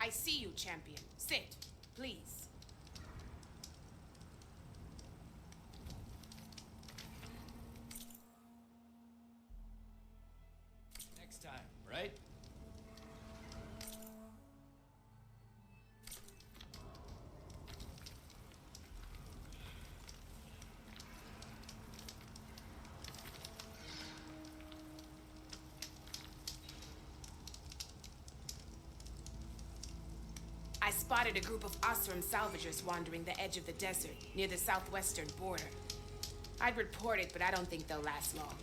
I see you, champion. Sit, please. Next time, right? I spotted a group of Osram salvagers wandering the edge of the desert near the southwestern border. I'd report it, but I don't think they'll last long.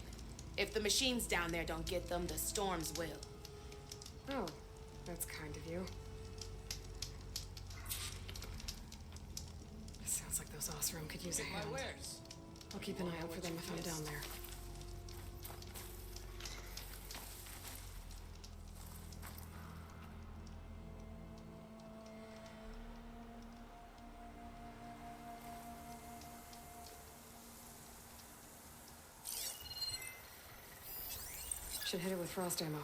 If the machines down there don't get them, the storms will. Oh, that's kind of you. Sounds like those Osram could use a Get my hand. wares. I'll keep an eye out for them if I'm down there. Should hit it with frost ammo.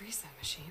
freeze that machine.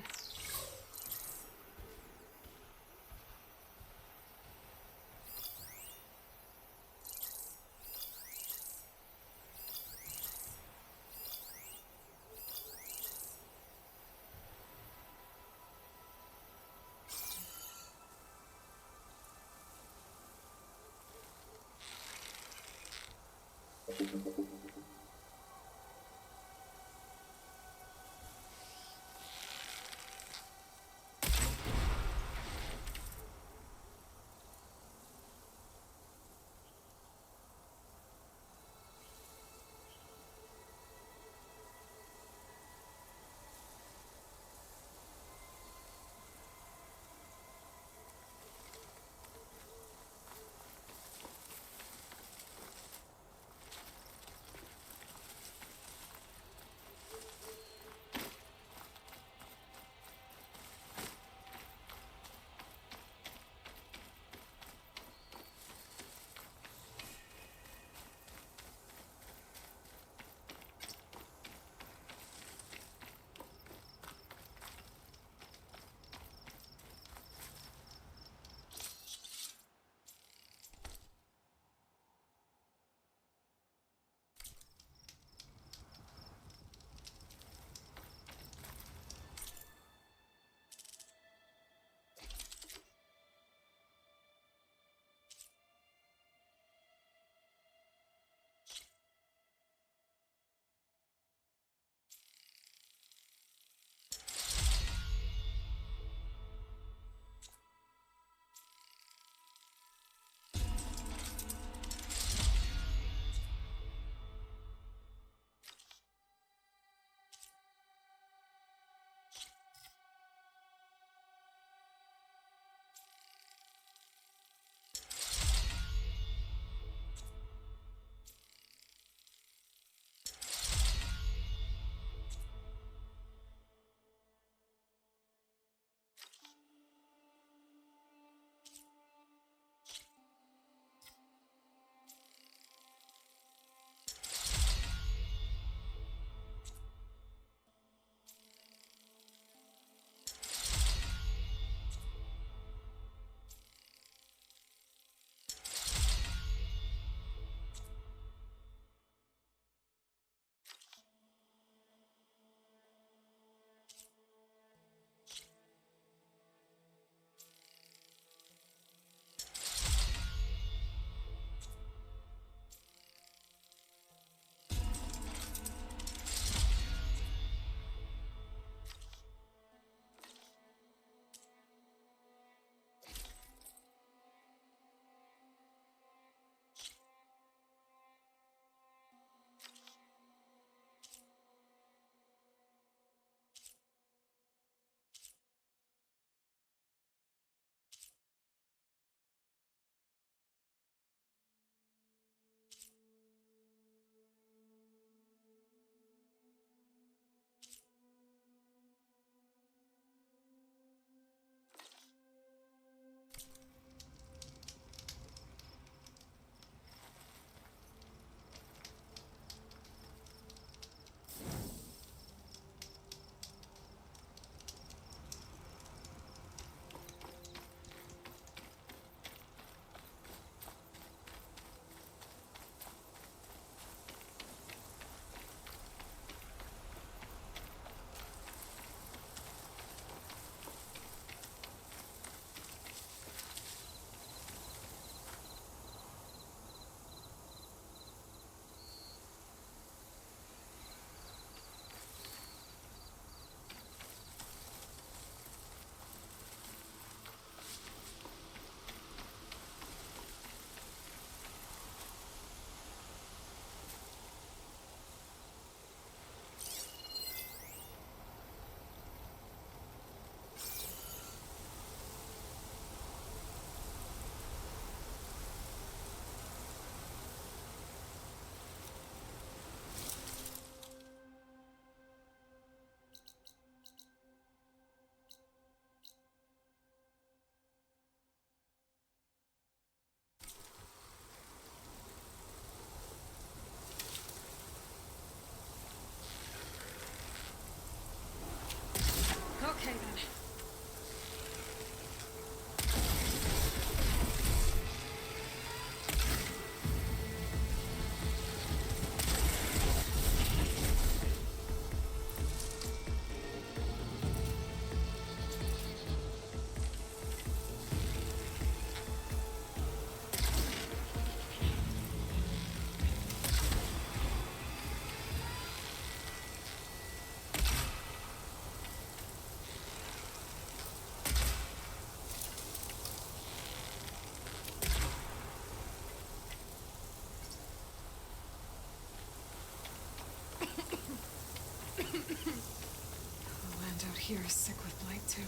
Kira's sick with blight too.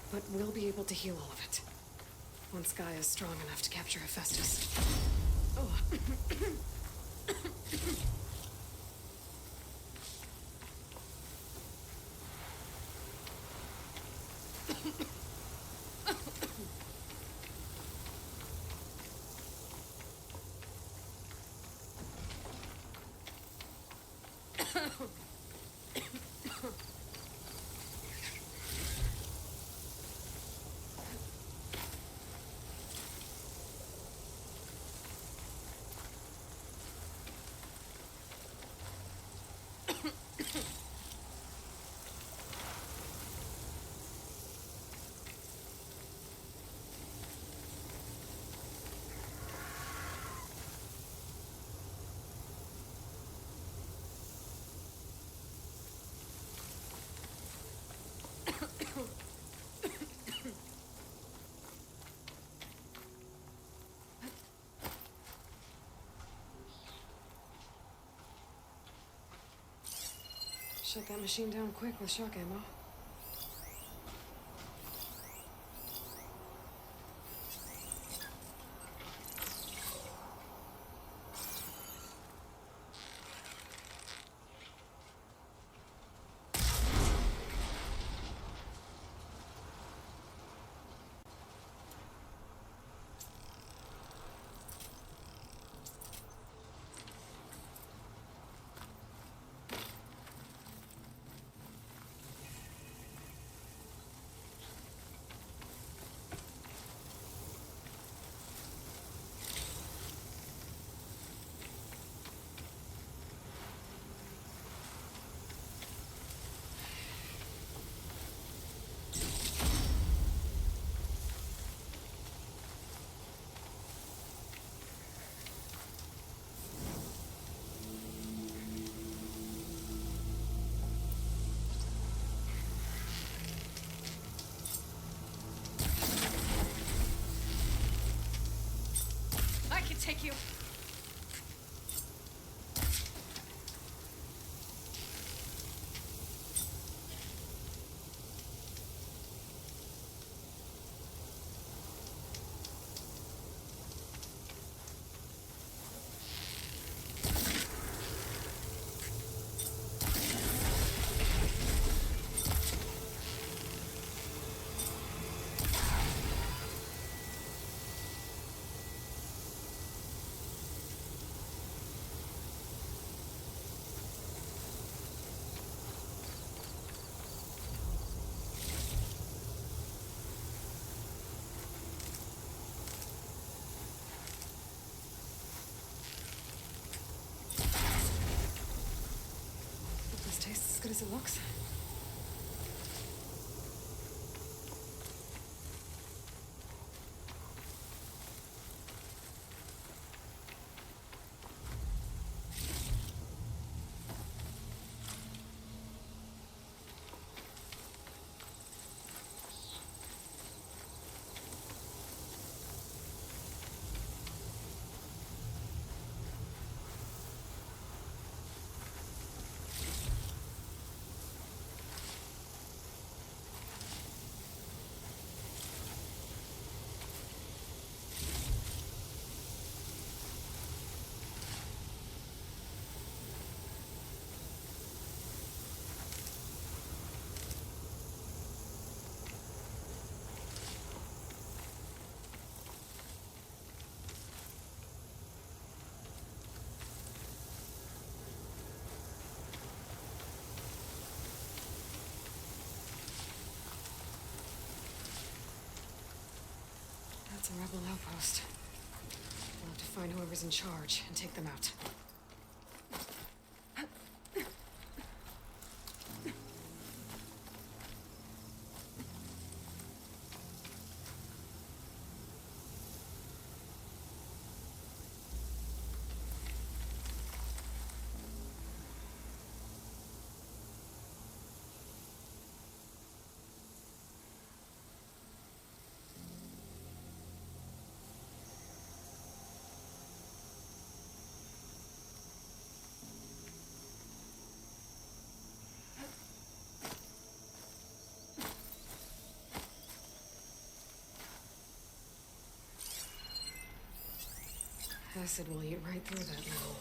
But we'll be able to heal all of it. Once Gaia's strong enough to capture Hephaestus. Oh. Shut that machine down quick with shock ammo. I can take you. Hope this tastes as good as it looks. That's a rebel outpost. We'll have to find whoever's in charge and take them out. acid will eat right through that metal.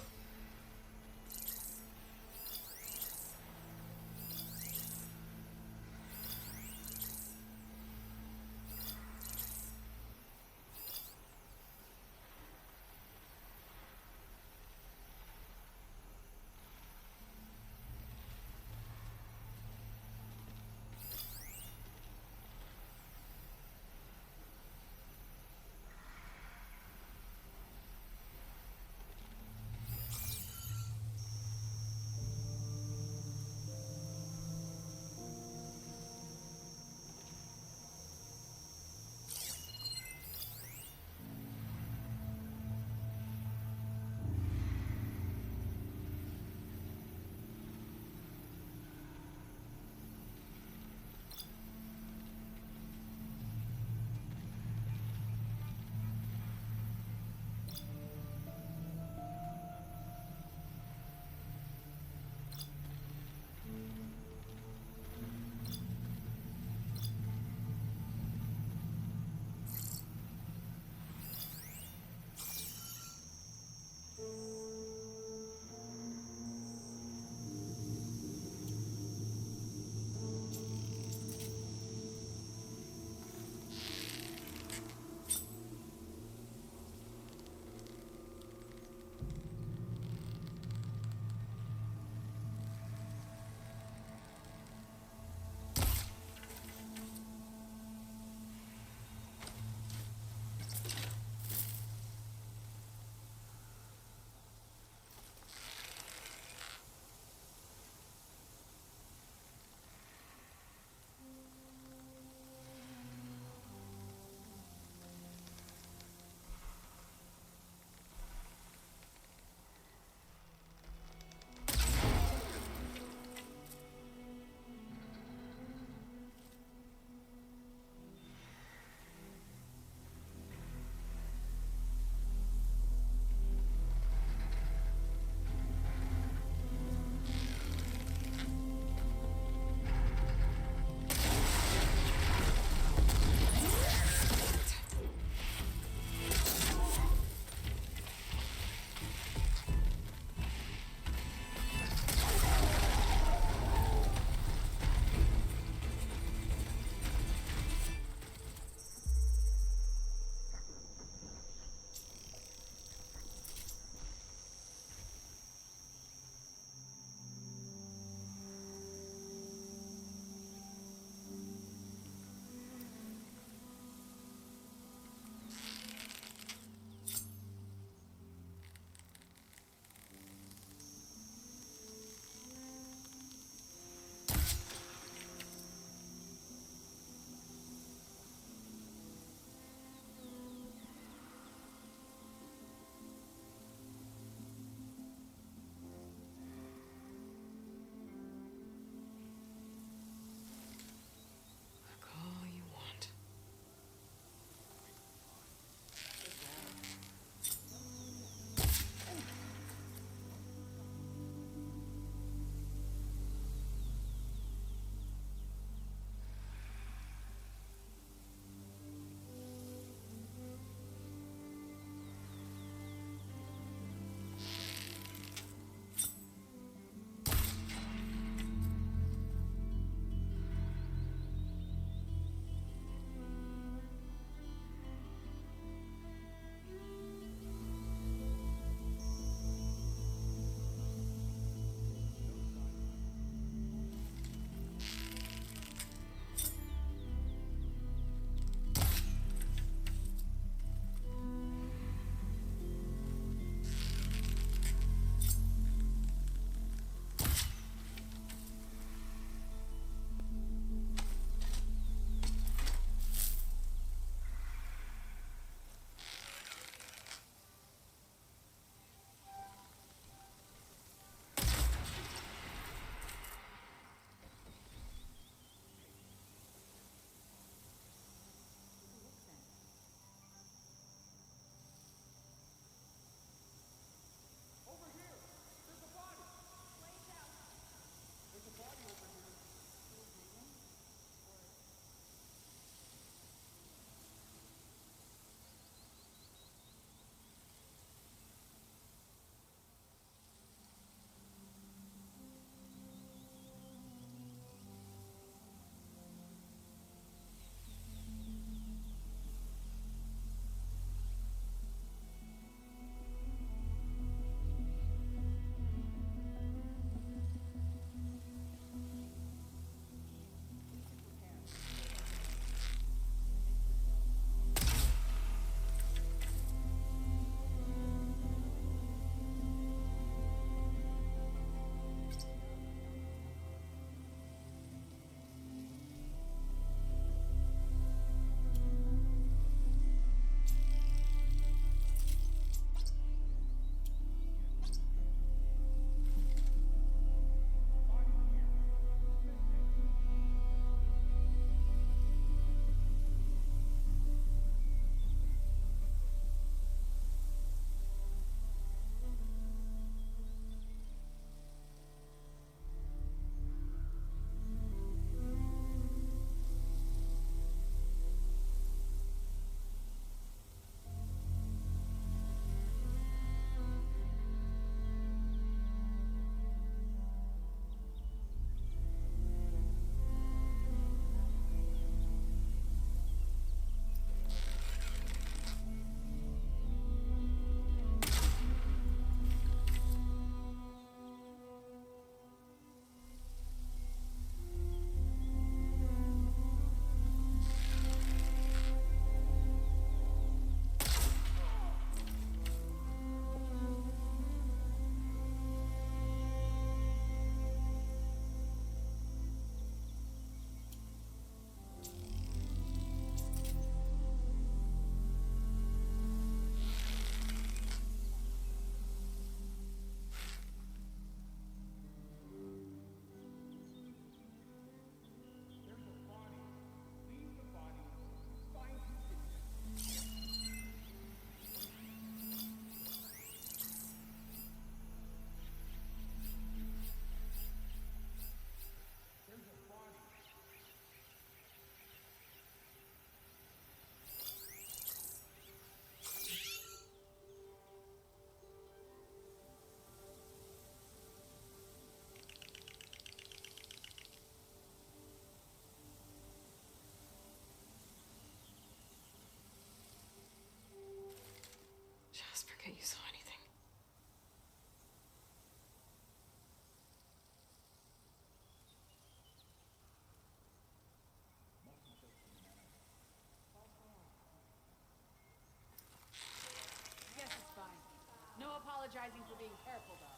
apologizing for being careful, though.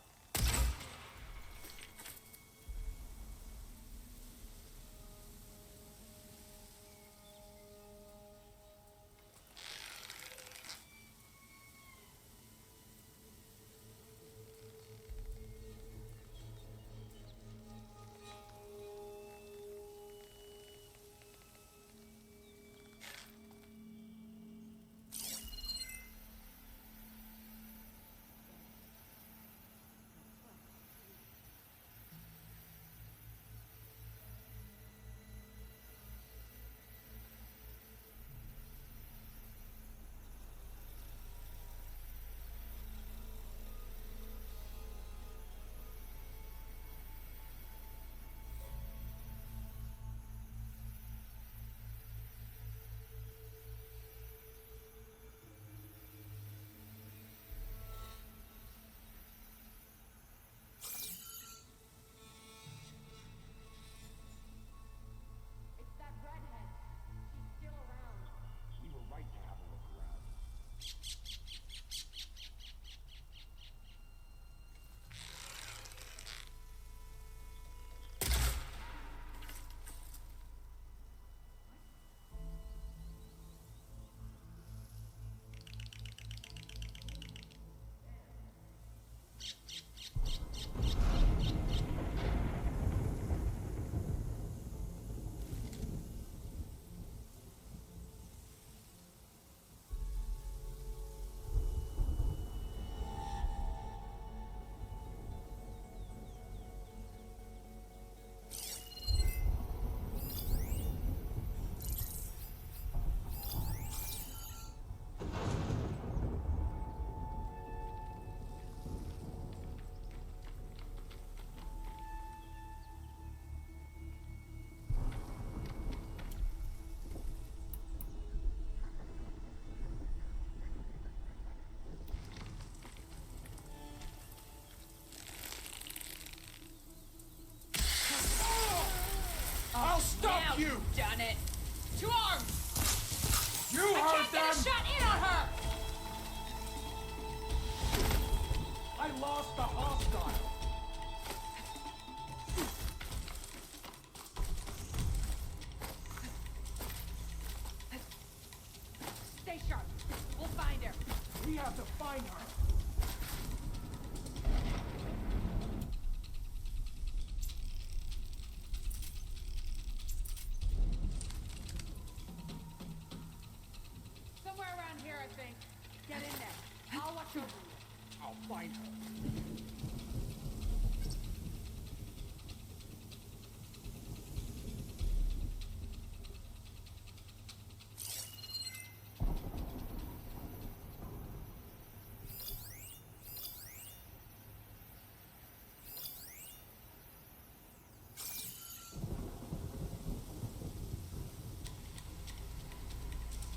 We were right to have a look around. I'll stop you! Done it. To arms! You I heard can't get a them! shot in on her! I lost the hostile! Stay sharp. We'll find her. We have to find her! Somewhere around here, I think. Get in there. I'll watch over you. I'll find her.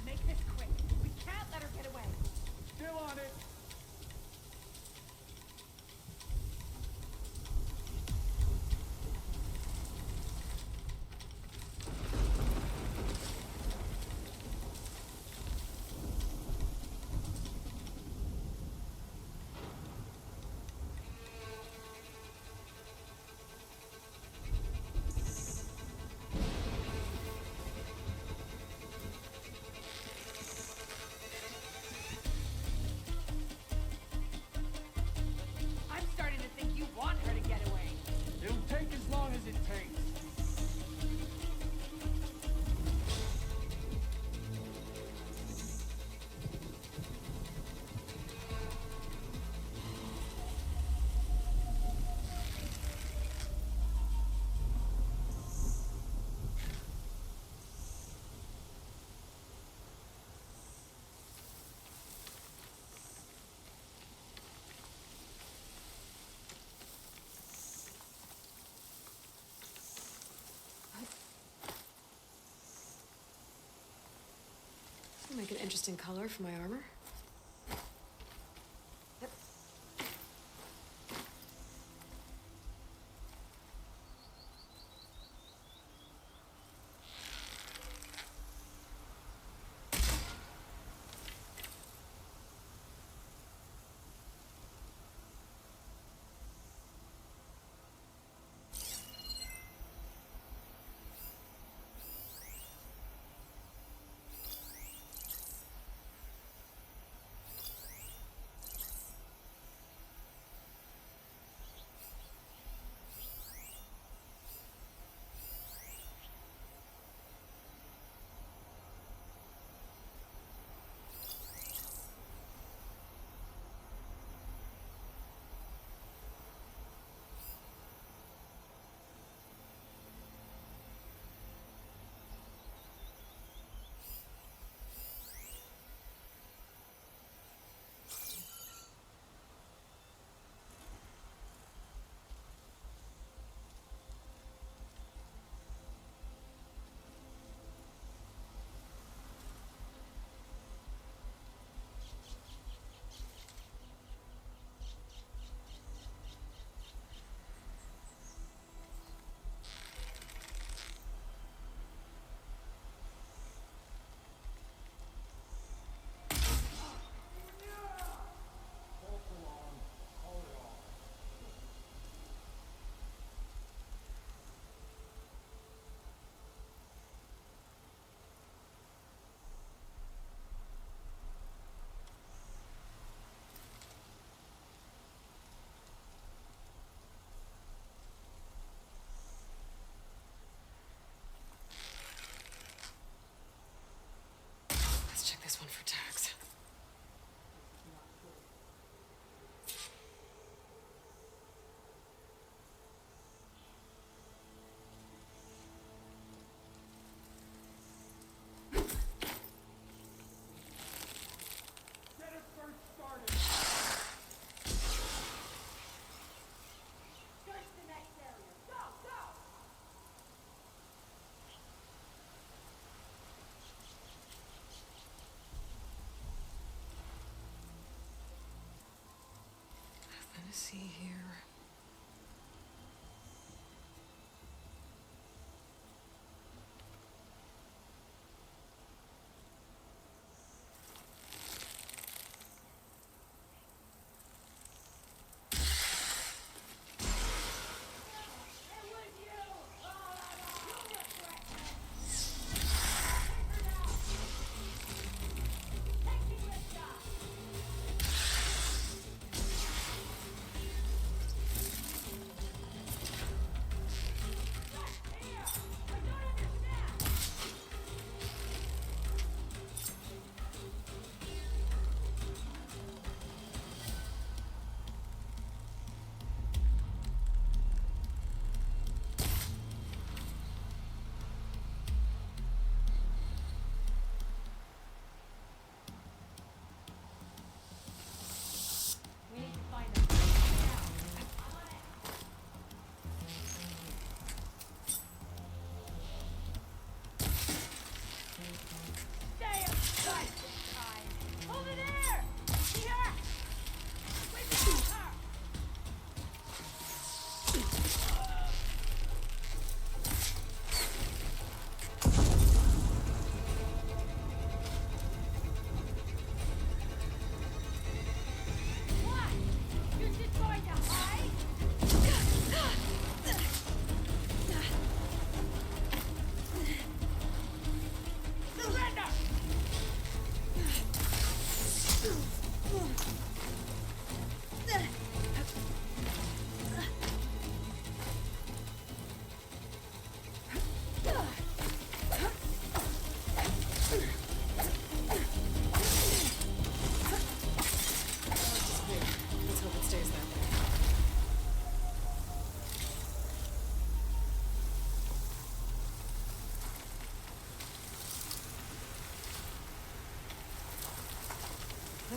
Make this quick. We can't let her get away. Still on it! I'm starting to think you want her to get away. It'll take as long as it takes. This will make an interesting color for my armor.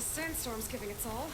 This sandstorm's giving its all.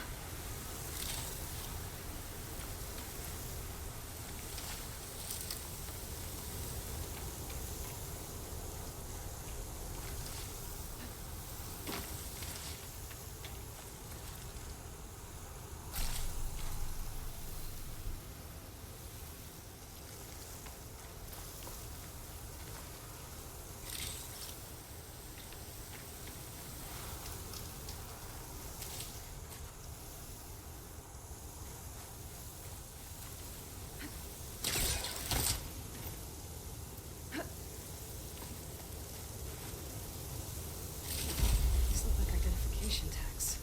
These look like identification tags.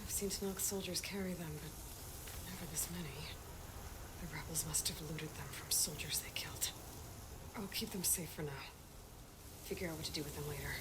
I've seen Tenakth soldiers carry them, but never this many. The rebels must have looted them from soldiers they killed. I'll keep them safe for now. Figure out what to do with them later.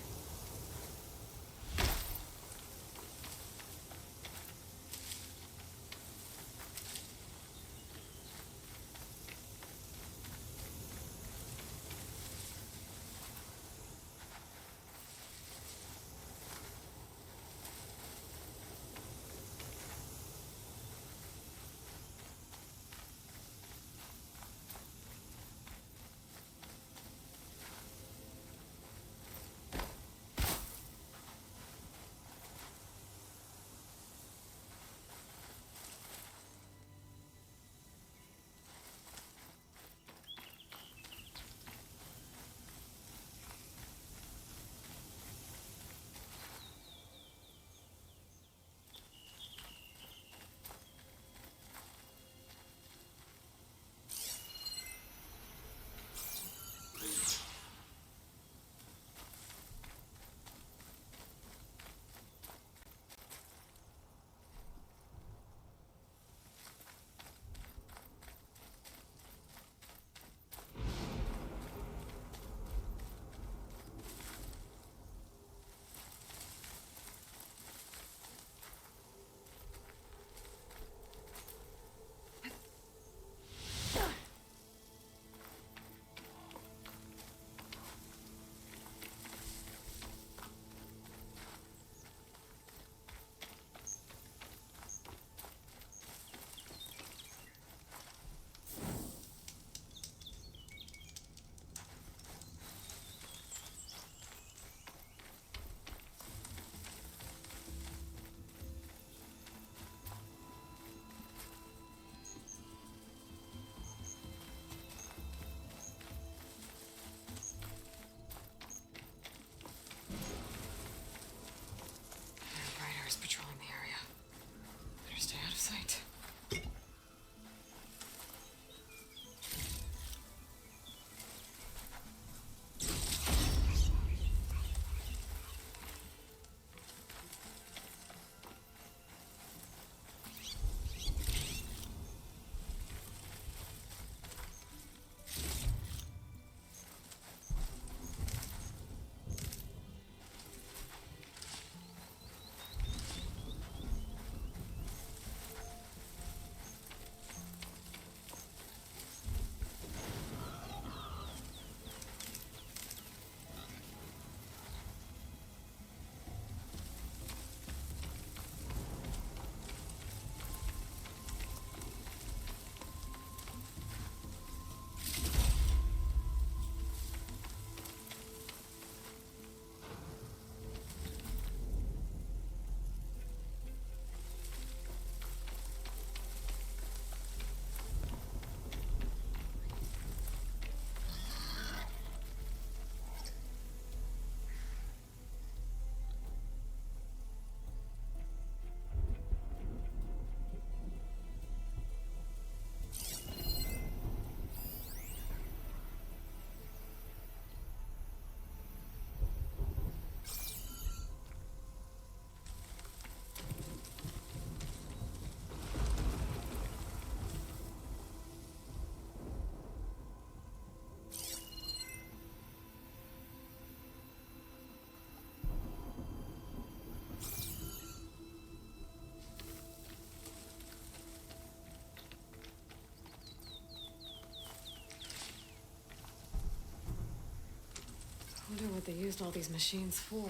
Riders patrolling the area. Better stay out of sight. Wonder what they used all these machines for.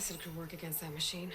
acid could work against that machine.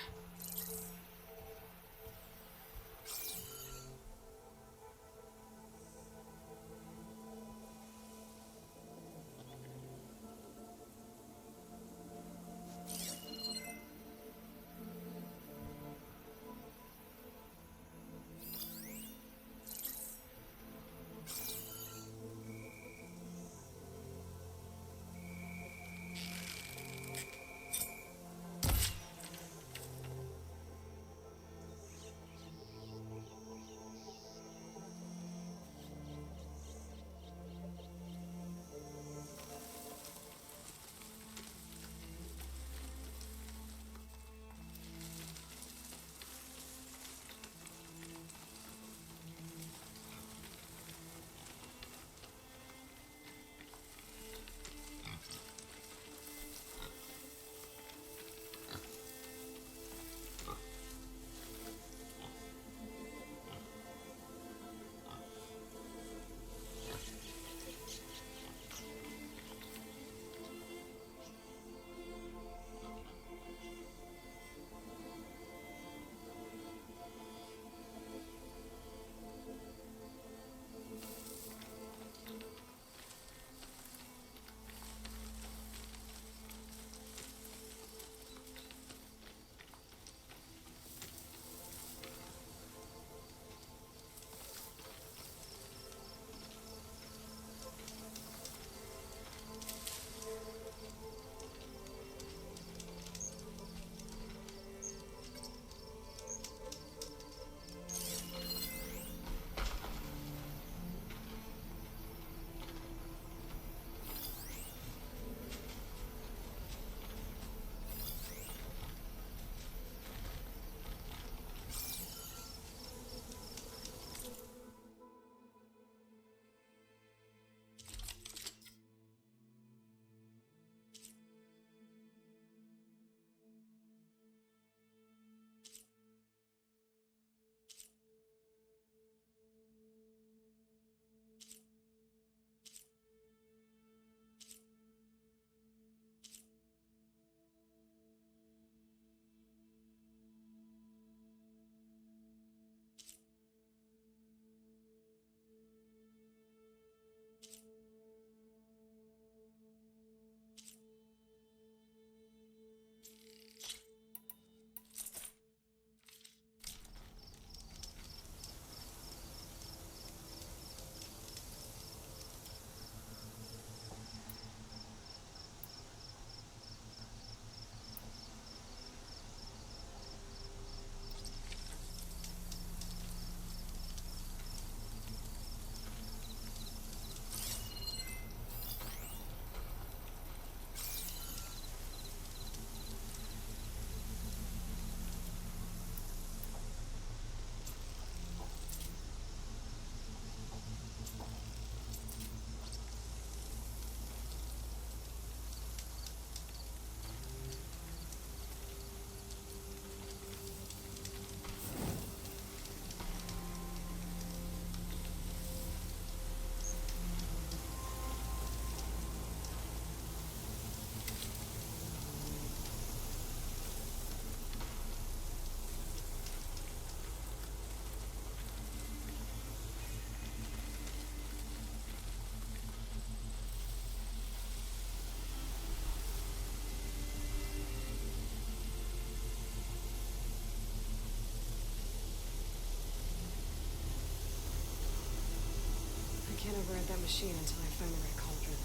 Can't override that machine until I find the right cauldron.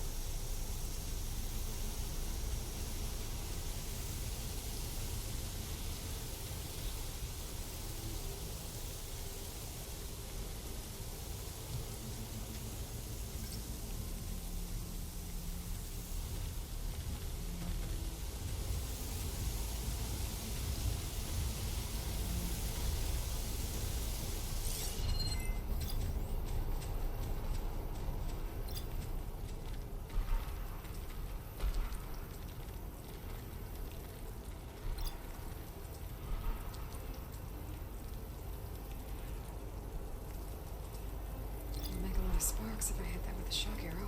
It'll make a lot of sparks if I hit that with a shock arrow.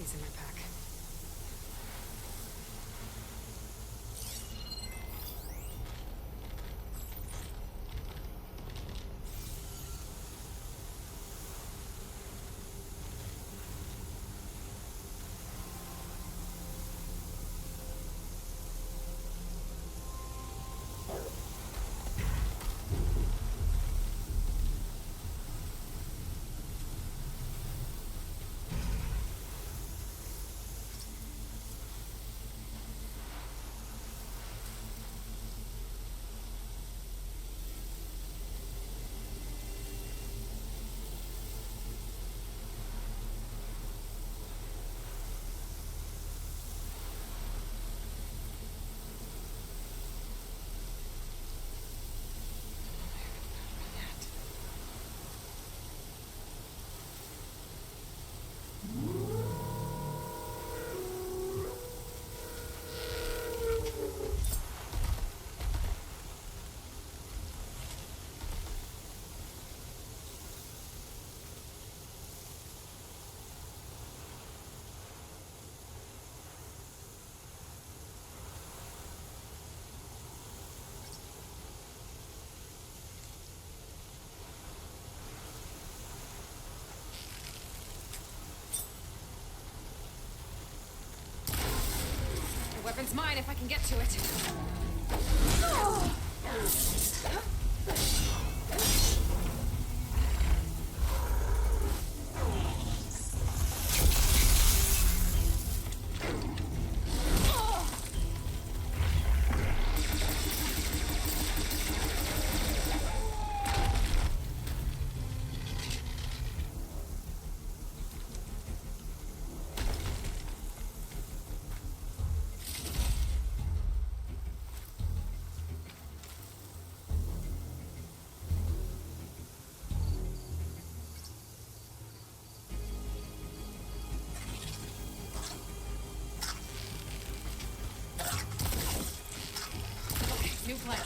He's in my pack. The weapon's mine if I can get to it. New plan.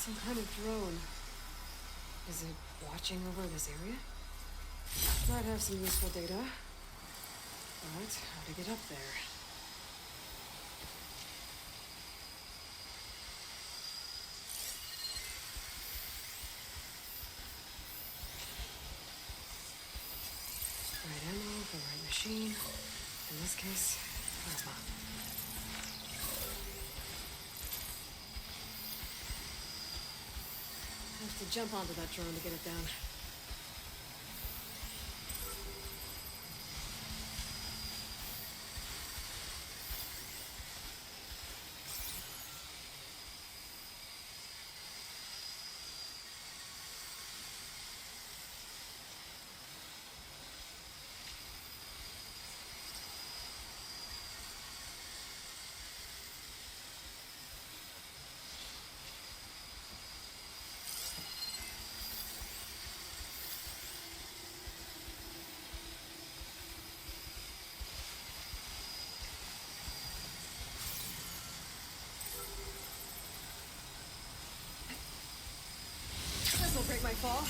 Some kind of drone. Is it watching over this area? Might have some useful data. But how to get up there? Right ammo for the right machine. In this case, plasma. Have to jump onto that drone to get it down. This'll break my fall.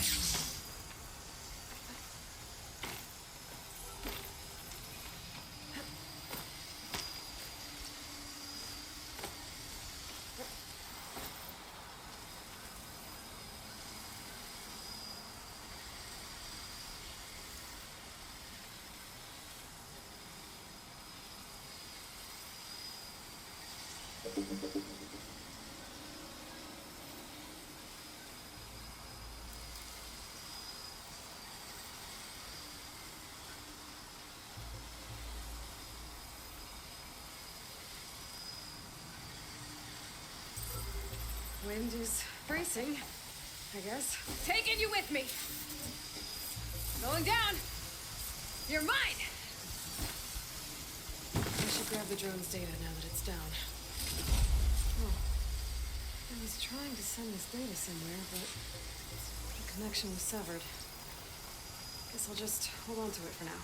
Wind is bracing, I guess. Taking you with me! Going down! You're mine! I should grab the drone's data now that it's down. Oh. I was trying to send this data somewhere, but the connection was severed. Guess I'll just hold on to it for now.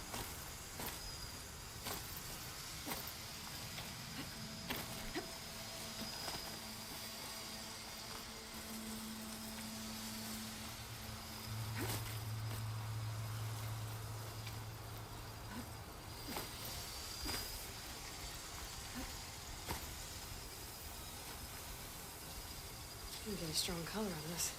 You can get a strong color on this.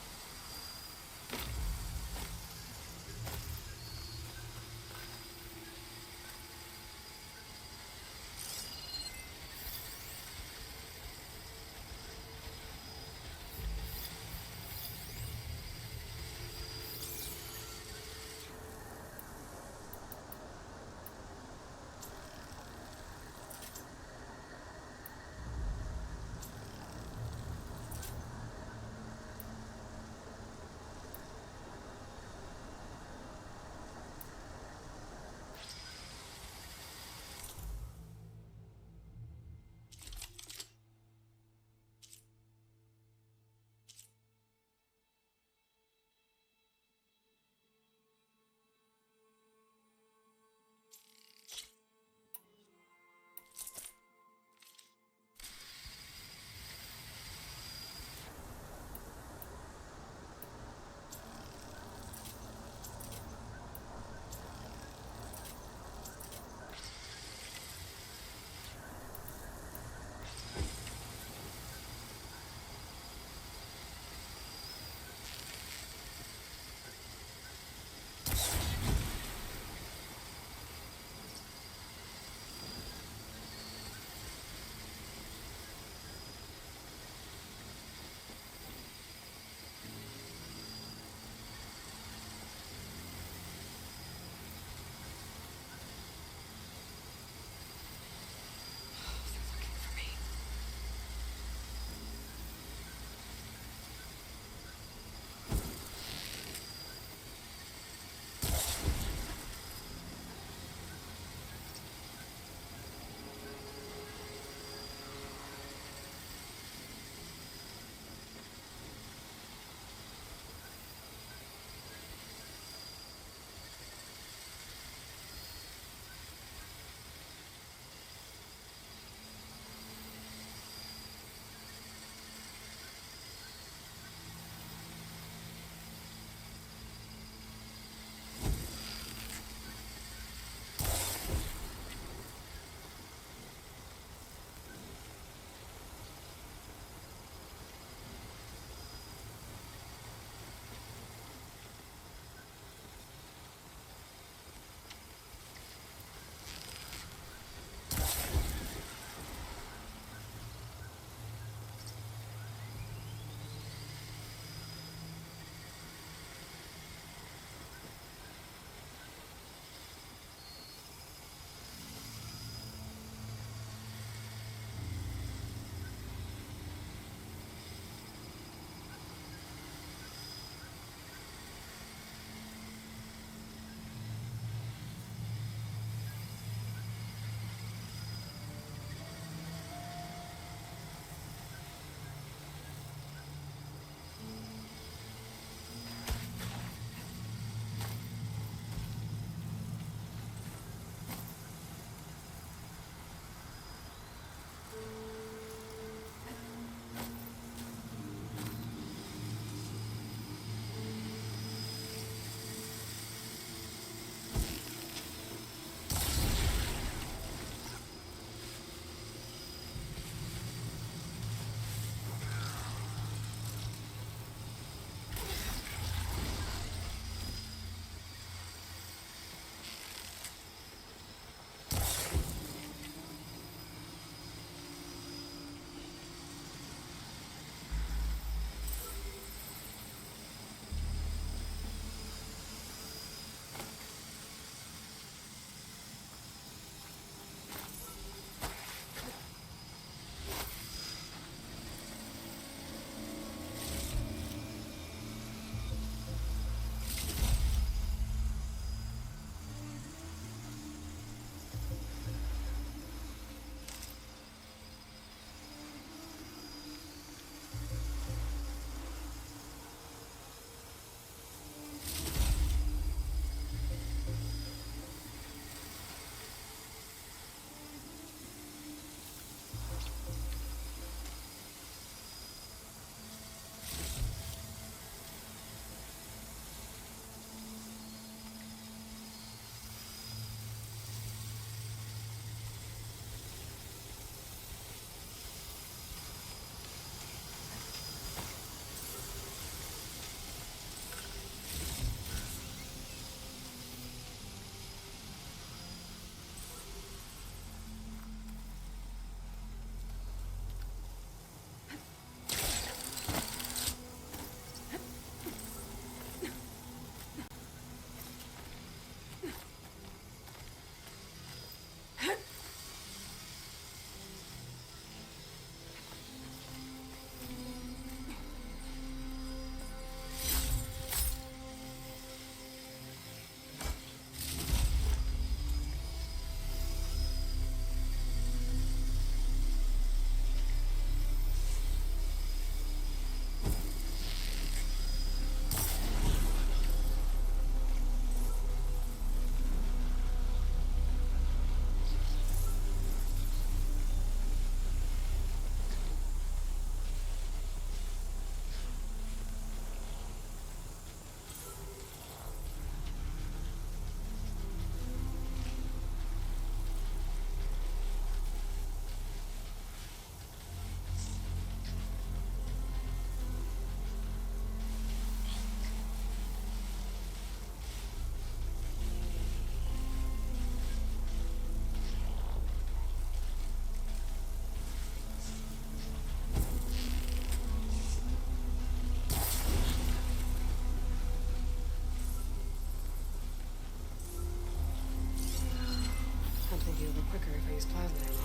care if I use plasma ammo.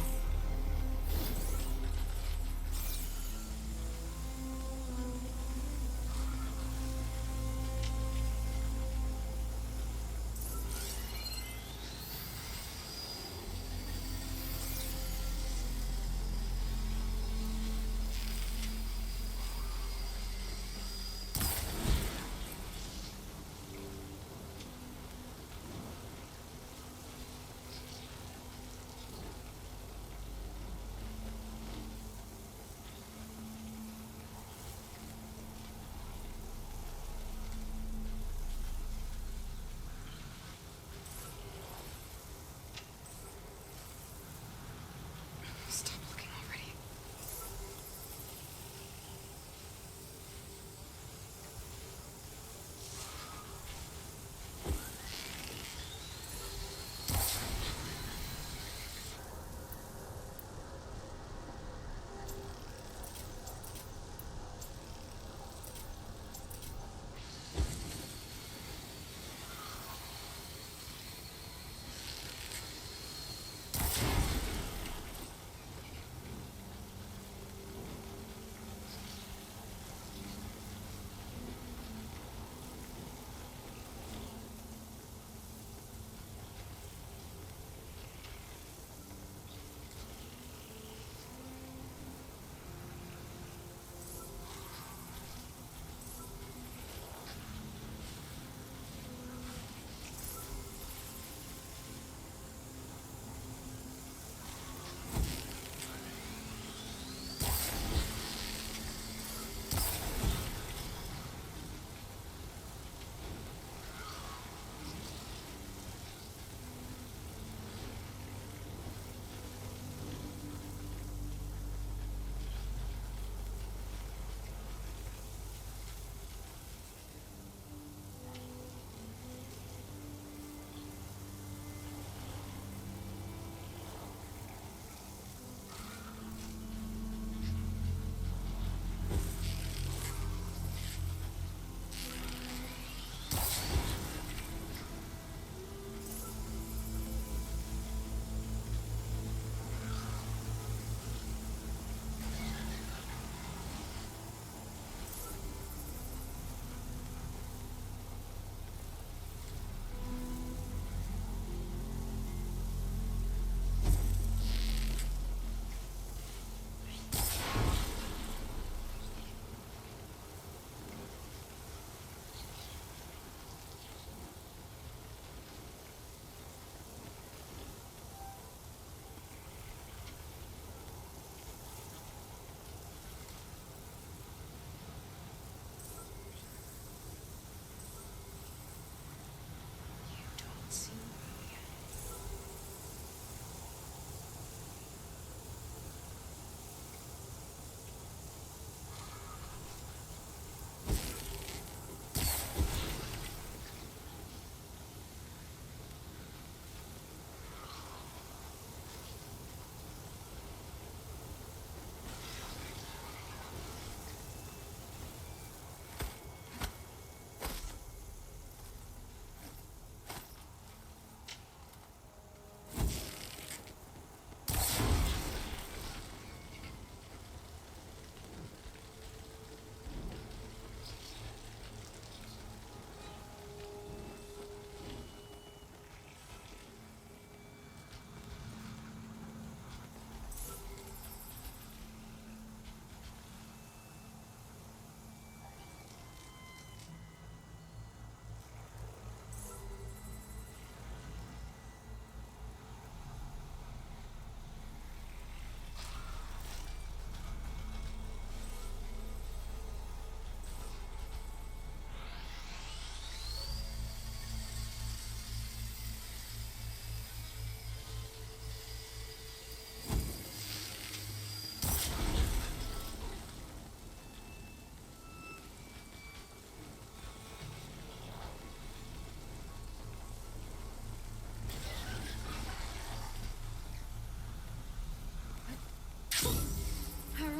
Stop looking already.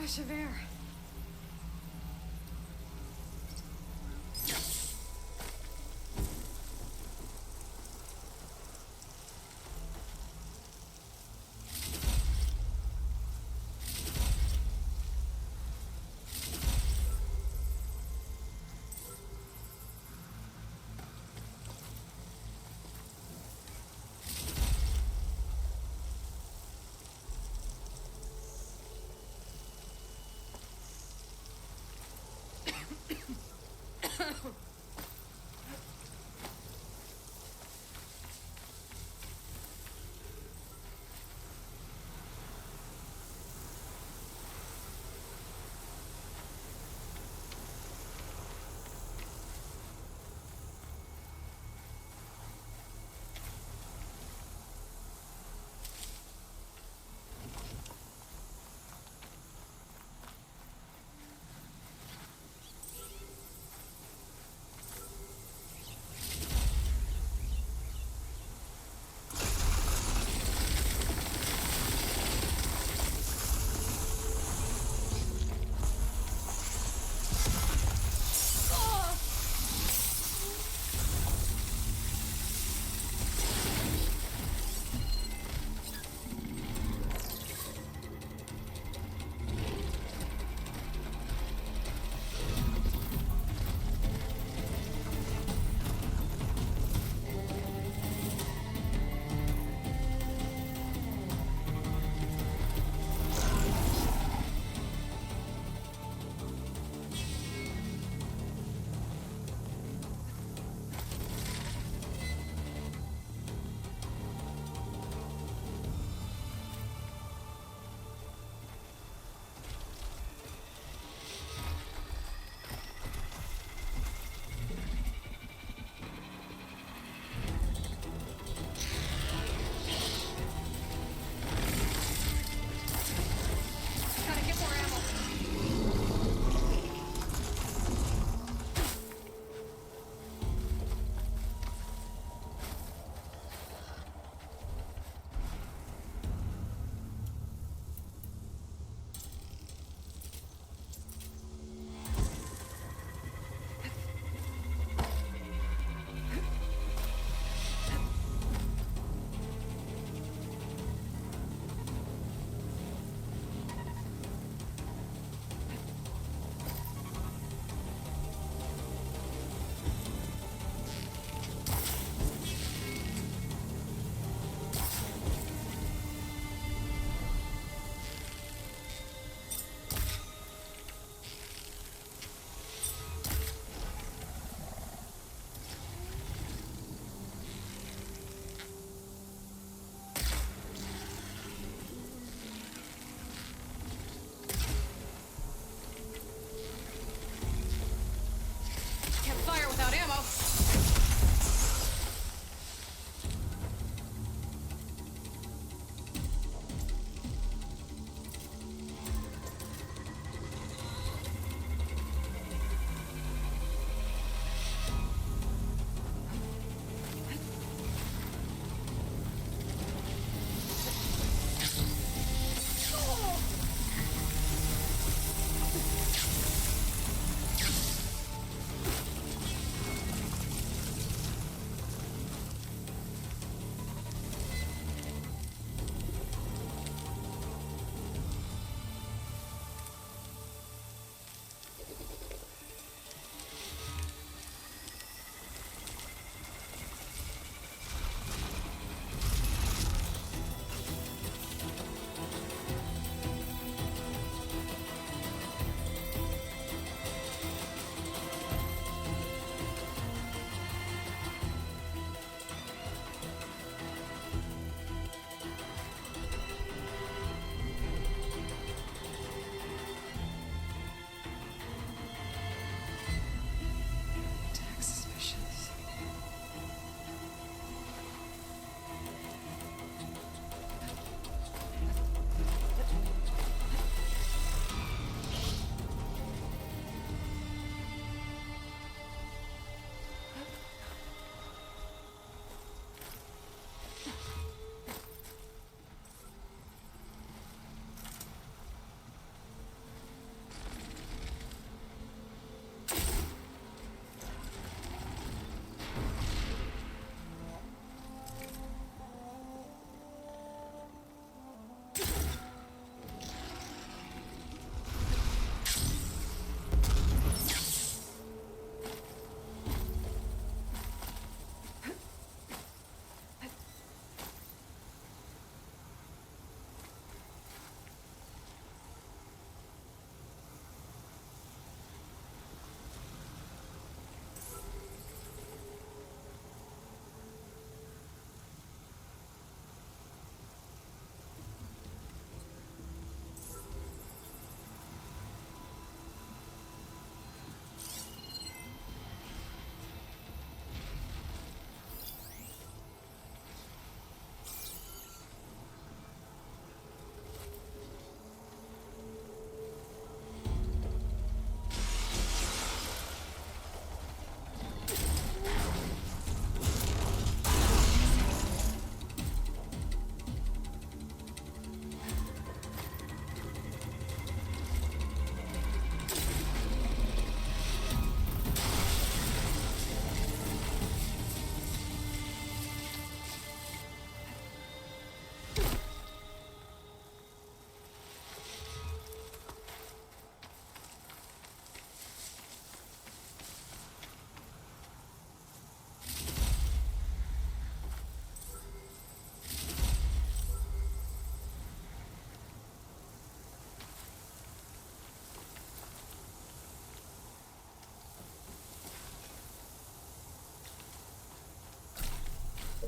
rush of air.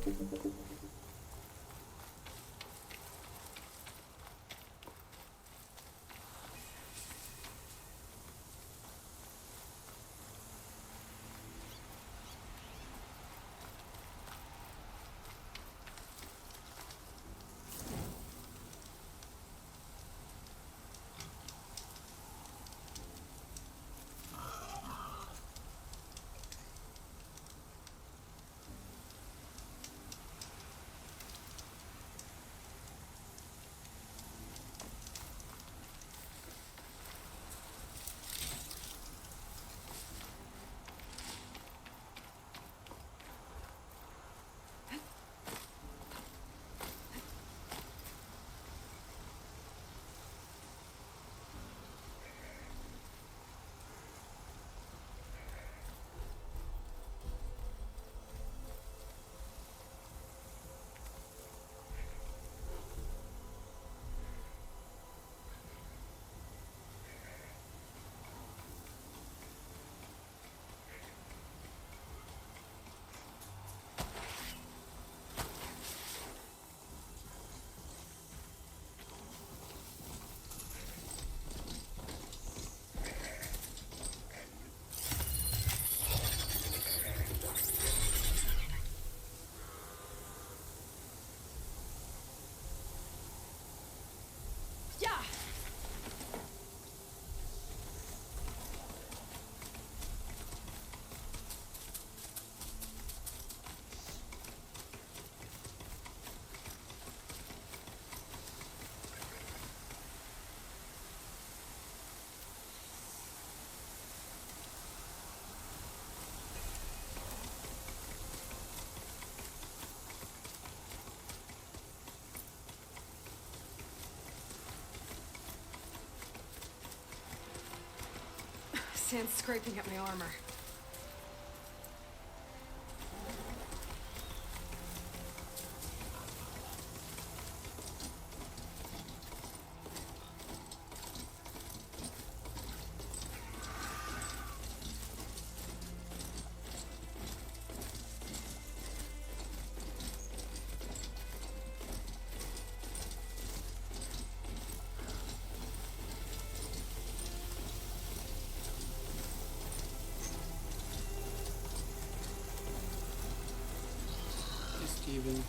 Yeah! Sand's scraping at my armor. Steven.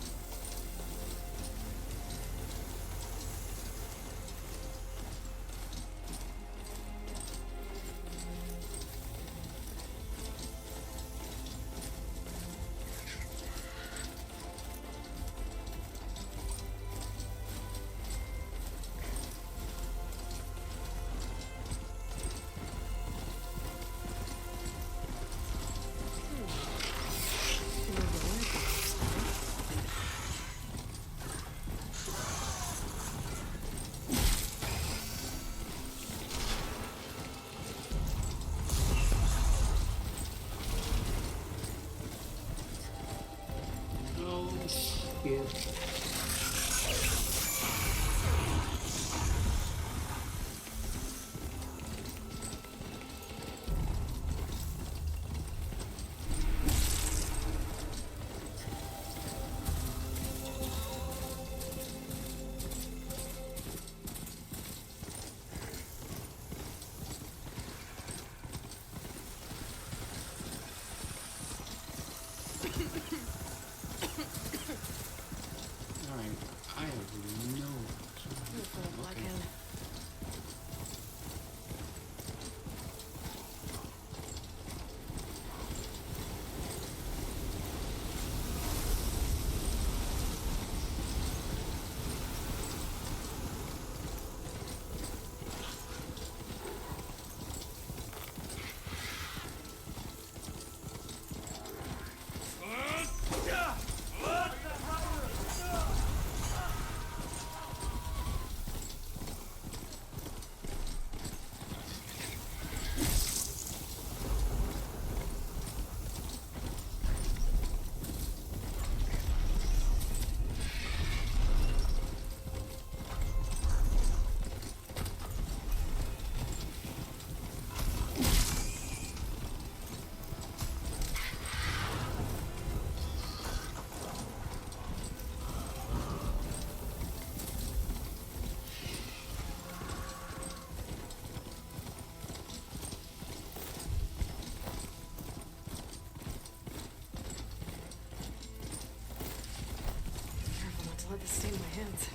this stain my hands.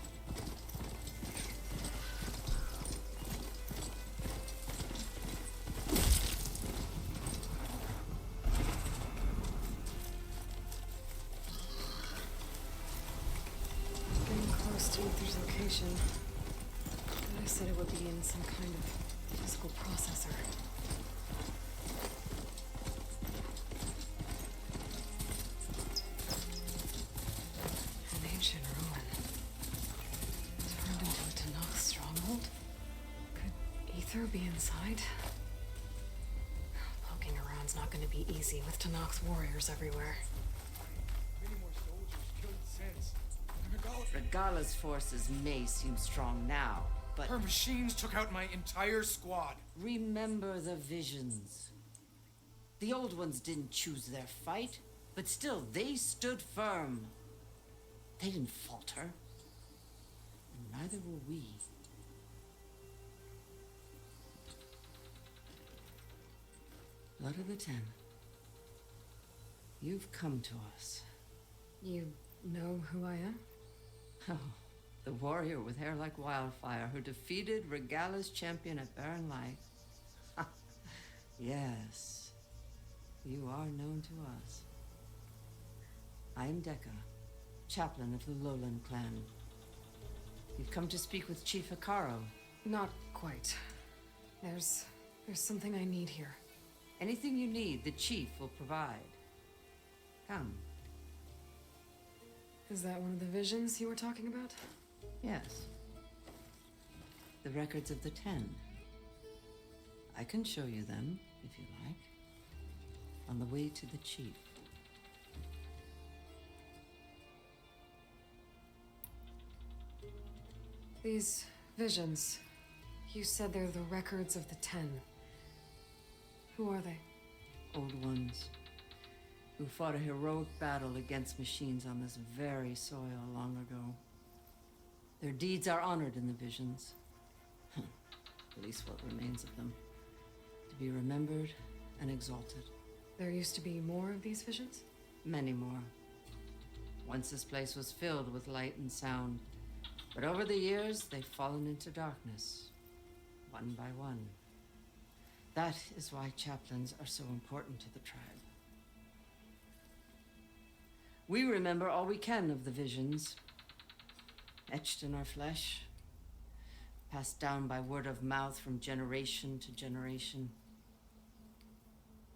Getting close to Uther's location. But I said it would be in some kind of physical processor. An ancient ruin. Turned into a Tanakh stronghold? Could Ether be inside? Poking around's not gonna be easy with Tanakh's warriors everywhere. Many more soldiers killed since. And Regala's forces may seem strong now, but Her machines took out my entire squad. remember the visions. The old ones didn't choose their fight, but still, they stood firm. They didn't falter. And neither will we. Blood of the Ten. You've come to us. You know who I am? Oh, the warrior with hair like wildfire who defeated Regala's champion at Barren Light. Yes, you are known to us. I am Dekka, chaplain of the Lowland clan. You've come to speak with Chief Hekarro. Not quite. There's something I need here. Anything you need, the chief will provide. Come. Is that one of the visions you were talking about? Yes. The records of the Ten. I can show you them, if you like. On the way to the chief. These visions, you said they're the records of the Ten. Who are they? Old ones who fought a heroic battle against machines on this very soil long ago. Their deeds are honored in the visions. At least what remains of them. To be remembered and exalted. There used to be more of these visions? Many more. Once this place was filled with light and sound. But over the years, they've fallen into darkness. One by one. That is why chaplains are so important to the tribe. We remember all we can of the visions, etched in our flesh, passed down by word of mouth from generation to generation.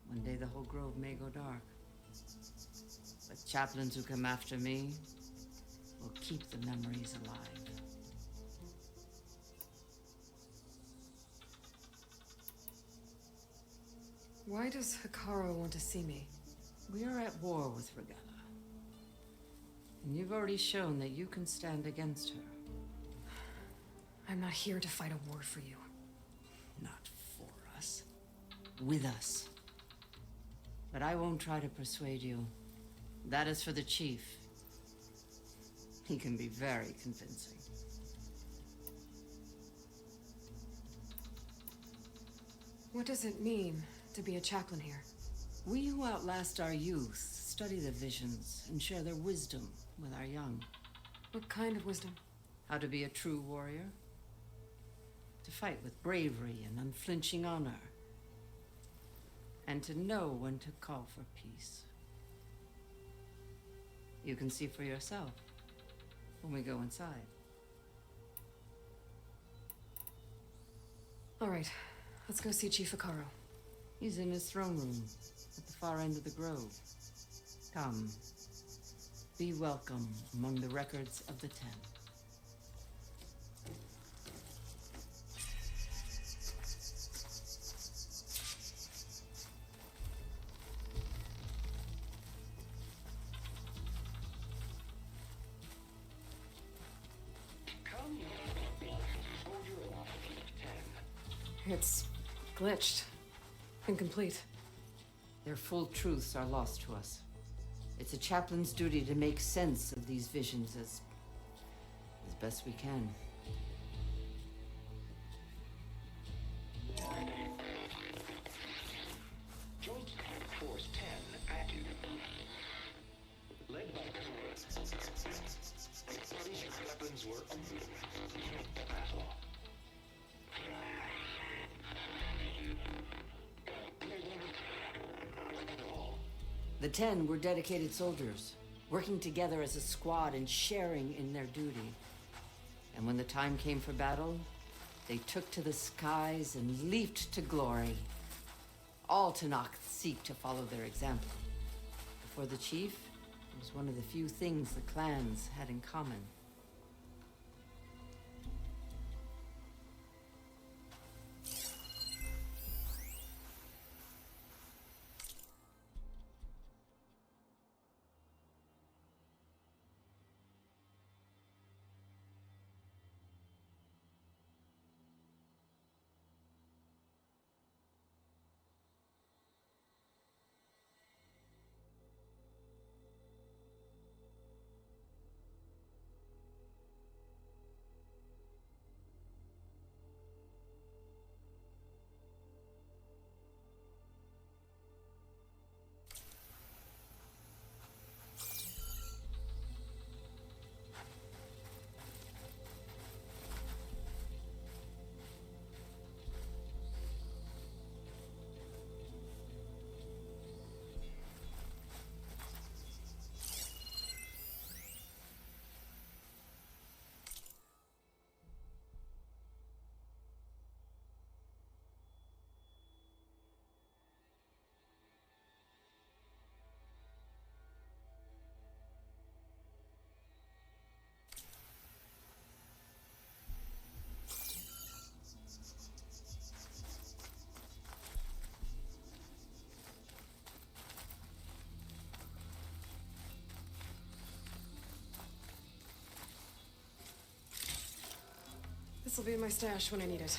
One day the whole grove may go dark. But chaplains who come after me will keep the memories alive. Why does Hekarro want to see me? We are at war with Regala. And you've already shown that you can stand against her. I'm not here to fight a war for you. Not for us. With us. But I won't try to persuade you. That is for the chief. He can be very convincing. What does it mean to be a chaplain here? We who outlast our youth study the visions and share their wisdom with our young. What kind of wisdom? How to be a true warrior. To fight with bravery and unflinching honor. And to know when to call for peace. You can see for yourself when we go inside. All right, let's go see Chief Hekarro. He's in his throne room at the far end of the grove. Come. Be welcome among the records of the Ten. It's glitched. Incomplete. Their full truths are lost to us. It's a chaplain's duty to make sense of these visions as best we can. Joint Force 10 active. Led by The 10 were dedicated soldiers, working together as a squad and sharing in their duty. And when the time came for battle, they took to the skies and leaped to glory. All Tenakth seek to follow their example. For the chief, it was one of the few things the clans had in common. This'll be in my stash when I need it.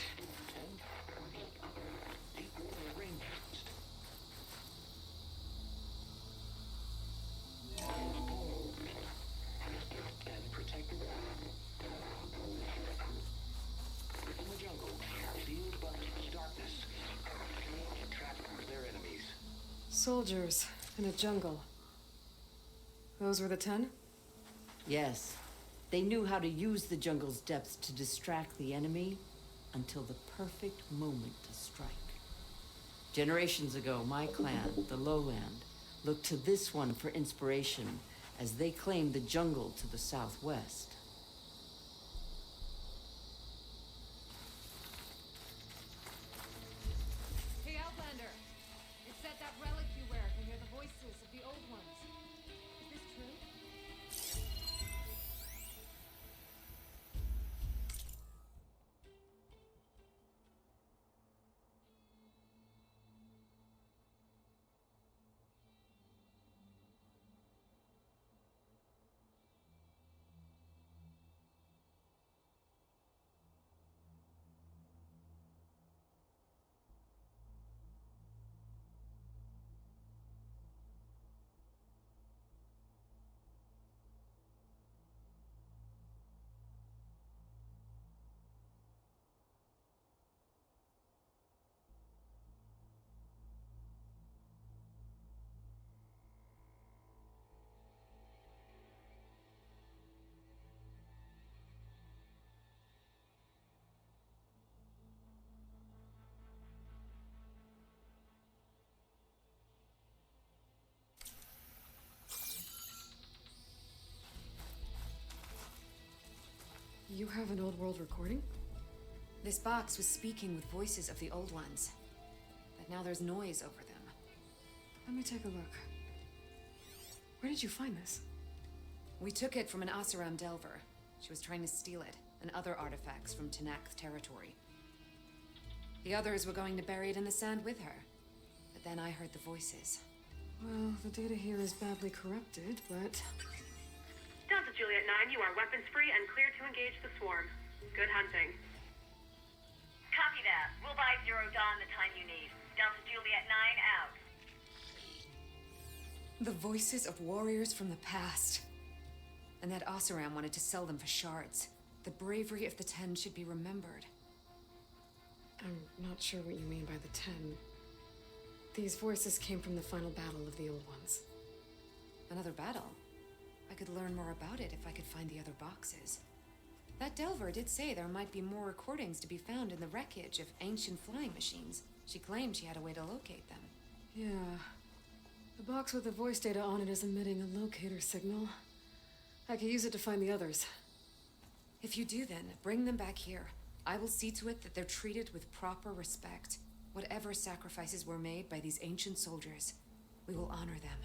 And protected. In the jungle, sealed but darkness. And trapped their enemies. Soldiers in a jungle. Those were the 10? Yes, they knew how to use the jungle's depths to distract the enemy until the perfect moment to strike. Generations ago, my clan, the Lowland, looked to this one for inspiration as they claimed the jungle to the southwest. Hey, Outlander! It said that relic you wear can hear the voices of the old ones. Is this true? You have an old world recording? This box was speaking with voices of the old ones. But now there's noise over them. Let me take a look. Where did you find this? We took it from an Oseram Delver. She was trying to steal it, and other artifacts from Tenakth territory. The others were going to bury it in the sand with her. But then I heard the voices. Well, the data here is badly corrupted, but... Delta Juliet 9, you are weapons free and clear to engage the swarm. Good hunting. Copy that. We'll buy Zero Dawn the time you need. Delta Juliet 9 out. The voices of warriors from the past. And that Oseram wanted to sell them for shards. The bravery of the 10 should be remembered. I'm not sure what you mean by the 10. These voices came from the final battle of the Old Ones. Another battle? I could learn more about it if I could find the other boxes. That Delver did say there might be more recordings to be found in the wreckage of ancient flying machines. She claimed she had a way to locate them. Yeah. The box with the voice data on it is emitting a locator signal. I could use it to find the others. If you do, then bring them back here. I will see to it that they're treated with proper respect. Whatever sacrifices were made by these ancient soldiers, we will honor them.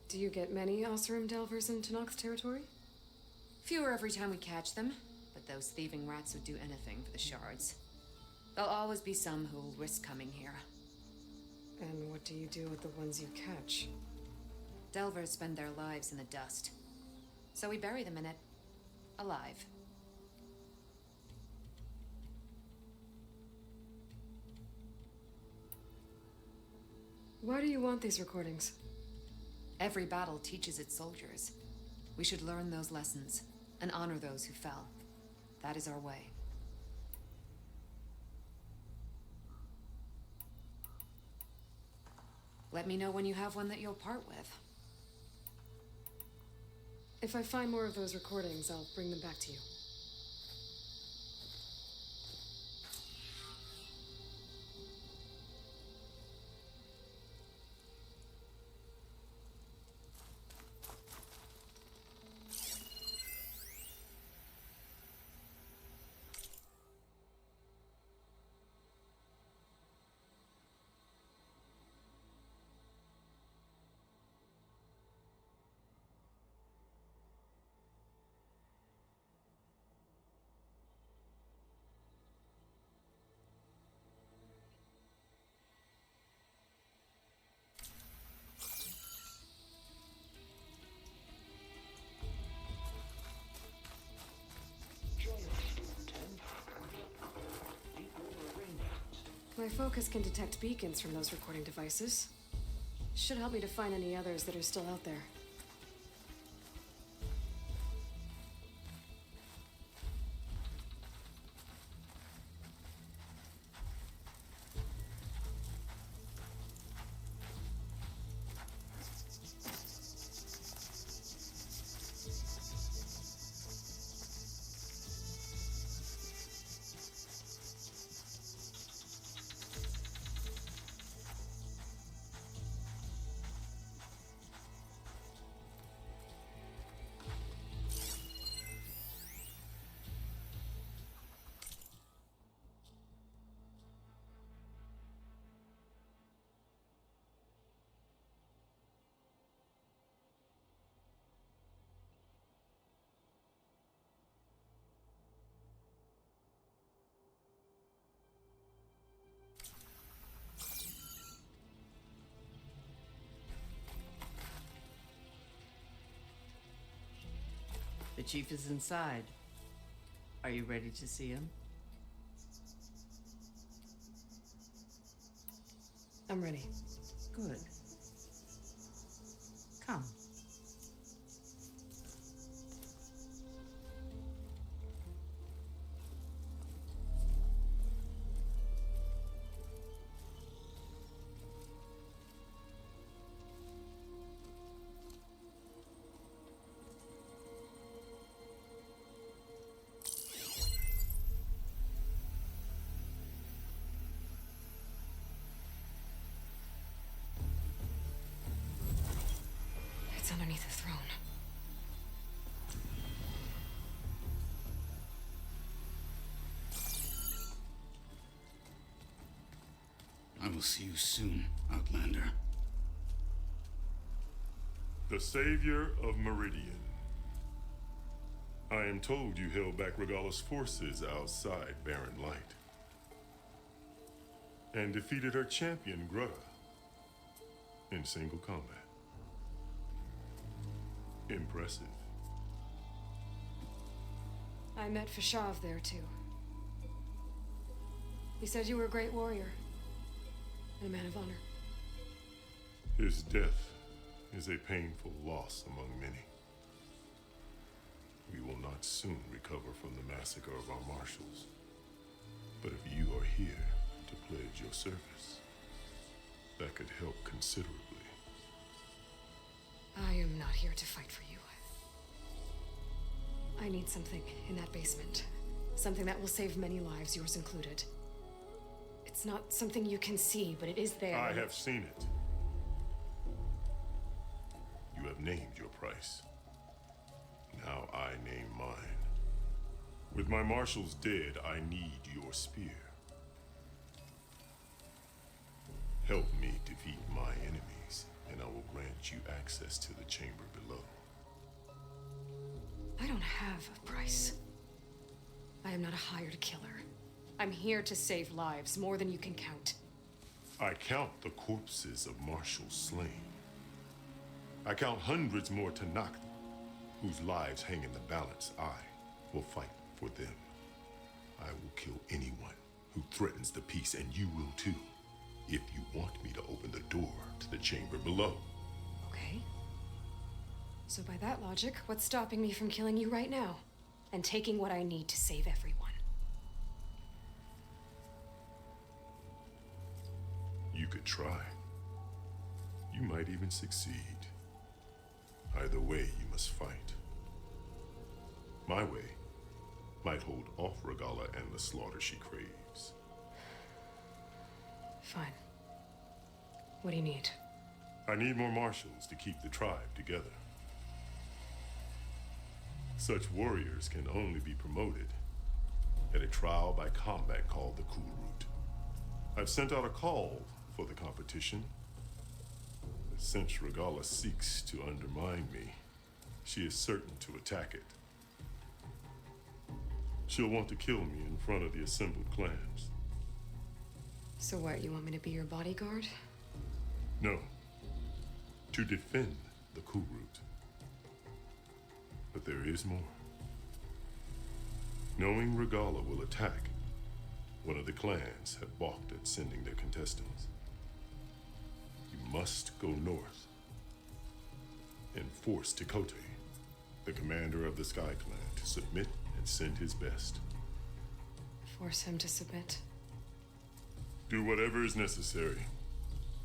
Do you get many Oseram Delvers in Tenakth territory? Fewer every time we catch them, but those thieving rats would do anything for the shards. There'll always be some who'll risk coming here. And what do you do with the ones you catch? Delvers spend their lives in the dust. So we bury them in it, alive. Why do you want these recordings? Every battle teaches its soldiers. We should learn those lessons and honor those who fell. That is our way. Let me know when you have one that you'll part with. If I find more of those recordings, I'll bring them back to you. My focus can detect beacons from those recording devices. Should help me to find any others that are still out there. The chief is inside. Are you ready to see him? I'm ready. Good. Come. It's underneath the throne. I will see you soon, Outlander. The savior of Meridian. I am told you held back Regalla's forces outside Barren Light. And defeated her champion, Grutta, in single combat. Impressive. I met Fashav there, too. He said you were a great warrior. And a man of honor. His death is a painful loss among many. We will not soon recover from the massacre of our marshals. But if you are here to pledge your service, that could help considerably. I am not here to fight for you. I need something in that basement. Something that will save many lives, yours included. It's not something you can see, but it is there. I have seen it. You have named your price. Now I name mine. With my marshals dead, I need your spear. Help me defeat my enemies, and I will grant you access to the chamber below. I don't have a price. I am not a hired killer. I'm here to save lives, more than you can count. I count the corpses of marshals slain. I count hundreds more Tenakth, whose lives hang in the balance. I will fight for them. I will kill anyone who threatens the peace, and you will too, if you want me to open the door to the chamber below. Okay. So by that logic, what's stopping me from killing you right now? And taking what I need to save everyone? You could try. You might even succeed. Either way, you must fight. My way might hold off Regalla and the slaughter she craves. Fine. What do you need? I need more marshals to keep the tribe together. Such warriors can only be promoted at a trial by combat called the Kulrut. I've sent out a call for the competition. But since Regalla seeks to undermine me, she is certain to attack it. She'll want to kill me in front of the assembled clans. So what, you want me to be your bodyguard? No. To defend the Kulrut. But there is more. Knowing Regalla will attack, one of the clans have balked at sending their contestants. You must go north and force Tekotteh, the commander of the Sky Clan, to submit and send his best. Force him to submit? Do whatever is necessary.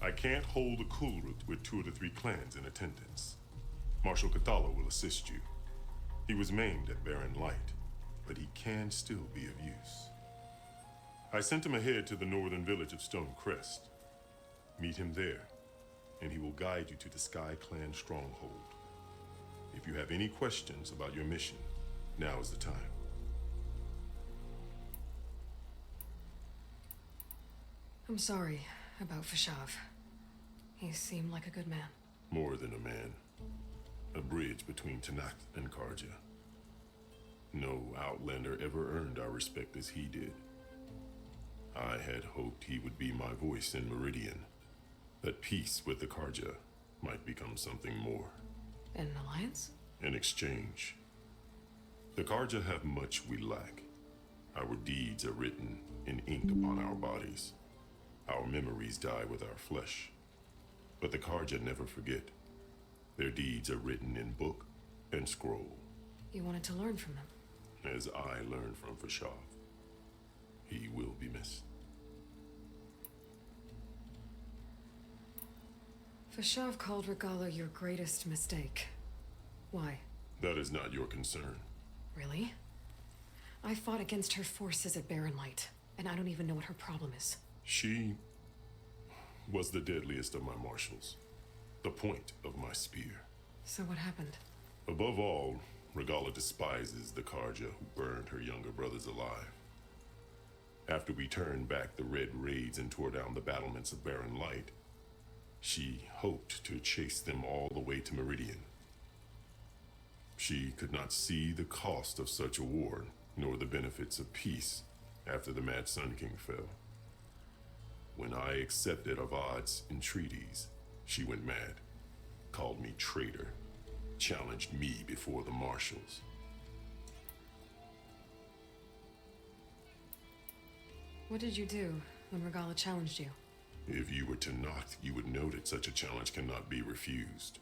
I can't hold a Kulrut with 2 of the 3 clans in attendance. Marshal Kotallo will assist you. He was maimed at Barren Light, but he can still be of use. I sent him ahead to the northern village of Stone Crest. Meet him there, and he will guide you to the Sky Clan stronghold. If you have any questions about your mission, now is the time. I'm sorry about Fashav. He seemed like a good man. More than a man. A bridge between Tenakth and Carja. No Outlander ever earned our respect as he did. I had hoped he would be my voice in Meridian, that peace with the Carja might become something more. An alliance? In exchange. The Carja have much we lack. Our deeds are written in ink upon our bodies. Our memories die with our flesh. But the Carja never forget. Their deeds are written in book and scroll. You wanted to learn from them? As I learned from Fashav. He will be missed. Fashav called Regalla your greatest mistake. Why? That is not your concern. Really? I fought against her forces at Barren Light, and I don't even know what her problem is. She was the deadliest of my marshals. The point of my spear. So what happened? Above all, Regalla despises the Carja who burned her younger brothers alive. After we turned back the Red Raids and tore down the battlements of Barren Light, she hoped to chase them all the way to Meridian. She could not see the cost of such a war, nor the benefits of peace after the Mad Sun King fell. When I accepted Avad's entreaties, she went mad, called me traitor, challenged me before the marshals. What did you do when Regalla challenged you? If you were Tenakth, you would know that such a challenge cannot be refused.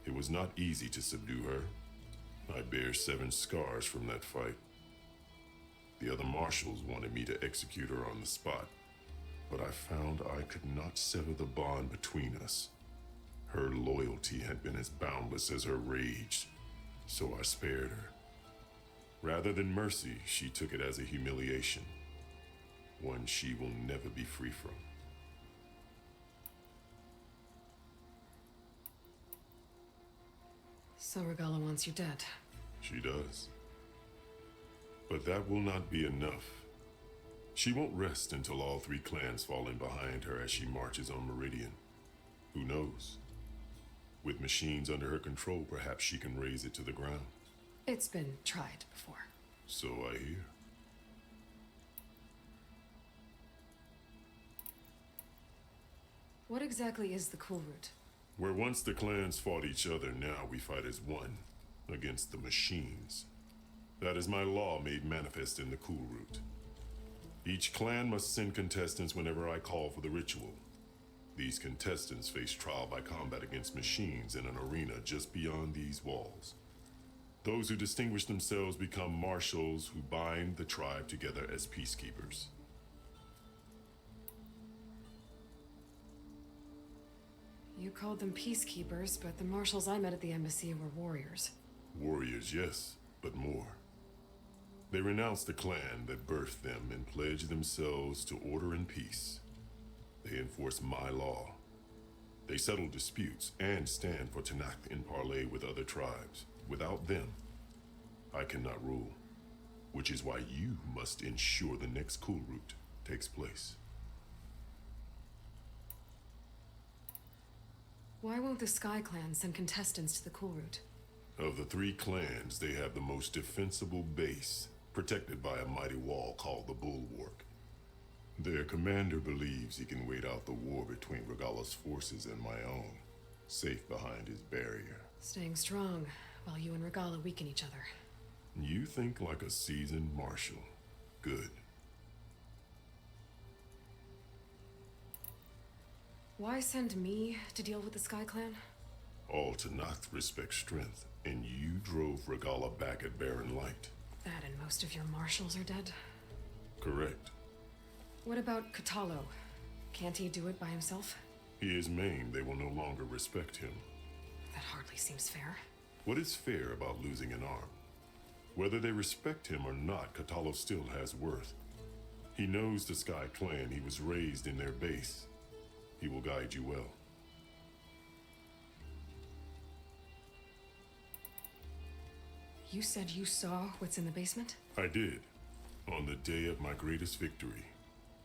It was not easy to subdue her. I bear 7 scars from that fight. The other marshals wanted me to execute her on the spot, but I found I could not sever the bond between us. Her loyalty had been as boundless as her rage, so I spared her. Rather than mercy, she took it as a humiliation. One she will never be free from. So Regalla wants you dead. She does. But that will not be enough. She won't rest until all 3 clans fall in behind her as she marches on Meridian. Who knows? With machines under her control, perhaps she can raise it to the ground. It's been tried before. So I hear. What exactly is the Cool Route? Where once the clans fought each other, now we fight as one, against the machines. That is my law made manifest in the Cool Route. Each clan must send contestants whenever I call for the ritual. These contestants face trial by combat against machines in an arena just beyond these walls. Those who distinguish themselves become marshals who bind the tribe together as peacekeepers. You called them peacekeepers, but the marshals I met at the embassy were warriors. Warriors, yes, but more. They renounce the clan that birthed them and pledge themselves to order and peace. They enforce my law. They settle disputes and stand for Tenakth in parley with other tribes. Without them, I cannot rule, which is why you must ensure the next Cool Route takes place. Why won't the Sky Clan send contestants to the Cool Route? Of the 3 clans, they have the most defensible base, protected by a mighty wall called the Bulwark. Their commander believes he can wait out the war between Regalla's forces and my own, safe behind his barrier. Staying strong, while you and Regalla weaken each other. You think like a seasoned marshal. Good. Why send me to deal with the Sky Clan? All Tenakth respect strength, and you drove Regalla back at Barren Light. That and most of your marshals are dead? Correct. What about Kotallo? Can't he do it by himself? He is maimed. They will no longer respect him. That hardly seems fair. What is fair about losing an arm? Whether they respect him or not, Kotallo still has worth. He knows the Sky Clan. He was raised in their base. He will guide you well. You said you saw what's in the basement? I did, on the day of my greatest victory.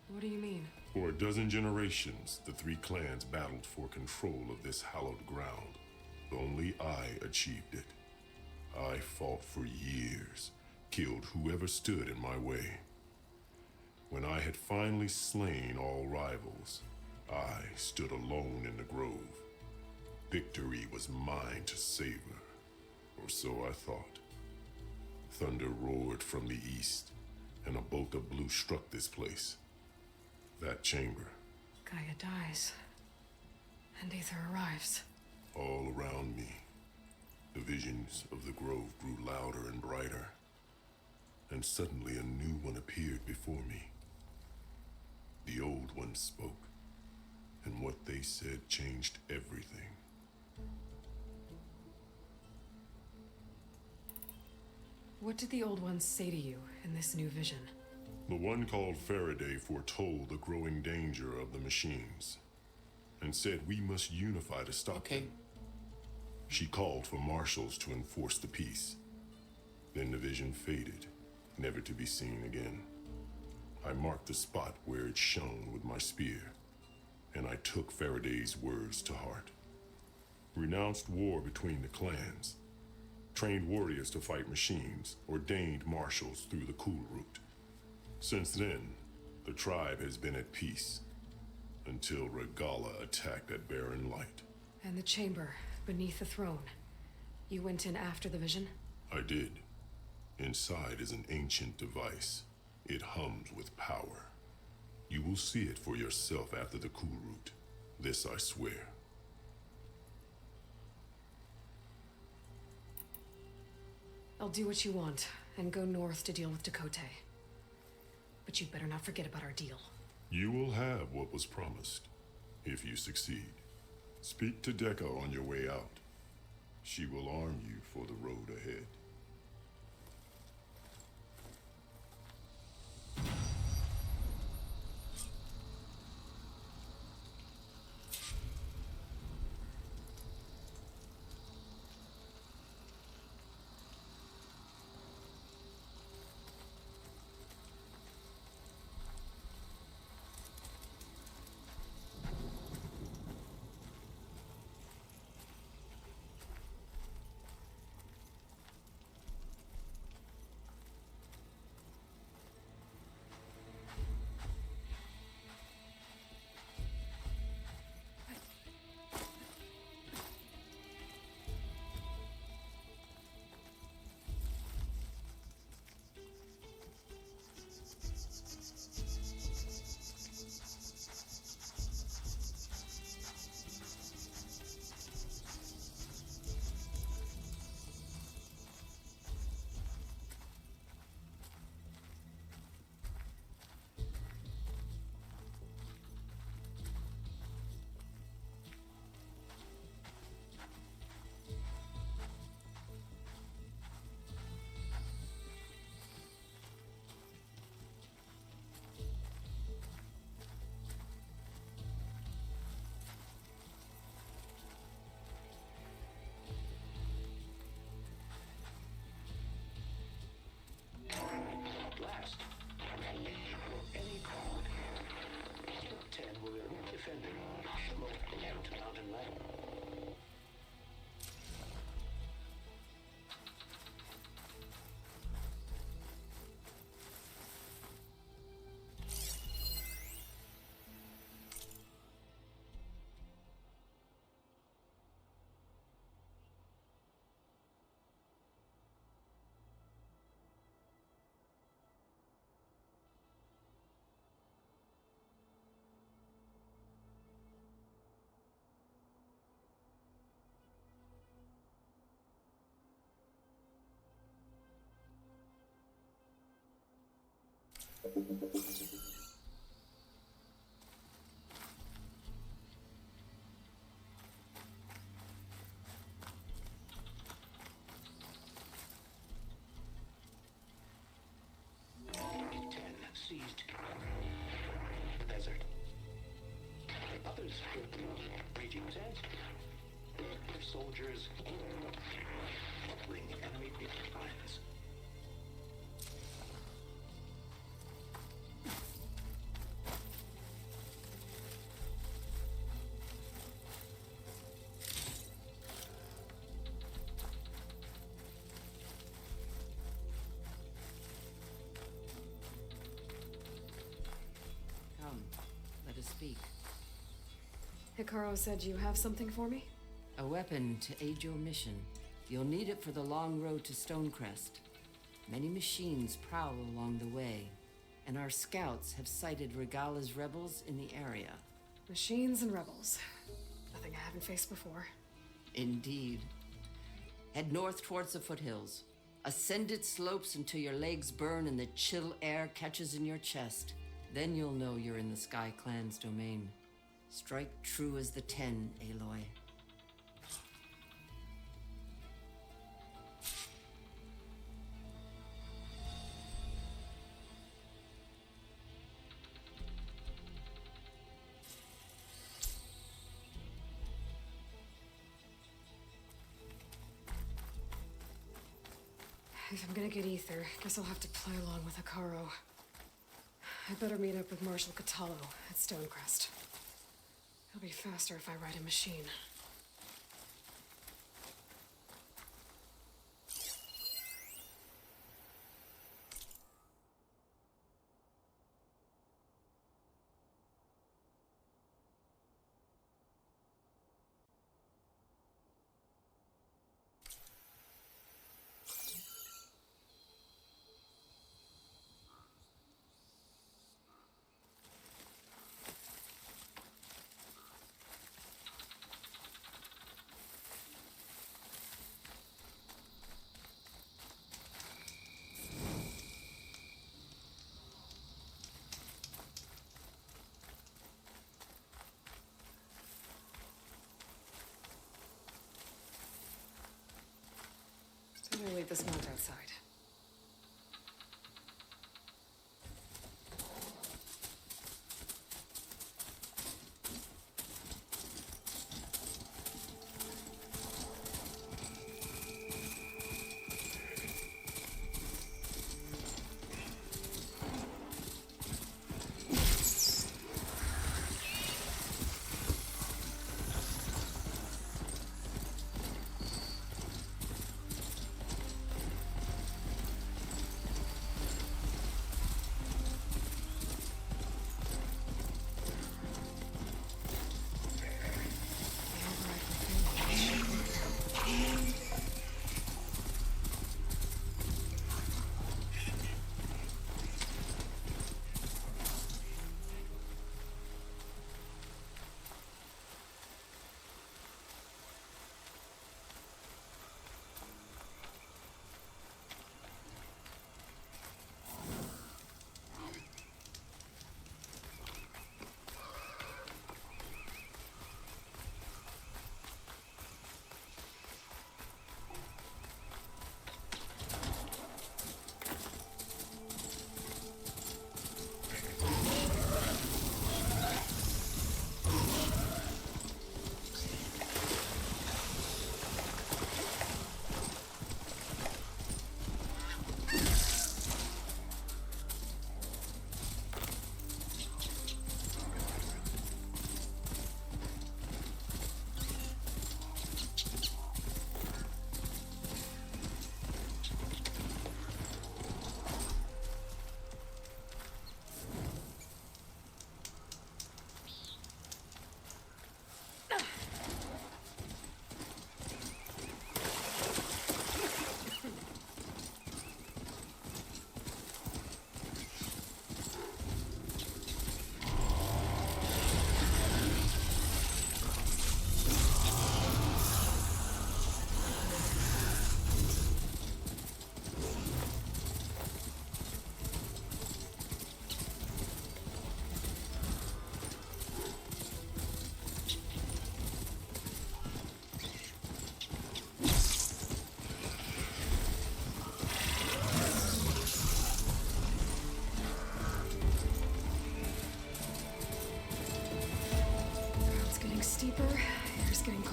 What do you mean? For a dozen generations, the 3 clans battled for control of this hallowed ground. Only I achieved it. I fought for years, killed whoever stood in my way. When I had finally slain all rivals, I stood alone in the grove. Victory was mine to savor, or so I thought. Thunder roared from the east, and a bolt of blue struck this place. That chamber. Gaia dies, and Aether arrives. All around me, the visions of the grove grew louder and brighter, and suddenly a new one appeared before me. The old one spoke, and what they said changed everything. What did the old ones say to you in this new vision? The one called Faraday foretold the growing danger of the machines, and said we must unify to stop them. She called for marshals to enforce the peace. Then the vision faded, never to be seen again. I marked the spot where it shone with my spear, and I took Faraday's words to heart. Renounced war between the clans, trained warriors to fight machines, ordained marshals through the Cool Route. Since then, the tribe has been at peace, until Regalla attacked at Barren Light. And the chamber, beneath the throne. You went in after the vision? I did. Inside is an ancient device. It hums with power. You will see it for yourself after the Cool Route. This I swear. I'll do what you want, and go north to deal with Dakotay. But you better not forget about our deal. You will have what was promised, if you succeed. Speak to Dekka on your way out. She will arm you for the road ahead. Ten seized the desert. The others reaching sense. Soldiers bring enemy lines. Come, let us speak. Hikaru said you have something for me? A weapon to aid your mission. You'll need it for the long road to Stonecrest. Many machines prowl along the way, and our scouts have sighted Regala's rebels in the area. Machines and rebels. Nothing I haven't faced before. Indeed. Head north towards the foothills. Ascend its slopes until your legs burn and the chill air catches in your chest. Then you'll know you're in the Sky Clan's domain. Strike true as the 10, Aloy. If I'm gonna get ether, guess I'll have to play along with Hikaru. I'd better meet up with Marshal Catallo at Stonecrest. It'll be faster if I ride a machine. I'm gonna leave this mount outside.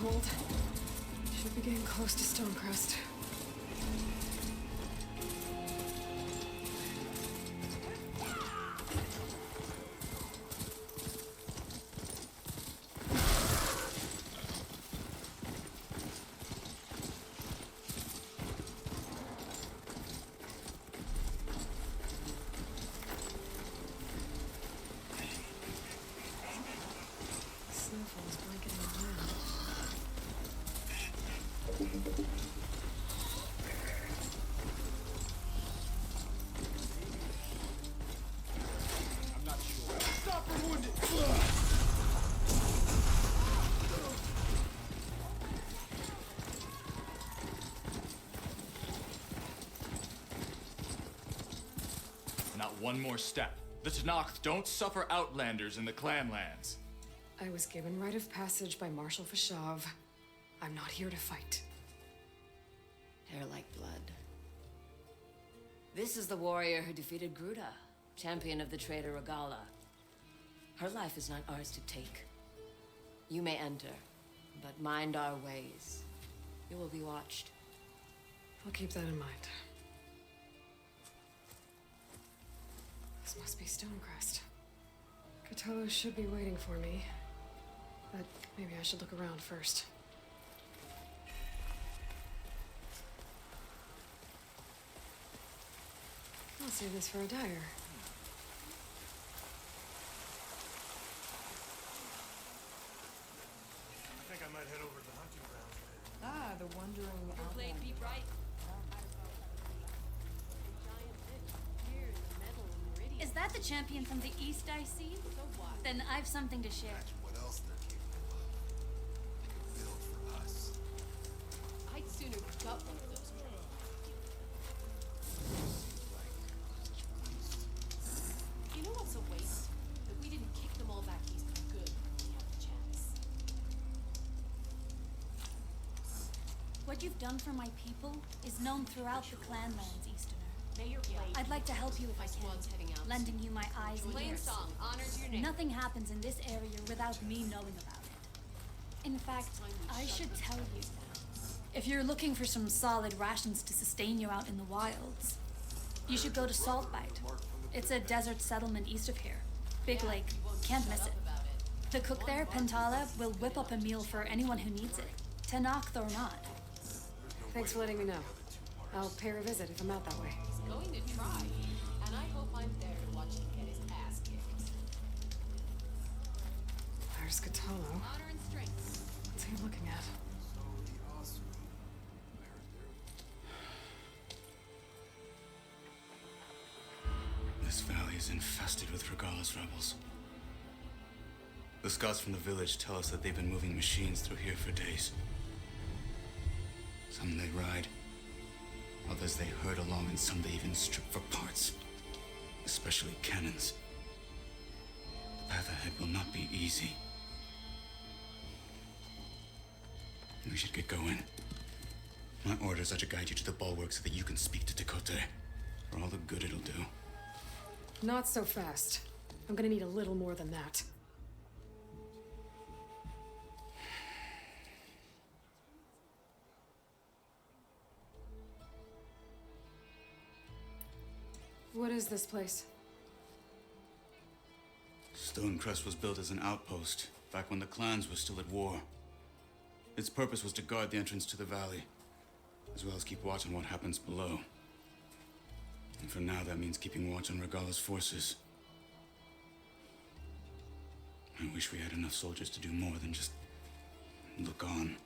cold. Should be getting close to Stonecrest. Snowfall's blanketing the land. I'm not sure. Stop her wounded! Not one more step. The Tenakth don't suffer outlanders in the Clanlands. I was given rite of passage by Marshal Fashav. I'm not here to fight. Hair like blood. This is the warrior who defeated Gruda, champion of the traitor Regala. Her life is not ours to take. You may enter, but mind our ways. You will be watched. I'll keep that in mind. This must be Stonecrest. Cthulhu should be waiting for me, but maybe I should look around first. I'll save this for a dyer. I think I might head over to the hunting grounds. Ah, the wandering outlander. Is that the champion from the east I see? Then I've something to share. What else they're capable of. They can build for us. I'd sooner gut one of those. You know what's a waste? That we didn't kick them all back east for good when we had the chance. What you've done for my people is known throughout the Clanlands, Easterner. May your blade. I'd like to help you if I can, heading out. lending you my eyes and Plain ears. song honors your name. Nothing happens in this area without me knowing about it. In fact, I should tell you, if you're looking for some solid rations to sustain you out in the wilds, you should go to Saltbite. It's a desert settlement east of here. Big Lake. Can't miss it. The cook there, Pentala, will whip up a meal for anyone who needs it. Tenakth or not. Thanks for letting me know. I'll pay her a visit if I'm out that way. Going to try, and I hope I'm there to watch him get his ass kicked. There's Cthulhu. Honor and strength. What's he looking at? This valley is infested with Regala's rebels. The scouts from the village tell us that they've been moving machines through here for days. Some they ride, others they herd along, and some they even strip for parts, especially cannons. The path ahead will not be easy. We should get going. My orders are to guide you to the bulwark so that you can speak to Tekote, for all the good it'll do. Not so fast. I'm gonna need a little more than that. What is this place? Stonecrest was built as an outpost back when the clans were still at war. Its purpose was to guard the entrance to the valley, as well as keep watch on what happens below. And for now, that means keeping watch on Regala's forces. I wish we had enough soldiers to do more than just look on.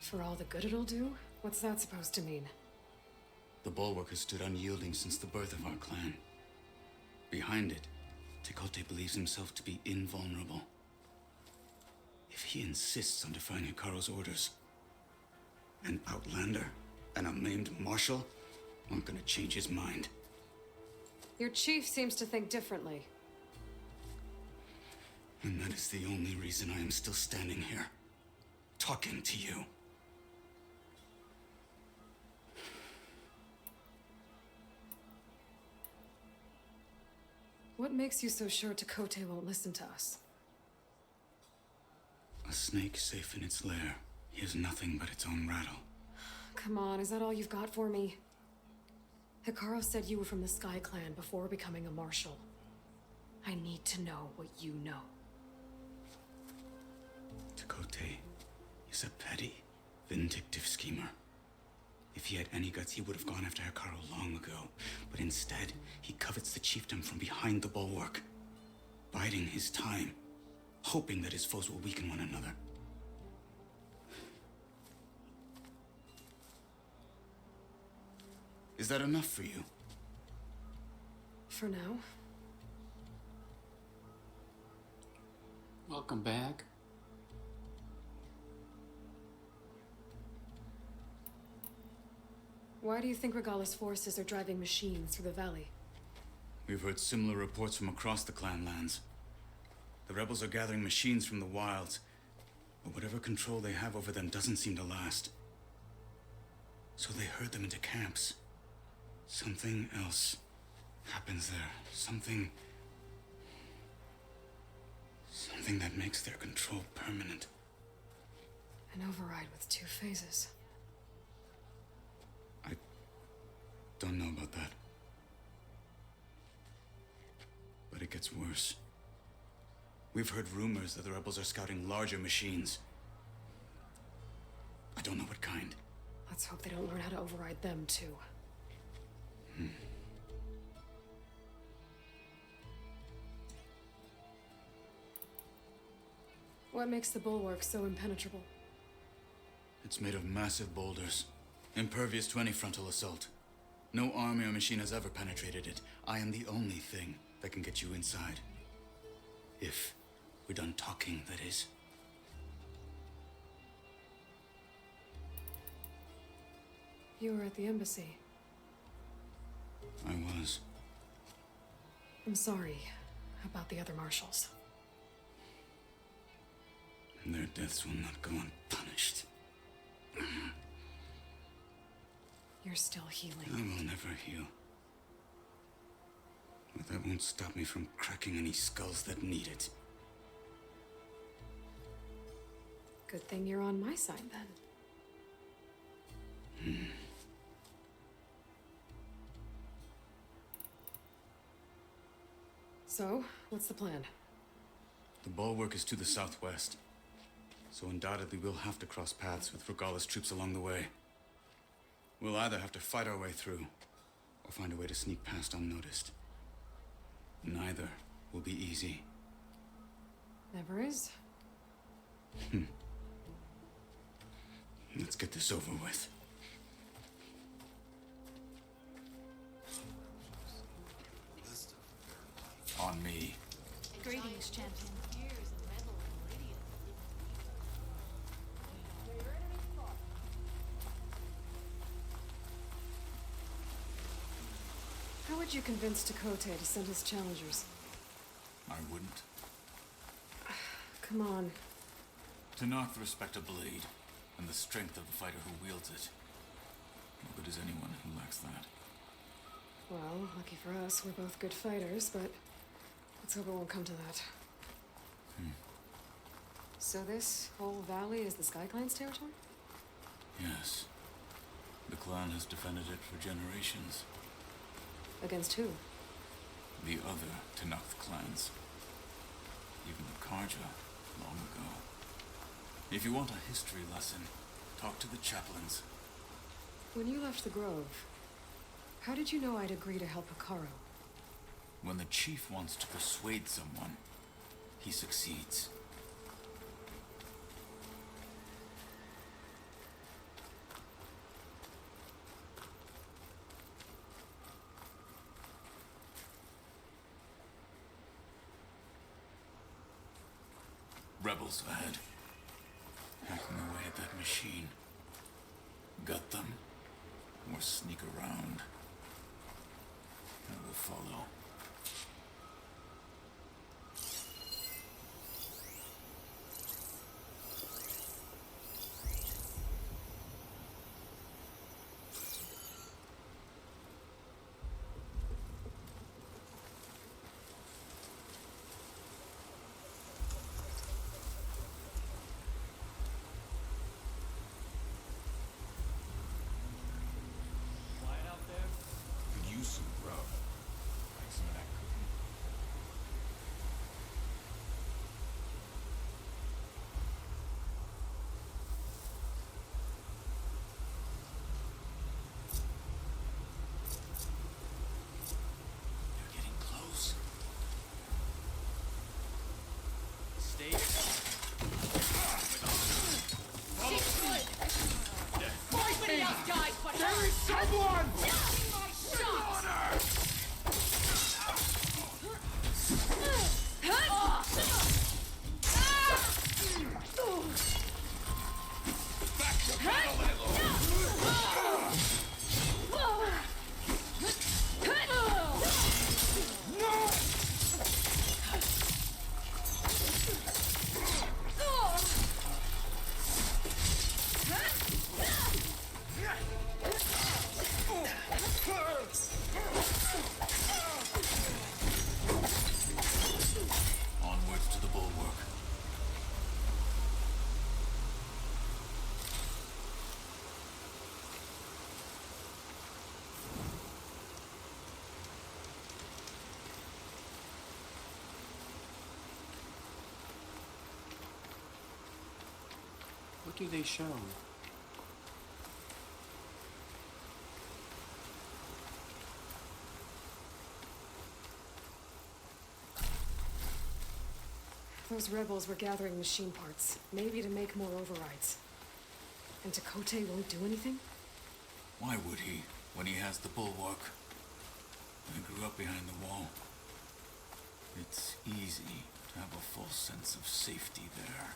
For all the good it'll do? What's that supposed to mean? The bulwark has stood unyielding since the birth of our clan. Behind it, Tekote believes himself to be invulnerable. If he insists on defying Hikaru's orders, an outlander and a maimed marshal aren't gonna change his mind. Your chief seems to think differently. And that is the only reason I am still standing here, talking to you. What makes you so sure Tekote won't listen to us? A snake safe in its lair hears nothing but its own rattle. Come on, is that all you've got for me? Hikaru said you were from the Sky Clan before becoming a marshal. I need to know what you know. Tekote is a petty, vindictive schemer. If he had any guts, he would have gone after Hikaru long ago. But instead, he covets the chiefdom from behind the bulwark, biding his time, hoping that his foes will weaken one another. Is that enough for you? For now. Welcome back. Why do you think Regala's forces are driving machines through the valley? We've heard similar reports from across the clan lands. The rebels are gathering machines from the wilds, but whatever control they have over them doesn't seem to last. So they herd them into camps. Something else happens there. Something that makes their control permanent. An override with 2 phases. Don't know about that. But it gets worse. We've heard rumors that the rebels are scouting larger machines. I don't know what kind. Let's hope they don't learn how to override them, too. What makes the bulwark so impenetrable? It's made of massive boulders, impervious to any frontal assault. No army or machine has ever penetrated it. I am the only thing that can get you inside. If we're done talking, that is. You were at the embassy. I was. I'm sorry about the other marshals. Their deaths will not go unpunished. You're still healing. I will never heal. But that won't stop me from cracking any skulls that need it. Good thing you're on my side, then. So, what's the plan? The bulwark is to the southwest, so undoubtedly we'll have to cross paths with Regala's troops along the way. We'll either have to fight our way through, or find a way to sneak past unnoticed. Neither will be easy. Never is. Let's get this over with. On me. Greetings, champion. How would you convince Tekote to send his challengers? I wouldn't. Come on. Tenakth respect a blade, and the strength of the fighter who wields it. No good is anyone who lacks that. Well, lucky for us, we're both good fighters, but let's hope it won't come to that. So this whole valley is the Sky Clan's territory? Yes. The clan has defended it for generations. Against who? The other Tenakth clans. Even the Karja, long ago. If you want a history lesson, talk to the chaplains. When you left the Grove, how did you know I'd agree to help Hikaru? When the chief wants to persuade someone, he succeeds. Rebels ahead. Hacking away at that machine. Gut them, or sneak around. I will follow. else dies, but There is someone! my shot! Back to battle, Onwards to the bulwark. What do they show? Those rebels were gathering machine parts, maybe to make more overrides. And Tekote won't do anything? Why would he, when he has the bulwark? I grew up behind the wall. It's easy to have a false sense of safety there.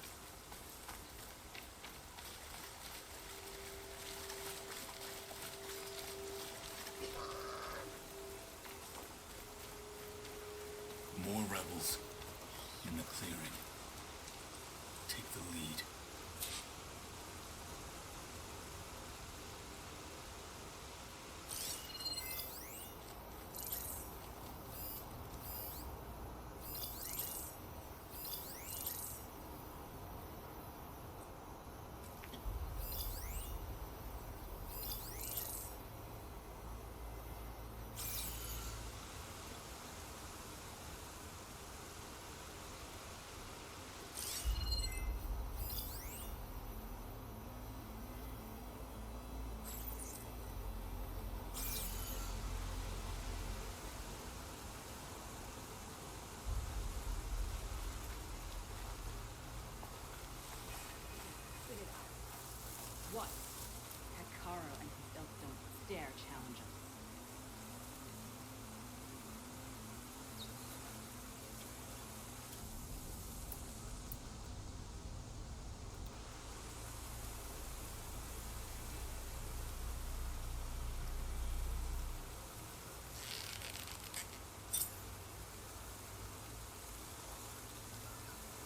More rebels in the clearing. Take the lead. What? Hekarro and his ilk don't dare challenge us.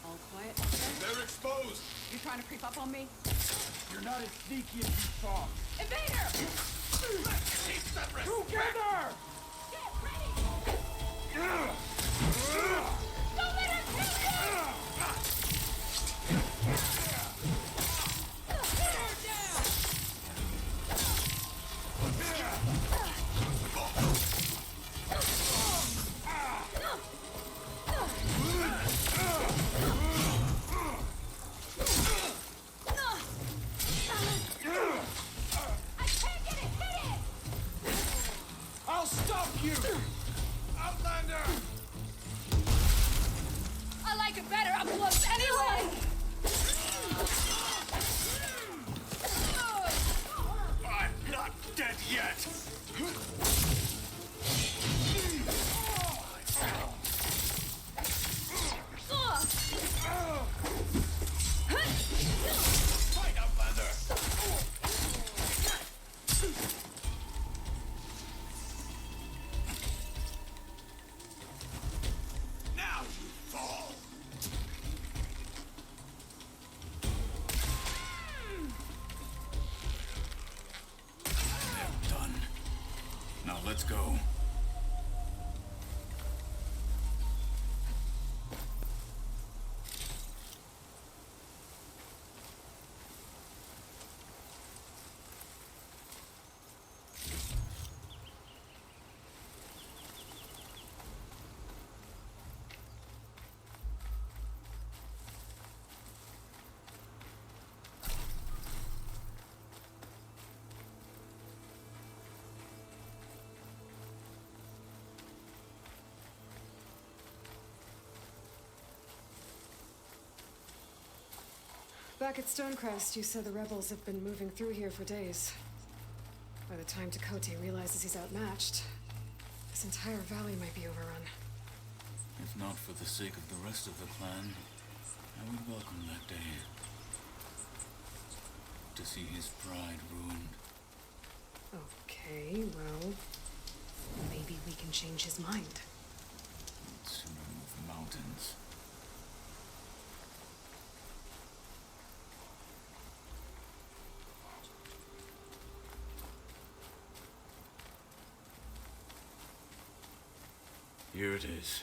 All quiet? They're exposed! You trying to creep up on me? You're not as sneaky as you thought. Invader! Together! Get ready! Don't let her kill you! Put her down! I can't get it! Hit it! I'll stop you! Outlander! I like it better up close anyway! I'm not dead yet! Fight, Outlander! Now you fall! They're done. Now let's go. Back at Stonecrest, you said the rebels have been moving through here for days. By the time Tekote realizes he's outmatched, this entire valley might be overrun. If not for the sake of the rest of the clan, I would welcome that day. To see his pride ruined. Okay, well, maybe we can change his mind. To remove mountains. Here it is.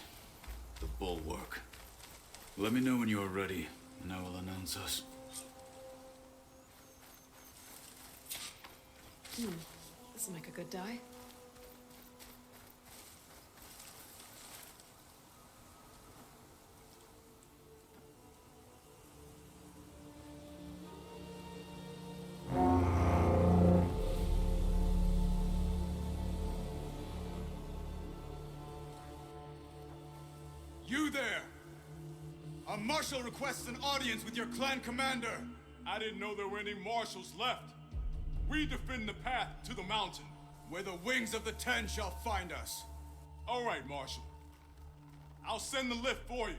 The bulwark. Let me know when you are ready, and I will announce us. This'll make a good die. You there! A marshal requests an audience with your clan commander. I didn't know there were any marshals left. We defend the path to the mountain. Where the wings of the Ten shall find us. All right, Marshal. I'll send the lift for you.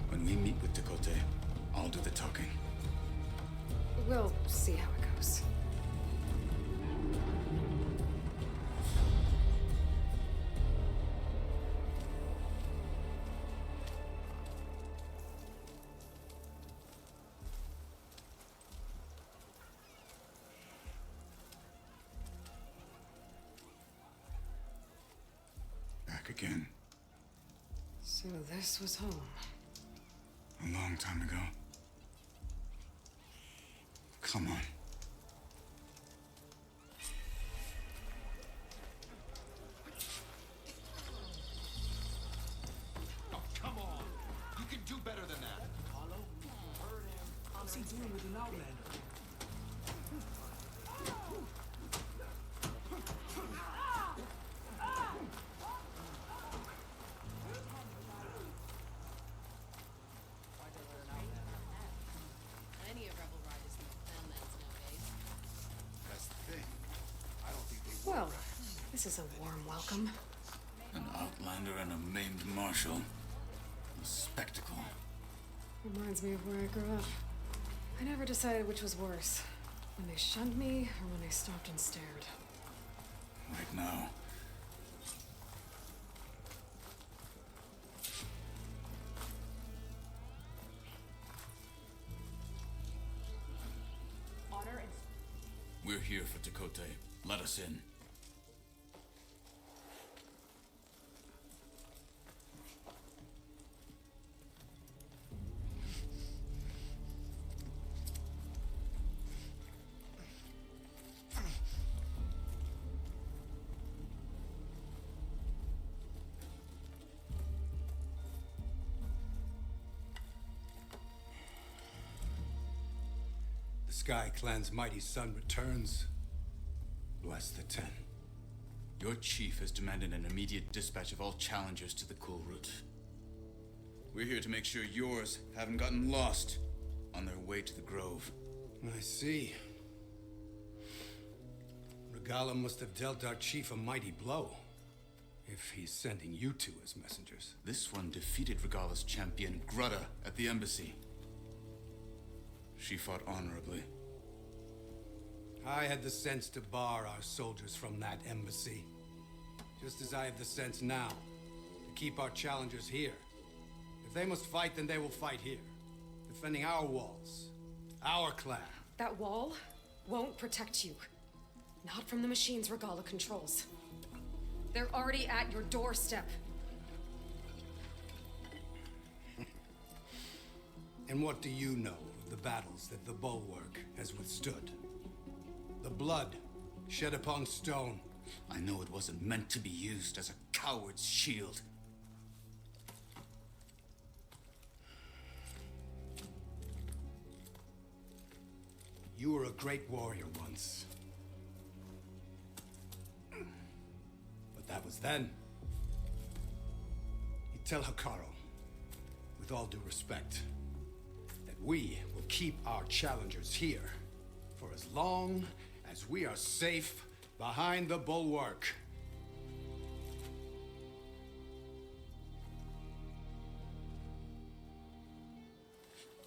When we meet with Tekote, I'll do the talking. We'll see how it goes. Back again. So this was home. A long time ago. Come on. Oh, come on. You can do better than that. What's he doing with an outlander? Plenty of rebel riders in the clanlands nowadays. That's the thing. I don't think they Well, this is a warm welcome. An outlander and a maimed marshal. A spectacle. Reminds me of where I grew up. I never decided which was worse. When they shunned me, or when they stopped and stared. Right now. Honor and We're here for Tekote. Let us in. The Sky Clan's mighty son returns. Bless the Ten. Your chief has demanded an immediate dispatch of all challengers to the Cool Route. We're here to make sure yours haven't gotten lost on their way to the Grove. I see. Regala must have dealt our chief a mighty blow. If he's sending you two as messengers. This one defeated Regala's champion, Grudda, at the embassy. She fought honorably. I had the sense to bar our soldiers from that embassy. Just as I have the sense now to keep our challengers here. If they must fight, then they will fight here. Defending our walls. Our clan. That wall won't protect you. Not from the machines Regala controls. They're already at your doorstep. And what do you know of the battles that the Bulwark has withstood? The blood shed upon stone I know it wasn't meant to be used as a coward's shield. You were a great warrior once. But that was then. You tell Hikaru, with all due respect, that we will keep our challengers here for as long as we are safe behind the bulwark.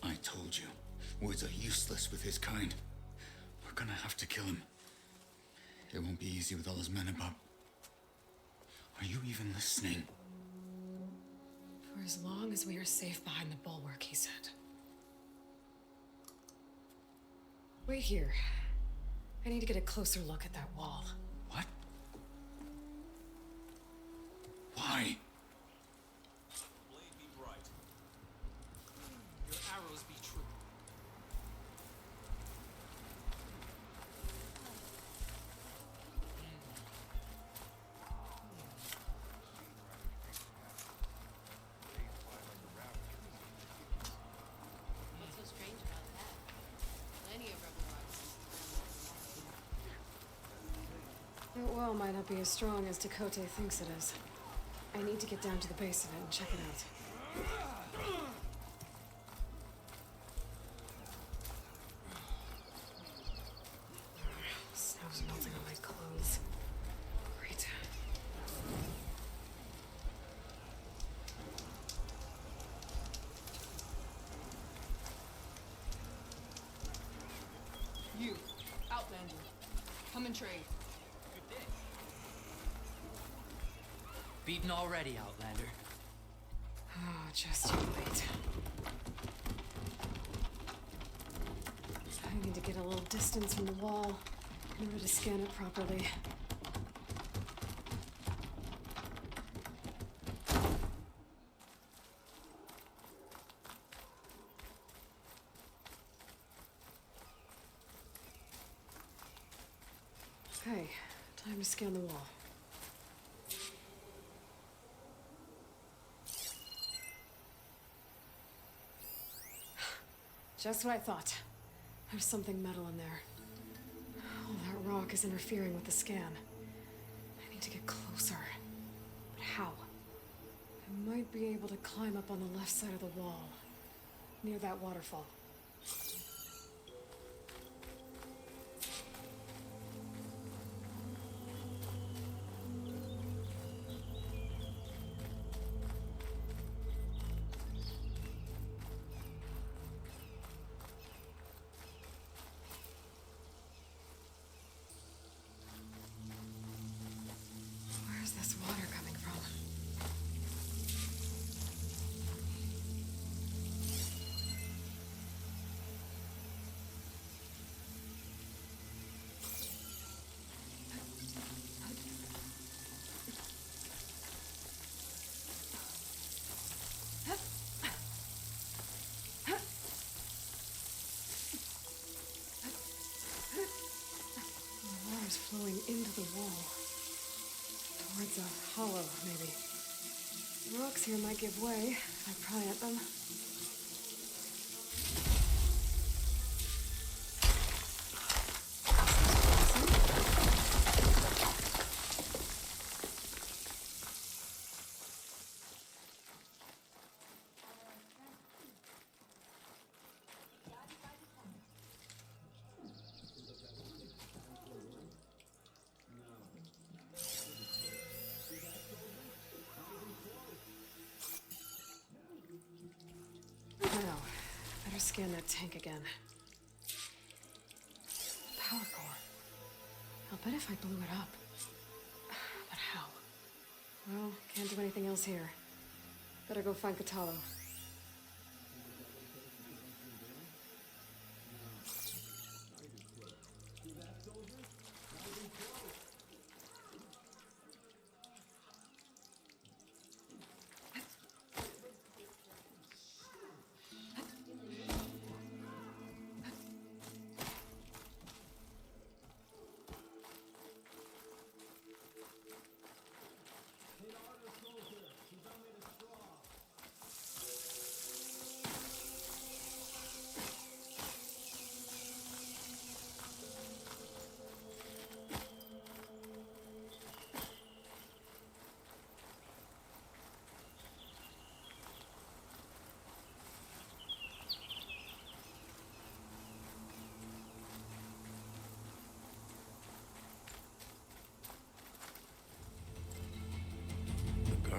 I told you, words are useless with his kind. We're gonna have to kill him. It won't be easy with all his men about. Are you even listening? For as long as we are safe behind the bulwark, he said. Wait here. I need to get a closer look at that wall. What? Why? Blade be bright. Your arrows be true. What's so strange about that? Plenty of rebel That wall might not be as strong as Tekote thinks it is. I need to get down to the base of it and check it out. Snow's melting on my clothes. Great. You, Outlander, come and trade. Beaten already, Outlander. Oh, just you wait. I need to get a little distance from the wall in order to scan it properly. Okay, time to scan the wall. Just what I thought. There's something metal in there. Oh, that rock is interfering with the scan. I need to get closer. But how? I might be able to climb up on the left side of the wall, near that waterfall. Where's this water coming from? The water's flowing into the wall. Towards a hollow, maybe. The rocks here might give way if I pry at them. Now, better scan that tank again. Power core. I'll bet if I blew it up. But how? Well, can't do anything else here. Better go find Katalo.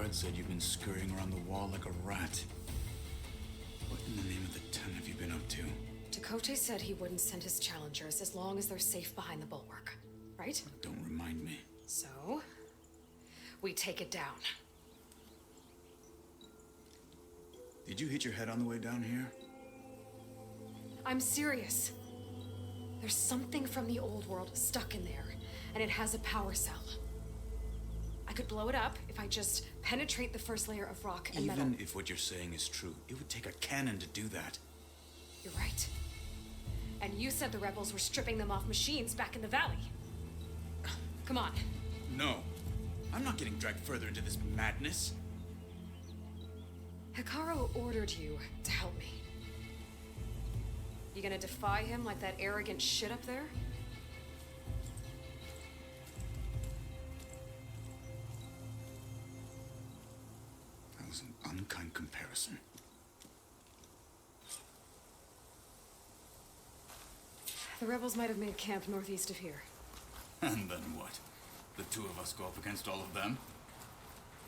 guard said you've been scurrying around the wall like a rat. What in the name of the ten have you been up to? Tekote said he wouldn't send his challengers as long as they're safe behind the bulwark, right? Don't remind me. So, we take it down. Did you hit your head on the way down here? I'm serious. There's something from the old world stuck in there, and it has a power cell. I could blow it up if I just penetrate the first layer of rock and metal. Even if what you're saying is true, it would take a cannon to do that. You're right. And you said the rebels were stripping them off machines back in the valley. Come on. No. I'm not getting dragged further into this madness. Hekarro ordered you to help me. You gonna defy him like that arrogant shit up there? That was an unkind comparison. The rebels might have made camp northeast of here. And then what? The two of us go up against all of them?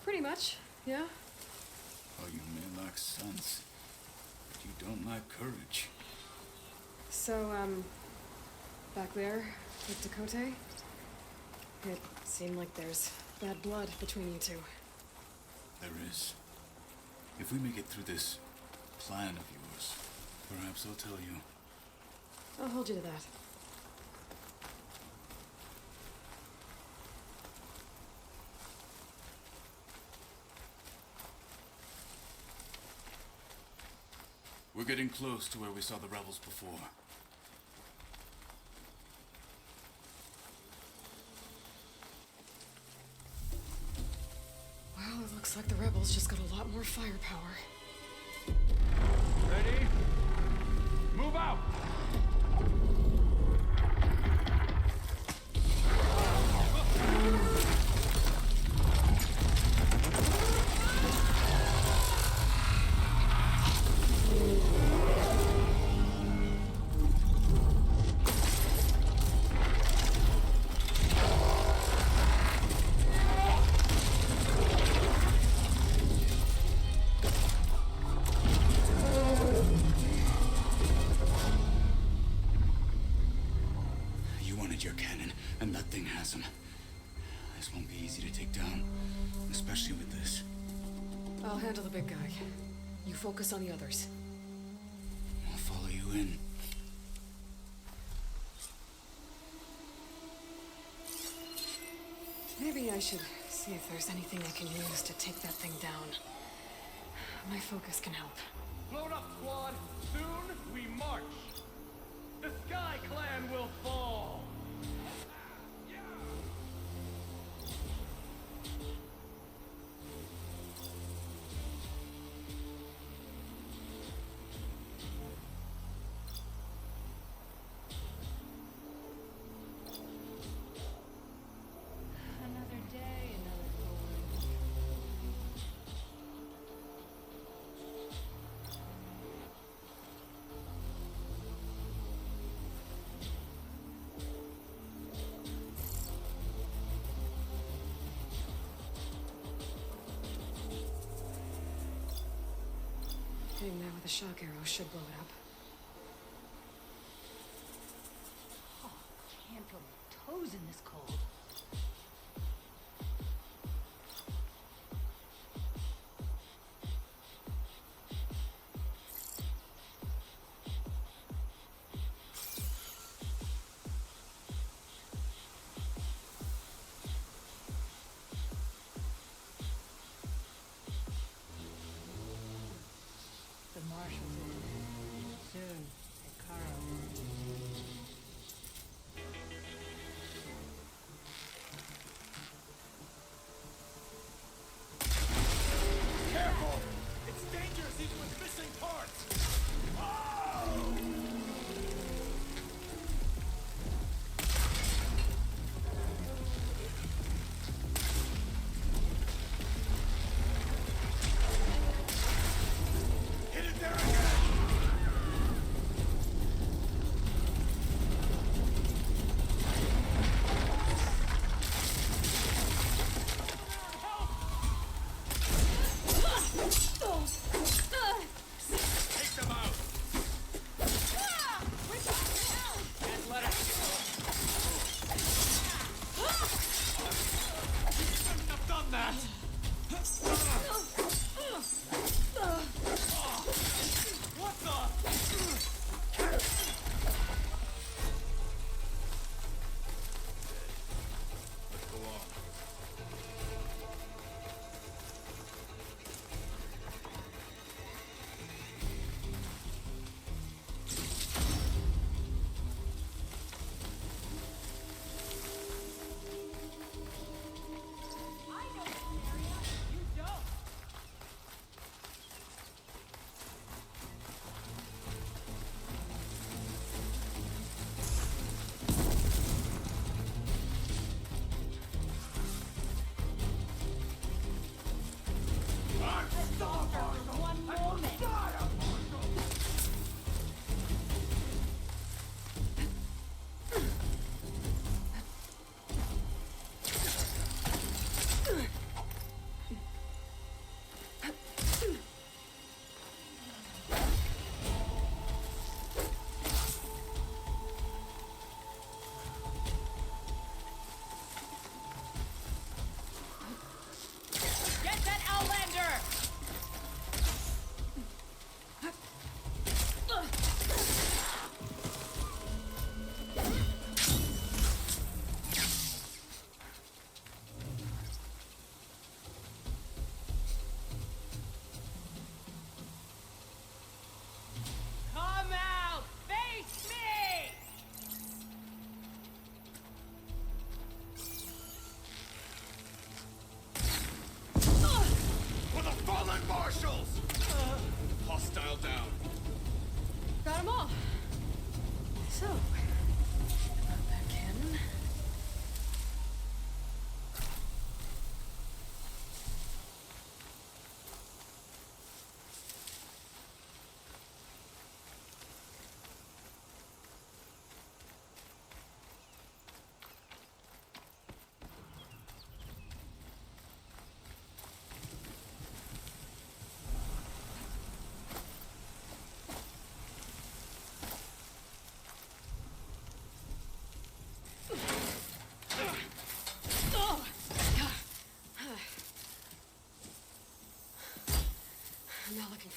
Pretty much, yeah. Oh, you may lack sense, but you don't lack courage. So, back there with Tekote, it seemed like there's bad blood between you two. There is. If we make it through this plan of yours, perhaps I'll tell you. I'll hold you to that. We're getting close to where we saw the rebels before. Well, it looks like the rebels just got a lot more firepower. Ready? Move out! Your cannon, and that thing has him. This won't be easy to take down, especially with this. I'll handle the big guy. You focus on the others. I'll follow you in. Maybe I should see if there's anything I can use to take that thing down. My focus can help. Float up, squad! Soon we march! The Sky Clan will fall! Another day, another Hitting that with a shock arrow should blow it up. Oh, can't feel my toes in this cold. The marshals are in. Soon, Hekarro.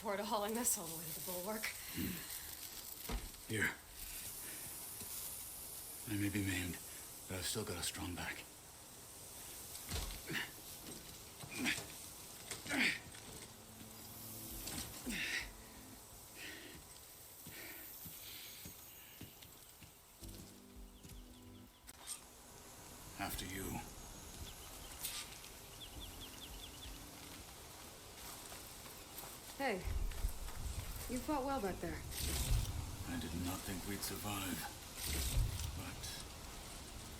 forward to hauling this all the way to the bulwark. Here. I may be maimed, but I've still got a strong back. After you. Hey, you fought well back there. I did not think we'd survive. But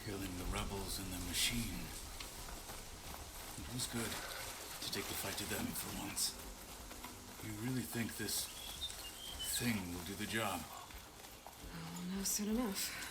killing the rebels and the machine. It was good to take the fight to them for once. You really think this thing will do the job? I'll know soon enough.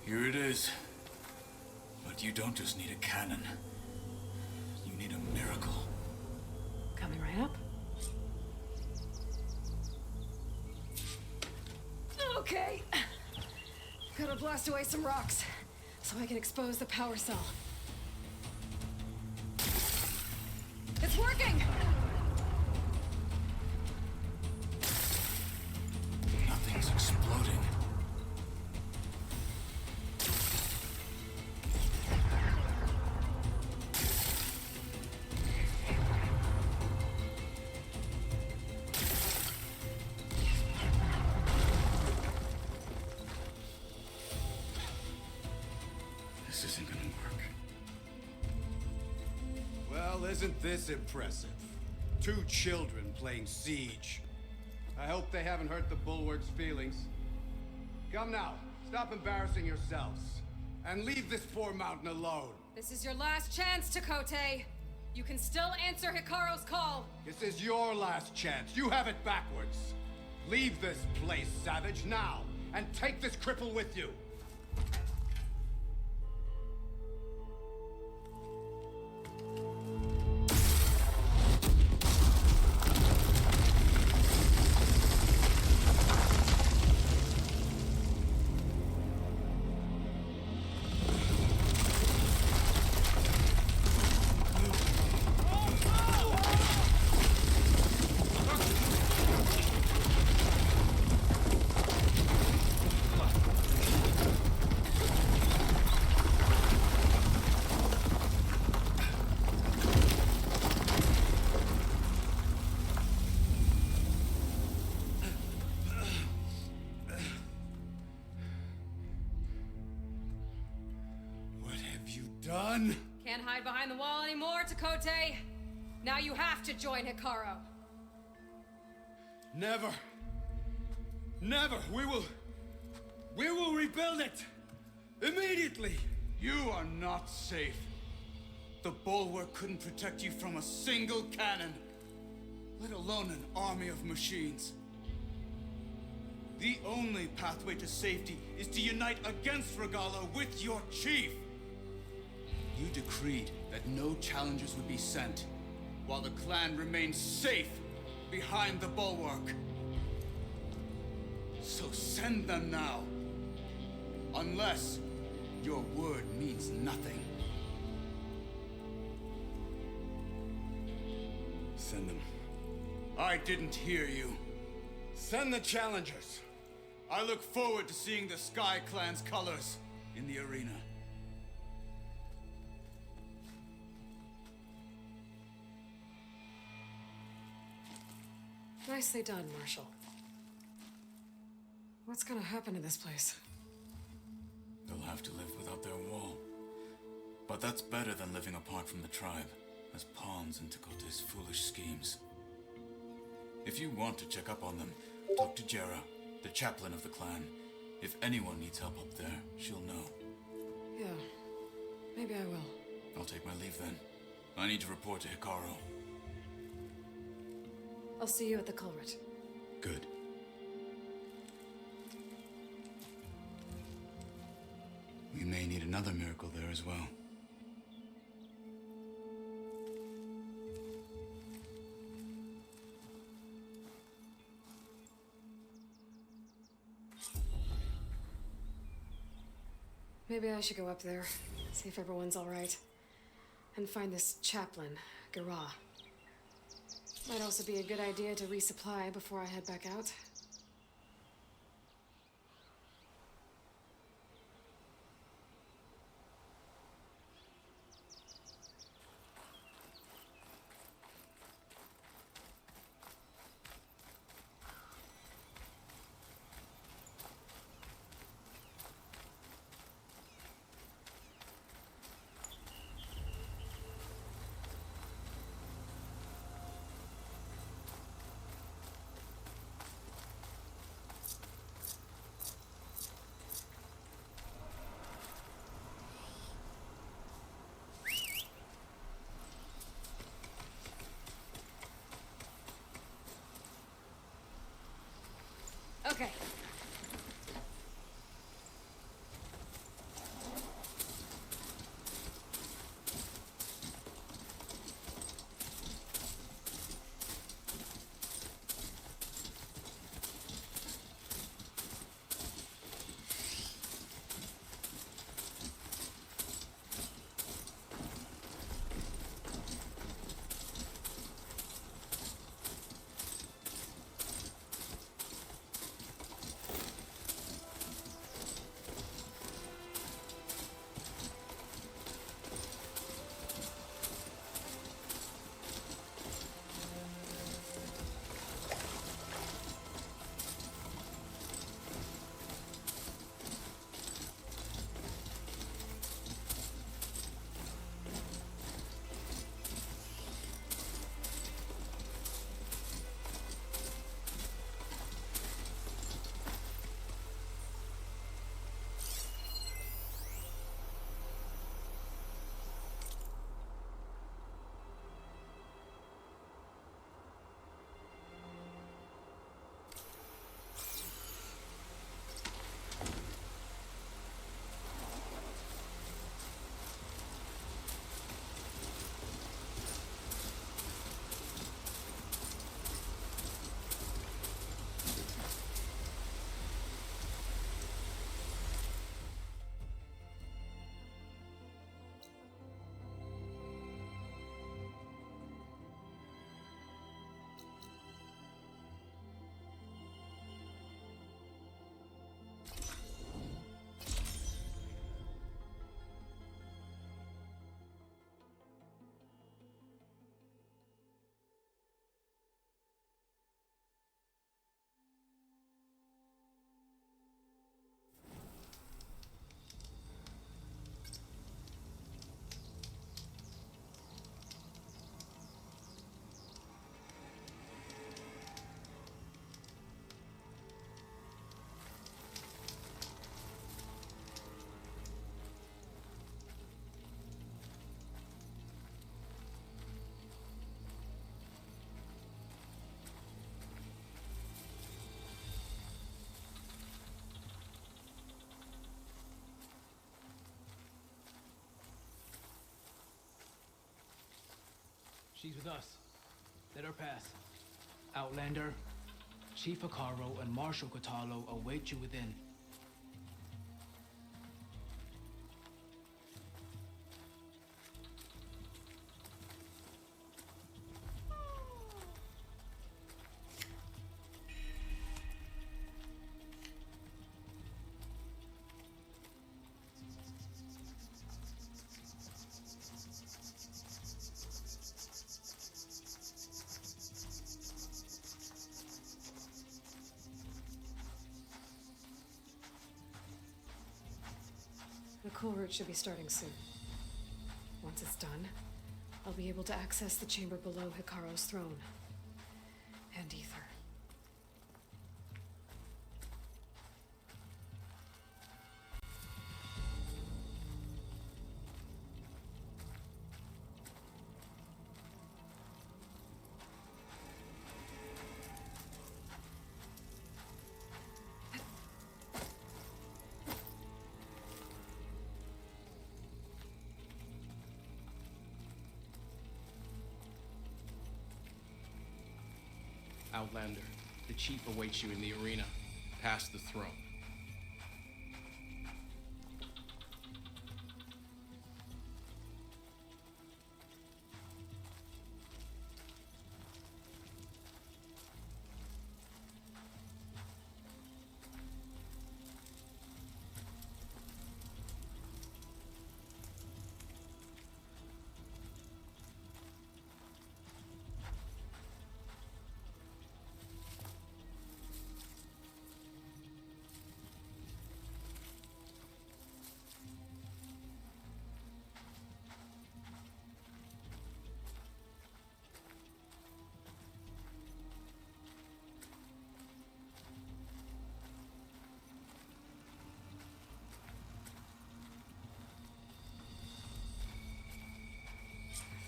Here it is. But you don't just need a cannon. You need a miracle. Coming right up. Okay. Gotta blast away some rocks, so I can expose the power cell. It's working! Nothing's exploding. This isn't gonna work. Well, isn't this impressive? 2 children playing siege. I hope they haven't hurt the Bulwark's feelings. Come now, stop embarrassing yourselves. And leave this poor mountain alone. This is your last chance, Takote. You can still answer Hikaro's call. This is your last chance. You have it backwards. Leave this place, Savage, now. And take this cripple with you. Done. Can't hide behind the wall anymore, Takote. Now you have to join Hikaro. Never. Never. We will rebuild it. Immediately. You are not safe. The Bulwark couldn't protect you from a single cannon, let alone an army of machines. The only pathway to safety is to unite against Regalla with your chief. You decreed that no challengers would be sent, while the clan remained safe behind the Bulwark. So send them now. Unless your word means nothing. Send them. I didn't hear you. Send the challengers. I look forward to seeing the Sky Clan's colors in the arena. Nicely done, Marshal. What's gonna happen to this place? They'll have to live without their wall. But that's better than living apart from the tribe, as pawns in Tekote's foolish schemes. If you want to check up on them, talk to Jera, the chaplain of the clan. If anyone needs help up there, she'll know. Yeah, maybe I will. I'll take my leave then. I need to report to Hikaru. I'll see you at the culvert. Good. We may need another miracle there as well. Maybe I should go up there, see if everyone's all right, and find this chaplain, Gara. Might also be a good idea to resupply before I head back out. Okay. She's with us. Let her pass. Outlander, Chief Hikaru and Marshal Kotallo await you within. Cool Route should be starting soon. Once it's done, I'll be able to access the chamber below Hikaro's throne. And Ether. Outlander, the chief awaits you in the arena, past the throne.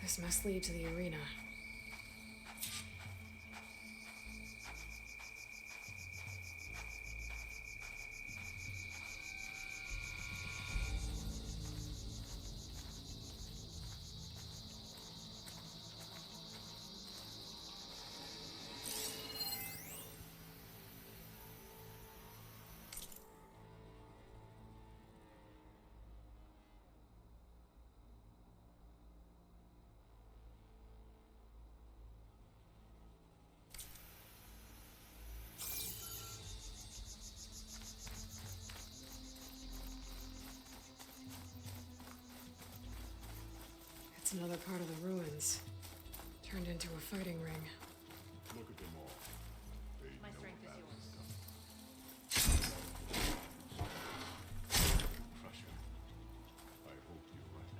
This must lead to the arena. It's another part of the ruins, turned into a fighting ring. Look at them all. They My know strength is battle yours. coming. Crusher, I hope you're right.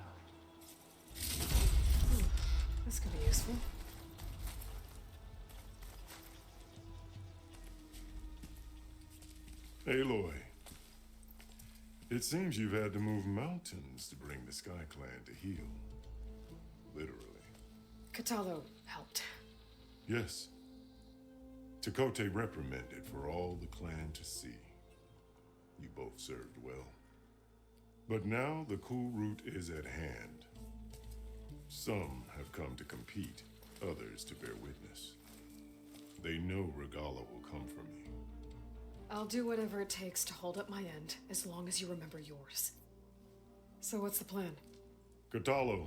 This could be useful. Aloy, it seems you've had to move mountains to bring the Sky Clan to heel. Literally. Kotallo helped. Yes. Tekote reprimanded for all the clan to see. You both served well. But now the Cool Route is at hand. Some have come to compete, others to bear witness. They know Regalla will come for me. I'll do whatever it takes to hold up my end, as long as you remember yours. So what's the plan? Kotallo.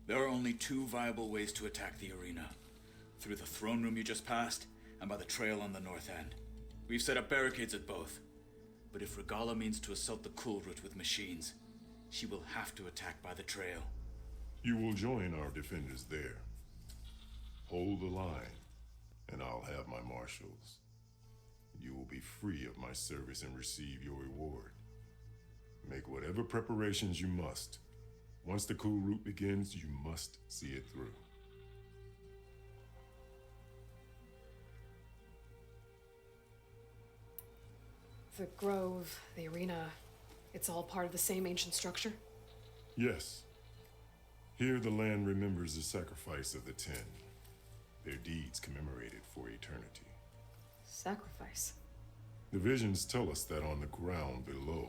There are only two viable ways to attack the arena. Through the throne room you just passed, and by the trail on the north end. We've set up barricades at both. But if Regalla means to assault the Cool Route with machines, she will have to attack by the trail. You will join our defenders there. Hold the line, and I'll have my marshals. You will be free of my service and receive your reward. Make whatever preparations you must. Once the Cool Route begins, you must see it through. The grove, the arena, it's all part of the same ancient structure? Yes. Here the land remembers the sacrifice of the Ten. Their deeds commemorated for eternity. Sacrifice? The visions tell us that on the ground below,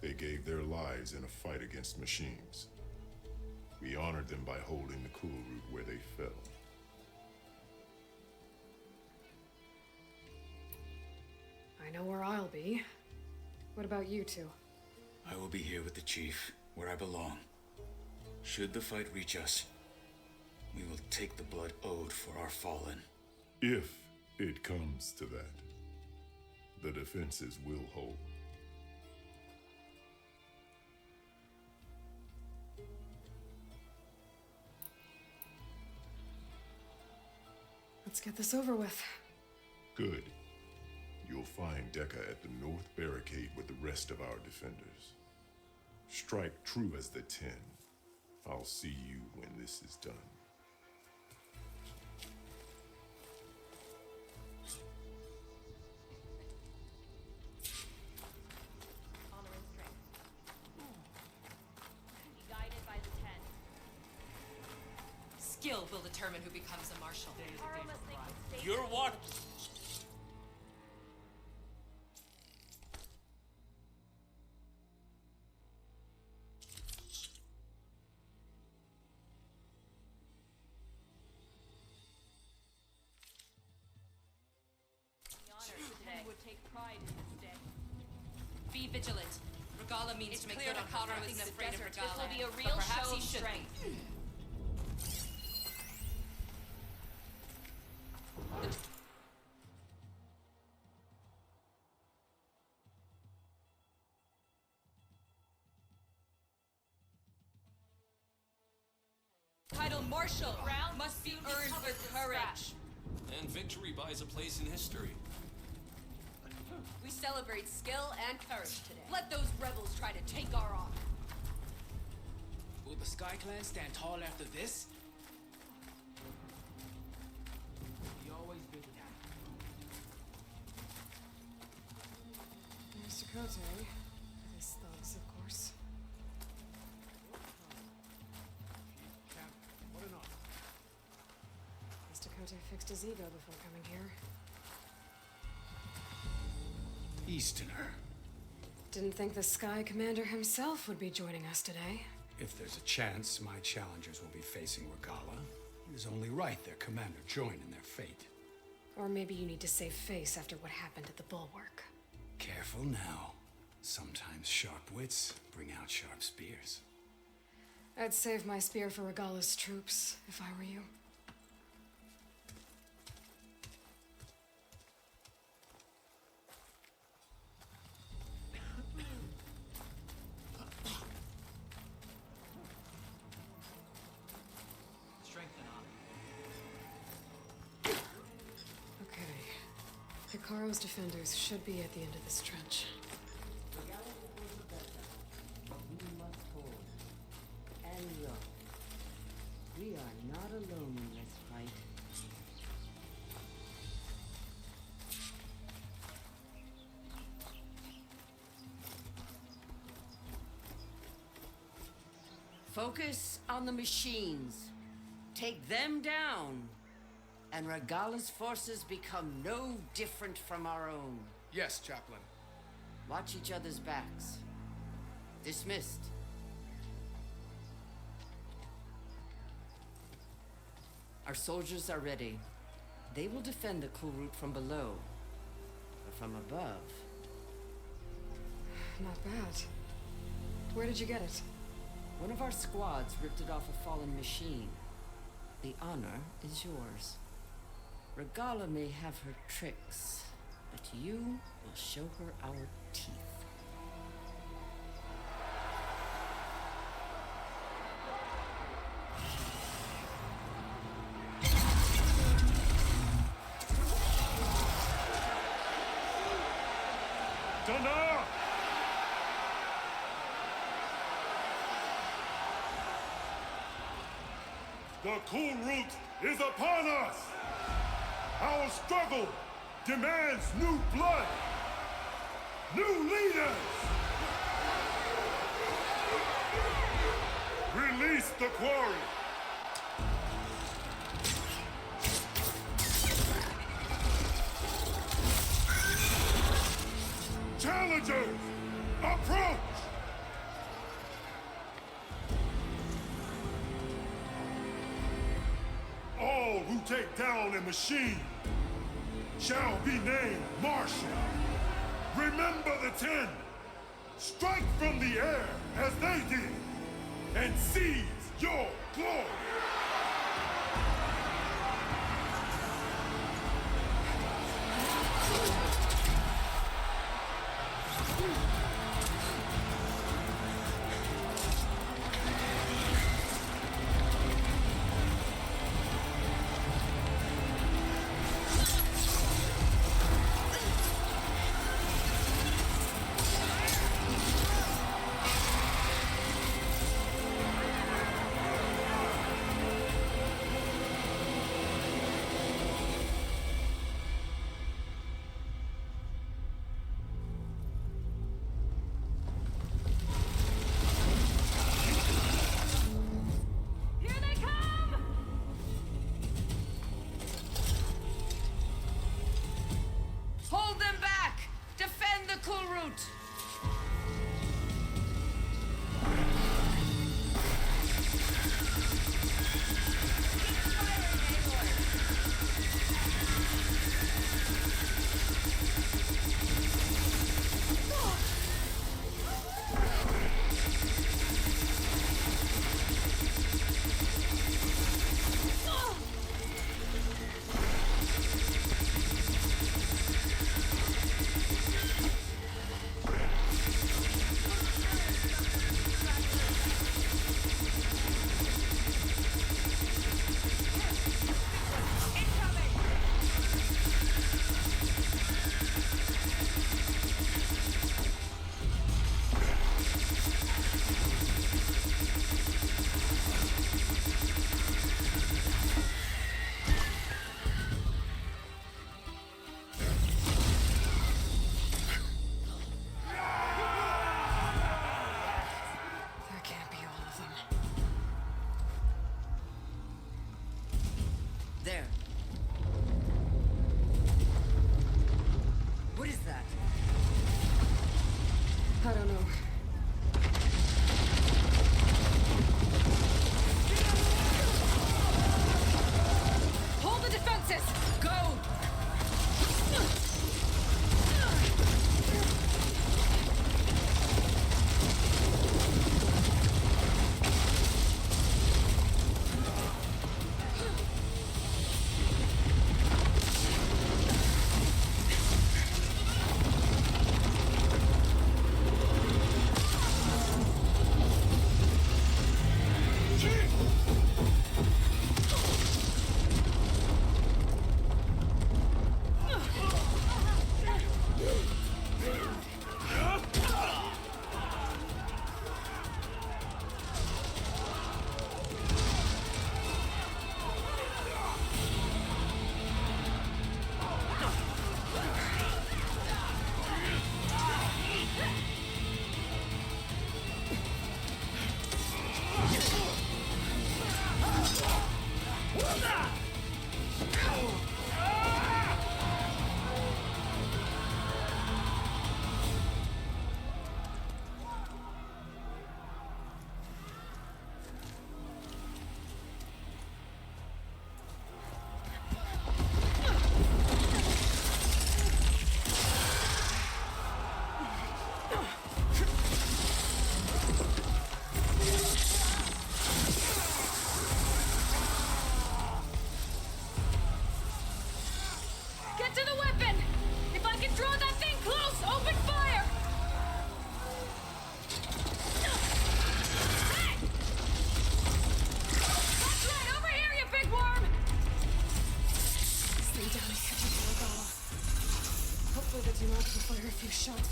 they gave their lives in a fight against machines. We honored them by holding the Cool Route where they fell. I know where I'll be. What about you two? I will be here with the chief, where I belong. Should the fight reach us, we will take the blood owed for our fallen. If it comes to that, the defenses will hold. Let's get this over with. Good. You'll find Dekka at the north barricade with the rest of our defenders. Strike true as the 10. I'll see you when this is done. Honor and strength. Be guided by the 10. Skill will determine who becomes a marshal. Carl must think it's safe. You're what? The honor today would take pride in this day. Be vigilant. Regala means It's to make clear good on that Connor nothing isn't afraid of afraid of Regala. This will be a but real perhaps show he of should strength. be. Title Marshal must be earned with courage. And victory buys a place in history. We celebrate skill and courage today. Let those rebels try to take our honor. Will the Sky Clan stand tall after this? We always build it out. There's Dakota. His thugs, of course. What an honor. Guess Dakota fixed his ego before coming here. Easterner. Didn't think the Sky Commander himself would be joining us today. If there's a chance my challengers will be facing Regala, it is only right their commander join in their fate. Or maybe you need to save face after what happened at the Bulwark. Careful now. Sometimes sharp wits bring out sharp spears. I'd save my spear for Regala's troops, if I were you. Strength and honor. Okay. Hikaru's defenders should be at the end of this trench. We must hold. And look, we are not alone in this fight. Focus on the machines. Take them down. And Regala's forces become no different from our own. Yes, Chaplain. Watch each other's backs. Dismissed. Our soldiers are ready. They will defend the Kulrut from below. But from above... Not bad. Where did you get it? One of our squads ripped it off a fallen machine. The honor is yours. Regala may have her tricks, but you will show her our teeth. Dana! The Kulrut is upon us! Our struggle demands new blood! New leaders! Release the quarry! Challengers, approach! All who take down a machine shall be named Marshal. Remember the 10. Strike from the air as they did and seize your glory.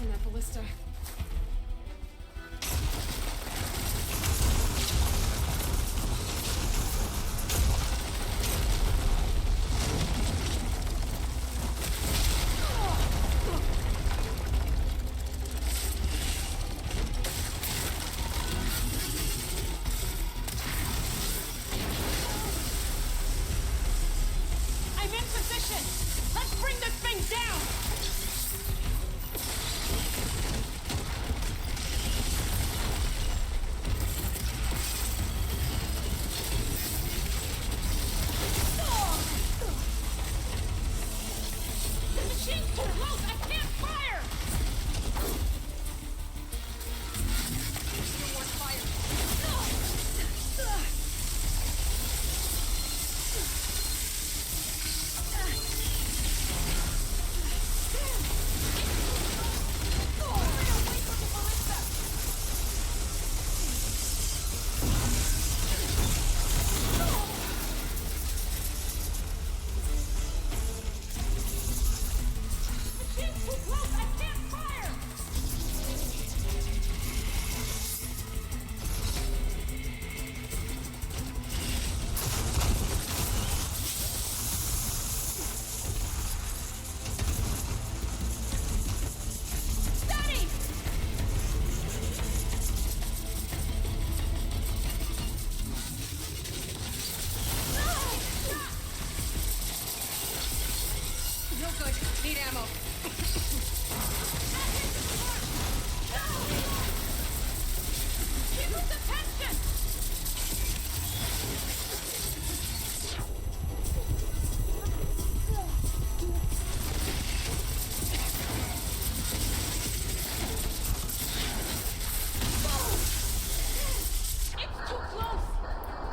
from that ballista. I'm in position! Let's bring this thing down! The machine's too close! I can't fire! No more fire! Machine's too close! I can't fire! Daddy! No good. Need ammo. Keep his attention! It's too close!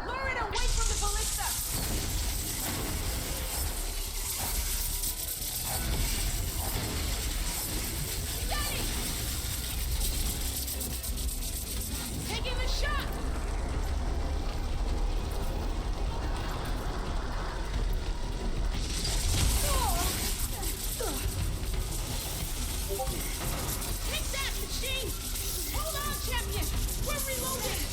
Lure it away from the ballista! Daddy! Taking the shot! Take that, machine! Hold on, champion! We're reloading!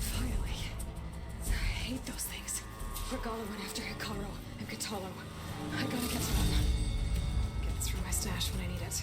Finally. I hate those things. Regala went after Hikaru and Katalo. I gotta get to them. Get this from my stash when I need it.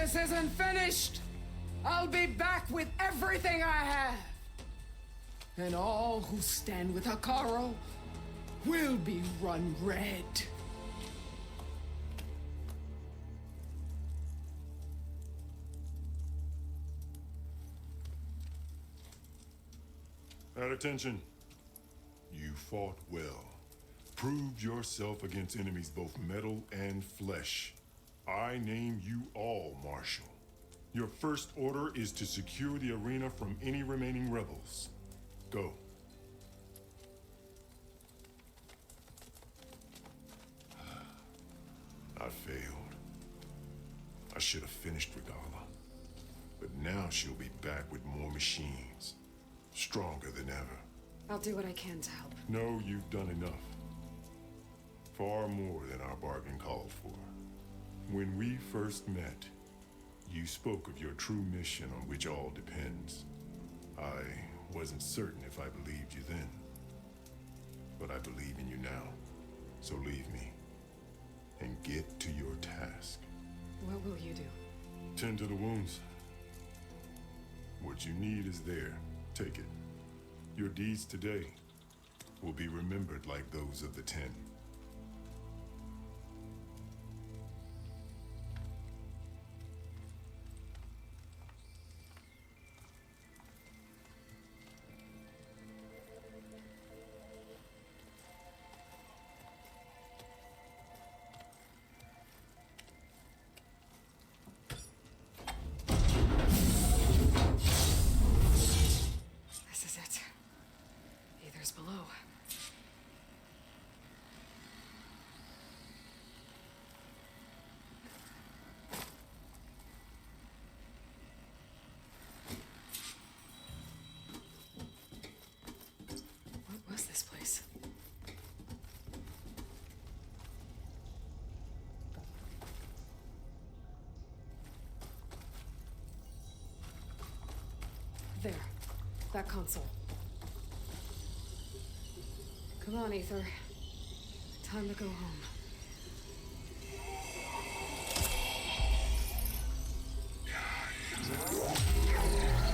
This isn't finished! I'll be back with everything I have! And all who stand with Hekarro will be run red. At attention. You fought well. Proved yourself against enemies both metal and flesh. I name you all Marshal. Your first order is to secure the arena from any remaining rebels. Go. I failed. I should have finished Regala. But now she'll be back with more machines. Stronger than ever. I'll do what I can to help. No, you've done enough. Far more than our bargain called for. When we first met, you spoke of your true mission on which all depends. I wasn't certain if I believed you then. But I believe in you now. So leave me. And get to your task. What will you do? Tend to the wounds. What you need is there. Take it. Your deeds today will be remembered like those of the 10. This is it. Aether's below. What was this place? There. That console. Come on, Aether. Time to go home.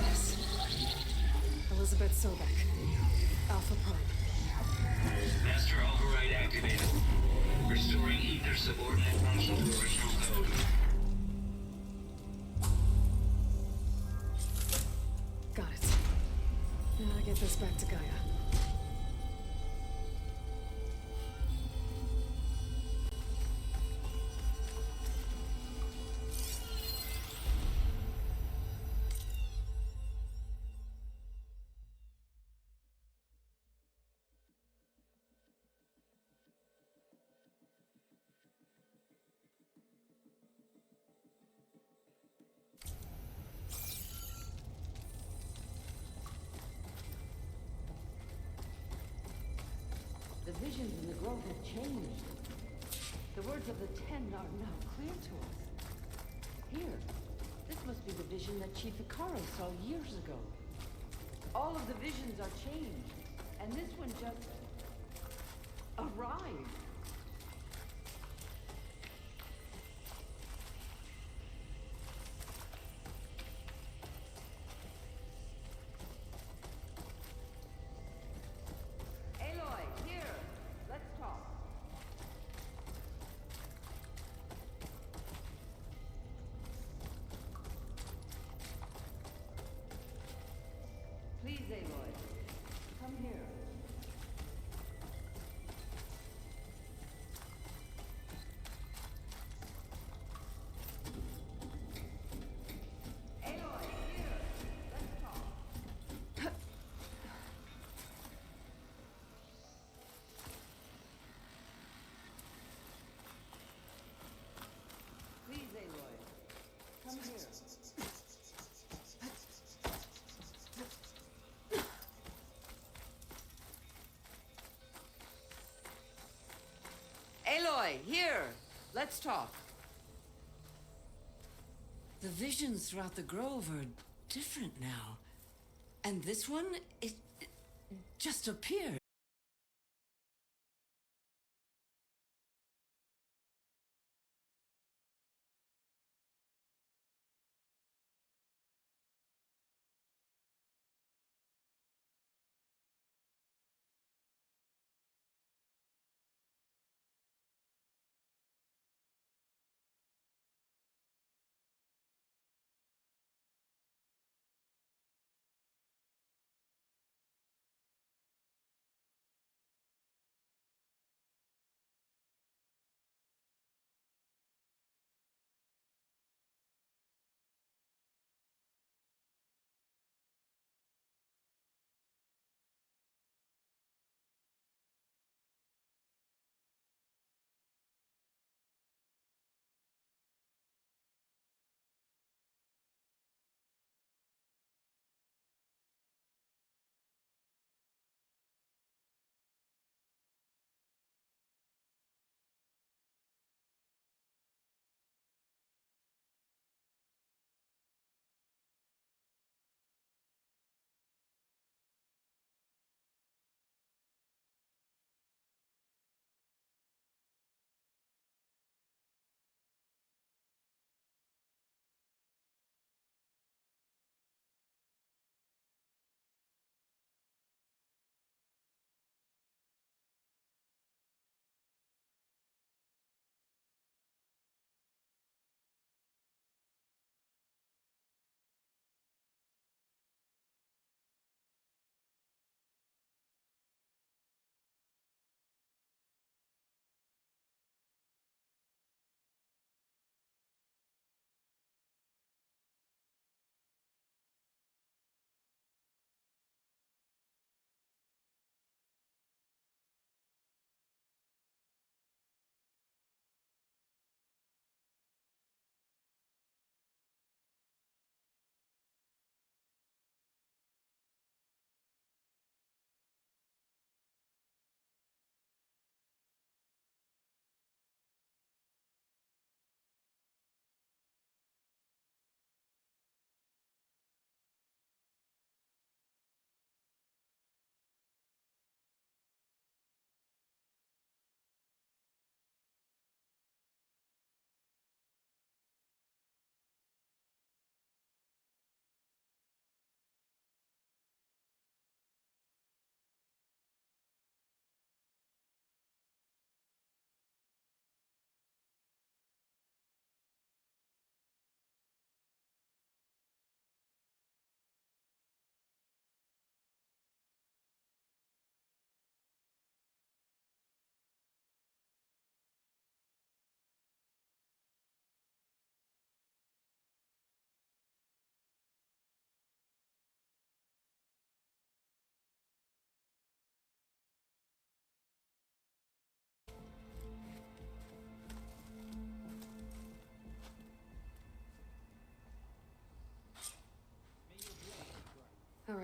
Yes. Elizabeth Sobek. Alpha Prime. Master override activated. Restoring Ether subordinate function to original code. Got it. Now I get this back to Gaia. The visions in the grove have changed. The words of the 10 are now clear to us. Here, this must be the vision that Chief Hekarro saw years ago. All of the visions are changed, and this one just arrived. Aloy, here. Let's talk. Please, Aloy. Come here. Aloy, here. Let's talk. Please, Aloy. Come here. Aloy, here. Let's talk. The visions throughout the grove are different now. And this one, it just appeared.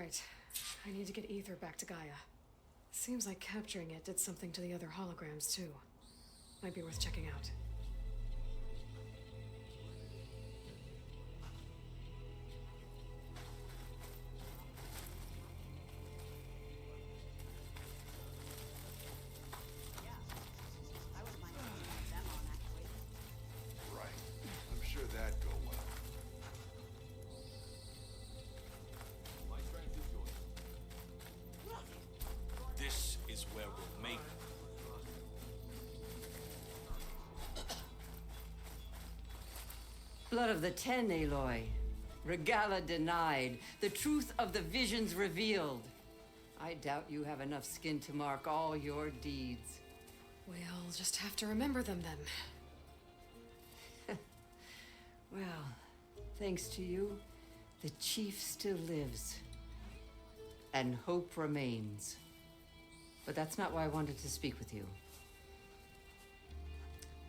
right. I need to get Ether back to Gaia. Seems like capturing it did something to the other holograms, too. Might be worth checking out. Right. I'm sure that'd go well. This is where we'll make it. Blood of the Ten, Aloy. Regala denied. The truth of the visions revealed. I doubt you have enough skin to mark all your deeds. We'll just have to remember them then. Well, thanks to you, the chief still lives. And hope remains. But that's not why I wanted to speak with you.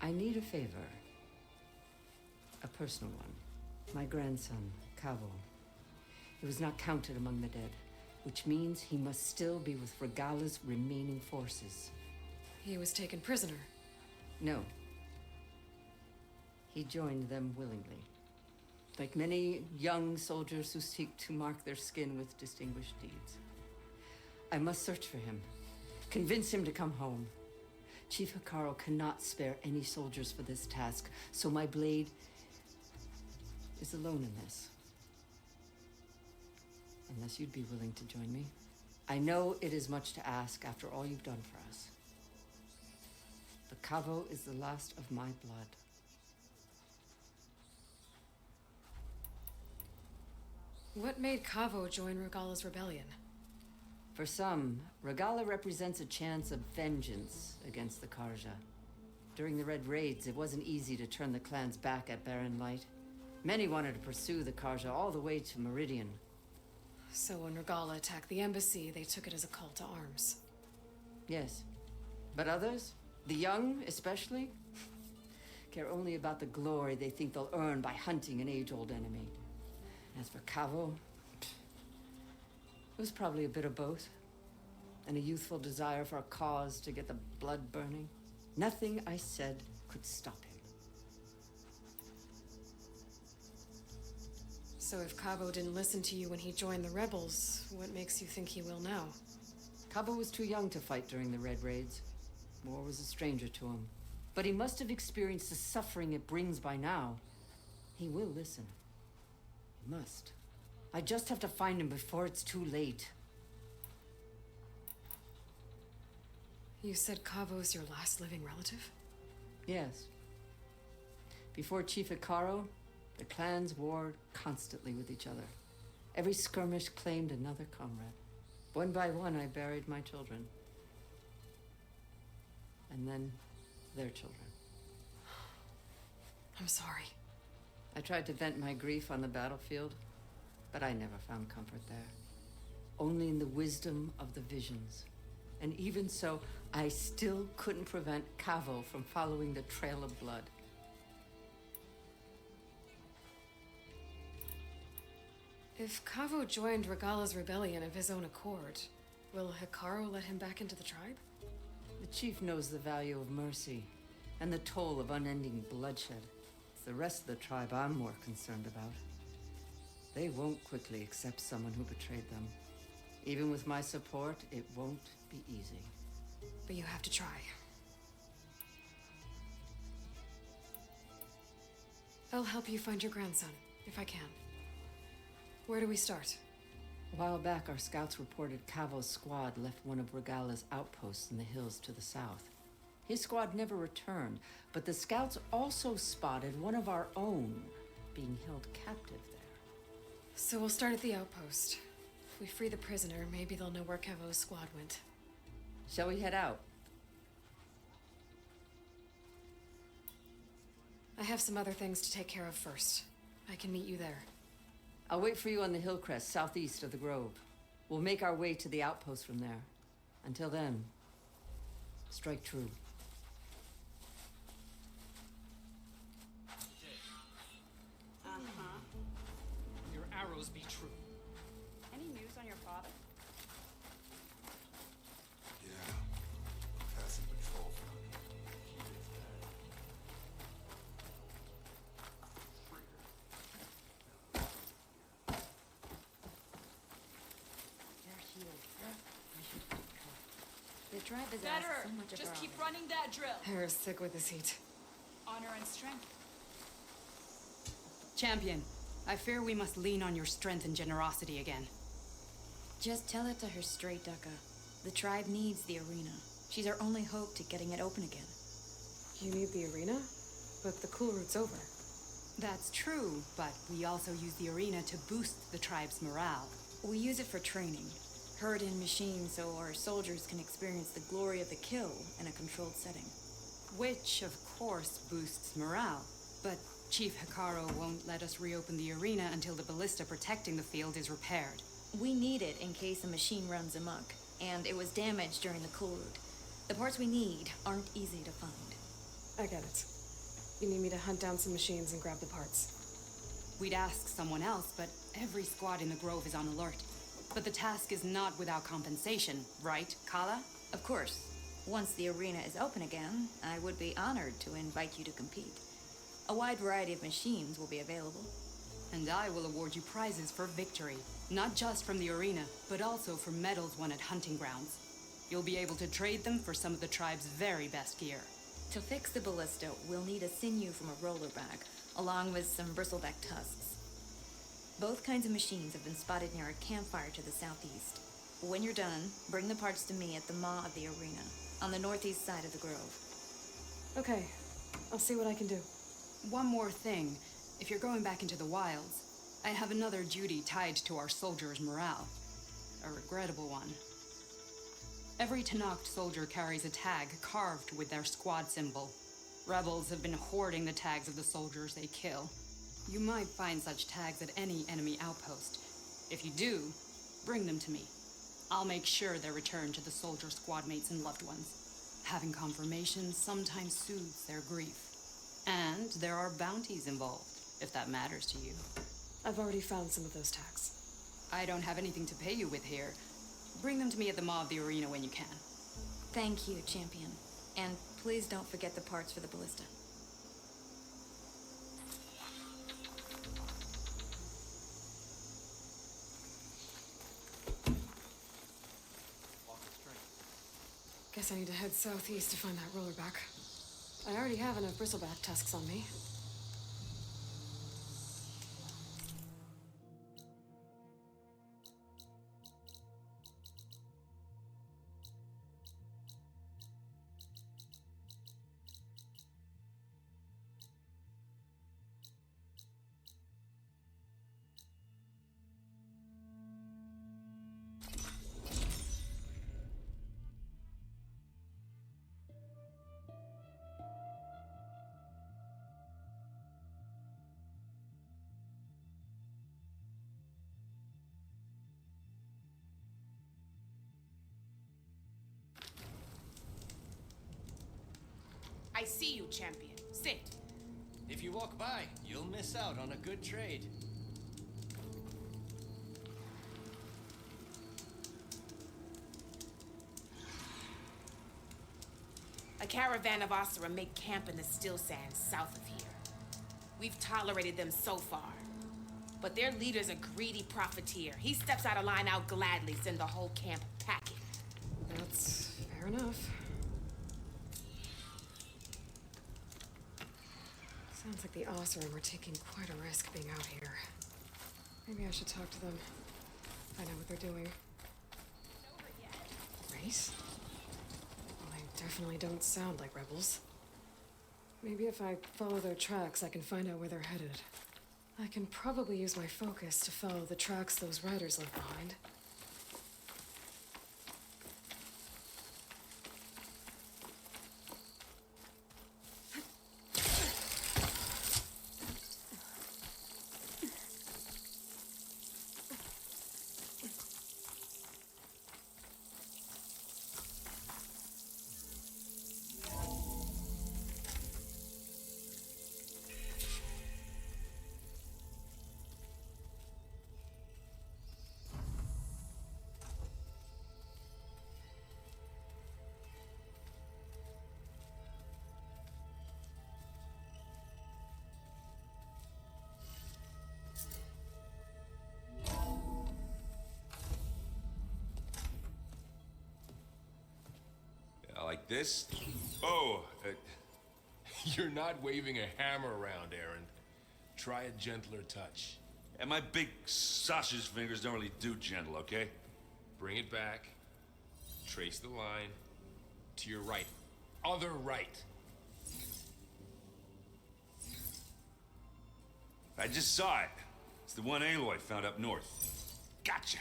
I need a favor. A personal one. My grandson, Cavo. He was not counted among the dead, which means he must still be with Regala's remaining forces. He was taken prisoner. No. He joined them willingly. Like many young soldiers who seek to mark their skin with distinguished deeds. I must search for him. Convince him to come home. Chief Hekarro cannot spare any soldiers for this task, so my blade is alone in this. Unless you'd be willing to join me. I know it is much to ask after all you've done for us. But Cavo is the last of my blood. What made Cavo join Regala's rebellion? For some, Regala represents a chance of vengeance against the Karja. During the Red Raids, it wasn't easy to turn the clan's back at Barren Light. Many wanted to pursue the Karja all the way to Meridian. So when Regala attacked the embassy, they took it as a call to arms. Yes. But others, the young especially, care only about the glory they think they'll earn by hunting an age-old enemy. As for Cavo, it was probably a bit of both. And a youthful desire for a cause to get the blood burning. Nothing I said could stop him. So if Cavo didn't listen to you when he joined the rebels, what makes you think he will now? Cavo was too young to fight during the Red Raids. War was a stranger to him. But he must have experienced the suffering it brings by now. He will listen. He must. I just have to find him before it's too late. You said Cavo's your last living relative? Yes. Before Chief Hekarro, the clans warred constantly with each other. Every skirmish claimed another comrade. One by one, I buried my children. And then their children. I'm sorry. I tried to vent my grief on the battlefield, but I never found comfort there. Only in the wisdom of the visions. And even so, I still couldn't prevent Cavo from following the trail of blood. If Cavo joined Regala's rebellion of his own accord, will Hekarro let him back into the tribe? The chief knows the value of mercy and the toll of unending bloodshed. It's the rest of the tribe I'm more concerned about. They won't quickly accept someone who betrayed them. Even with my support, it won't be easy. But you have to try. I'll help you find your grandson, if I can. Where do we start? A while back, our scouts reported Cavo's squad left one of Regala's outposts in the hills to the south. His squad never returned, but the scouts also spotted one of our own being held captive there. So we'll start at the outpost. If we free the prisoner, maybe they'll know where Cavo's squad went. Shall we head out? I have some other things to take care of first. I can meet you there. I'll wait for you on the hill crest southeast of the grove. We'll make our way to the outpost from there. Until then, strike true. Your arrows be true. Any news on your father? tribe has Better. asked so much of Just our keep army. running that drill. Hair is thick with this heat. Honor and strength. Champion, I fear we must lean on your strength and generosity again. Just tell it to her straight, Ducka. The tribe needs the arena. She's our only hope to getting it open again. You need the arena? But the cool route's over. That's true, but we also use the arena to boost the tribe's morale. We use it for training. Herd in machines so our soldiers can experience the glory of the kill in a controlled setting. Which, of course, boosts morale. But Chief Hikaru won't let us reopen the arena until the ballista protecting the field is repaired. We need it in case a machine runs amok, and it was damaged during the cool route. The parts we need aren't easy to find. I get it. You need me to hunt down some machines and grab the parts. We'd ask someone else, but every squad in the Grove is on alert. But the task is not without compensation, right, Kala? Of course. Once the arena is open again, I would be honored to invite you to compete. A wide variety of machines will be available. And I will award you prizes for victory, not just from the arena, but also for medals won at hunting grounds. You'll be able to trade them for some of the tribe's very best gear. To fix the ballista, we'll need a sinew from a rollerback, along with some bristleback tusks. Both kinds of machines have been spotted near a campfire to the southeast. When you're done, bring the parts to me at the maw of the arena, on the northeast side of the grove. Okay, I'll see what I can do. One more thing. If you're going back into the wilds, I have another duty tied to our soldiers' morale. A regrettable one. Every Tenakth soldier carries a tag carved with their squad symbol. Rebels have been hoarding the tags of the soldiers they kill. You might find such tags at any enemy outpost. If you do, bring them to me. I'll make sure they're returned to the soldier squad mates and loved ones. Having confirmation sometimes soothes their grief. And there are bounties involved, if that matters to you. I've already found some of those tags. I don't have anything to pay you with here. Bring them to me at the maw of the arena when you can. Thank you, Champion. And please don't forget the parts for the ballista. Guess I need to head southeast to find that rollerback. I already have enough bristleback tusks on me. I see you, champion. Sit. If you walk by, you'll miss out on a good trade. A caravan of Osira make camp in the still sands south of here. We've tolerated them so far. But their leader's a greedy profiteer. He steps out of line, I'll gladly send the whole camp packing. That's fair enough. Sounds like the Osram are taking quite a risk being out here. Maybe I should talk to them. Find out what they're doing. Race? Well, they definitely don't sound like rebels. Maybe if I follow their tracks, I can find out where they're headed. I can probably use my focus to follow the tracks those riders left behind. Like this? Oh, You're not waving a hammer around, Aaron. Try a gentler touch. and my big sausage fingers don't really do gentle, okay? Bring it back. Trace the line. To your right. Other right. I just saw it. It's the one Aloy found up north. Gotcha.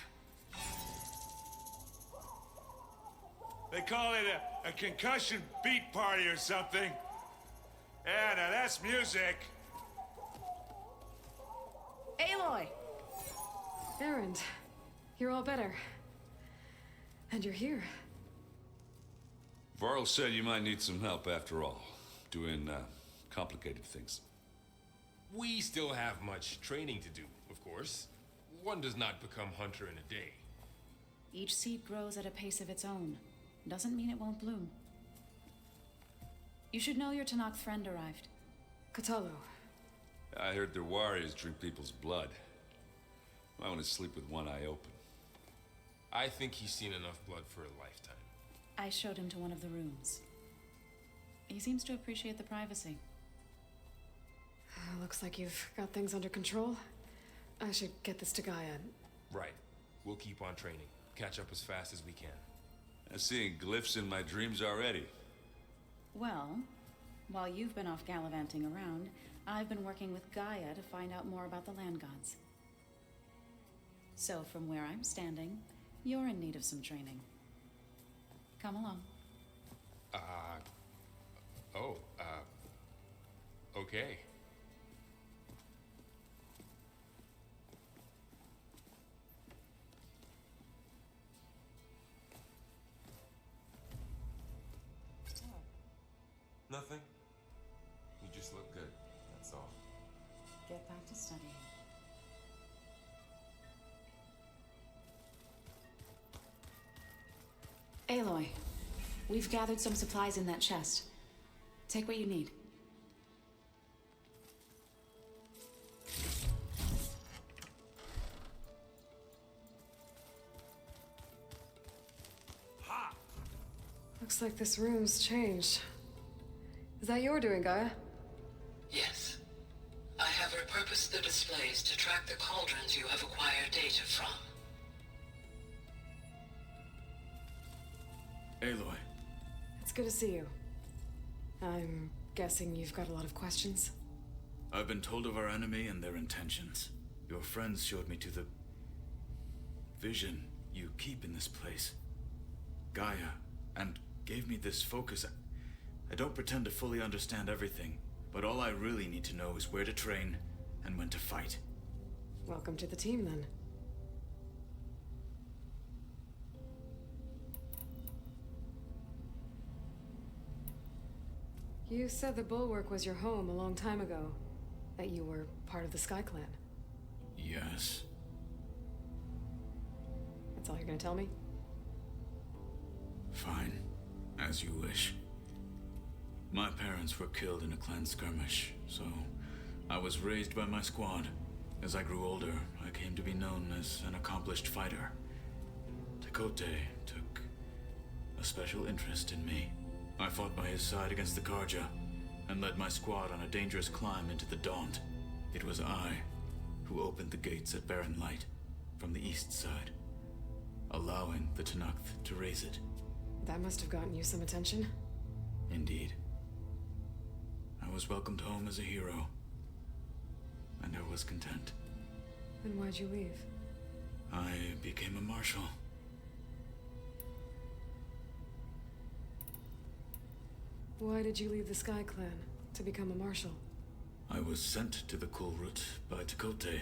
They call it a concussion beat party or something. Yeah, now that's music. Aloy! Erend, you're all better. And you're here. Varl said you might need some help after all. Doing, complicated things. We still have much training to do, of course. One does not become hunter in a day. Each seed grows at a pace of its own. Doesn't mean it won't bloom. You should know your Tanakh friend arrived. Kotallo. I heard their warriors drink people's blood. I want to sleep with one eye open. I think he's seen enough blood for a lifetime. I showed him to one of the rooms. He seems to appreciate the privacy. Looks like you've got things under control. I should get this to Gaia. Right. We'll keep on training. Catch up as fast as we can. I'm seeing glyphs in my dreams already. Well, while you've been off gallivanting around, I've been working with Gaia to find out more about the land gods. So from where I'm standing, you're in need of some training. Come along. Okay. Nothing. You just look good, that's all. Get back to studying. Aloy, we've gathered some supplies in that chest. Take what you need. Looks like this room's changed. Is that your doing, Gaia? Yes. I have repurposed the displays to track the cauldrons you have acquired data from. Aloy. It's good to see you. I'm guessing you've got a lot of questions? I've been told of our enemy and their intentions. Your friends showed me to the vision you keep in this place. Gaia, and gave me this focus. I don't pretend to fully understand everything, but all I really need to know is where to train and when to fight. Welcome to the team, then. You said the Bulwark was your home a long time ago. That you were part of the Sky Clan. Yes. That's all you're gonna tell me? Fine. As you wish. My parents were killed in a clan skirmish, so I was raised by my squad. As I grew older, I came to be known as an accomplished fighter. Tekote took a special interest in me. I fought by his side against the Karja, and led my squad on a dangerous climb into the Daunt. It was I who opened the gates at Barren Light from the east side, allowing the Tenakth to raise it. That must have gotten you some attention. Indeed. I was welcomed home as a hero, and I was content. Then why'd you leave? I became a marshal. Why did you leave the Sky Clan to become a marshal? I was sent to the Kulrut by Tekote.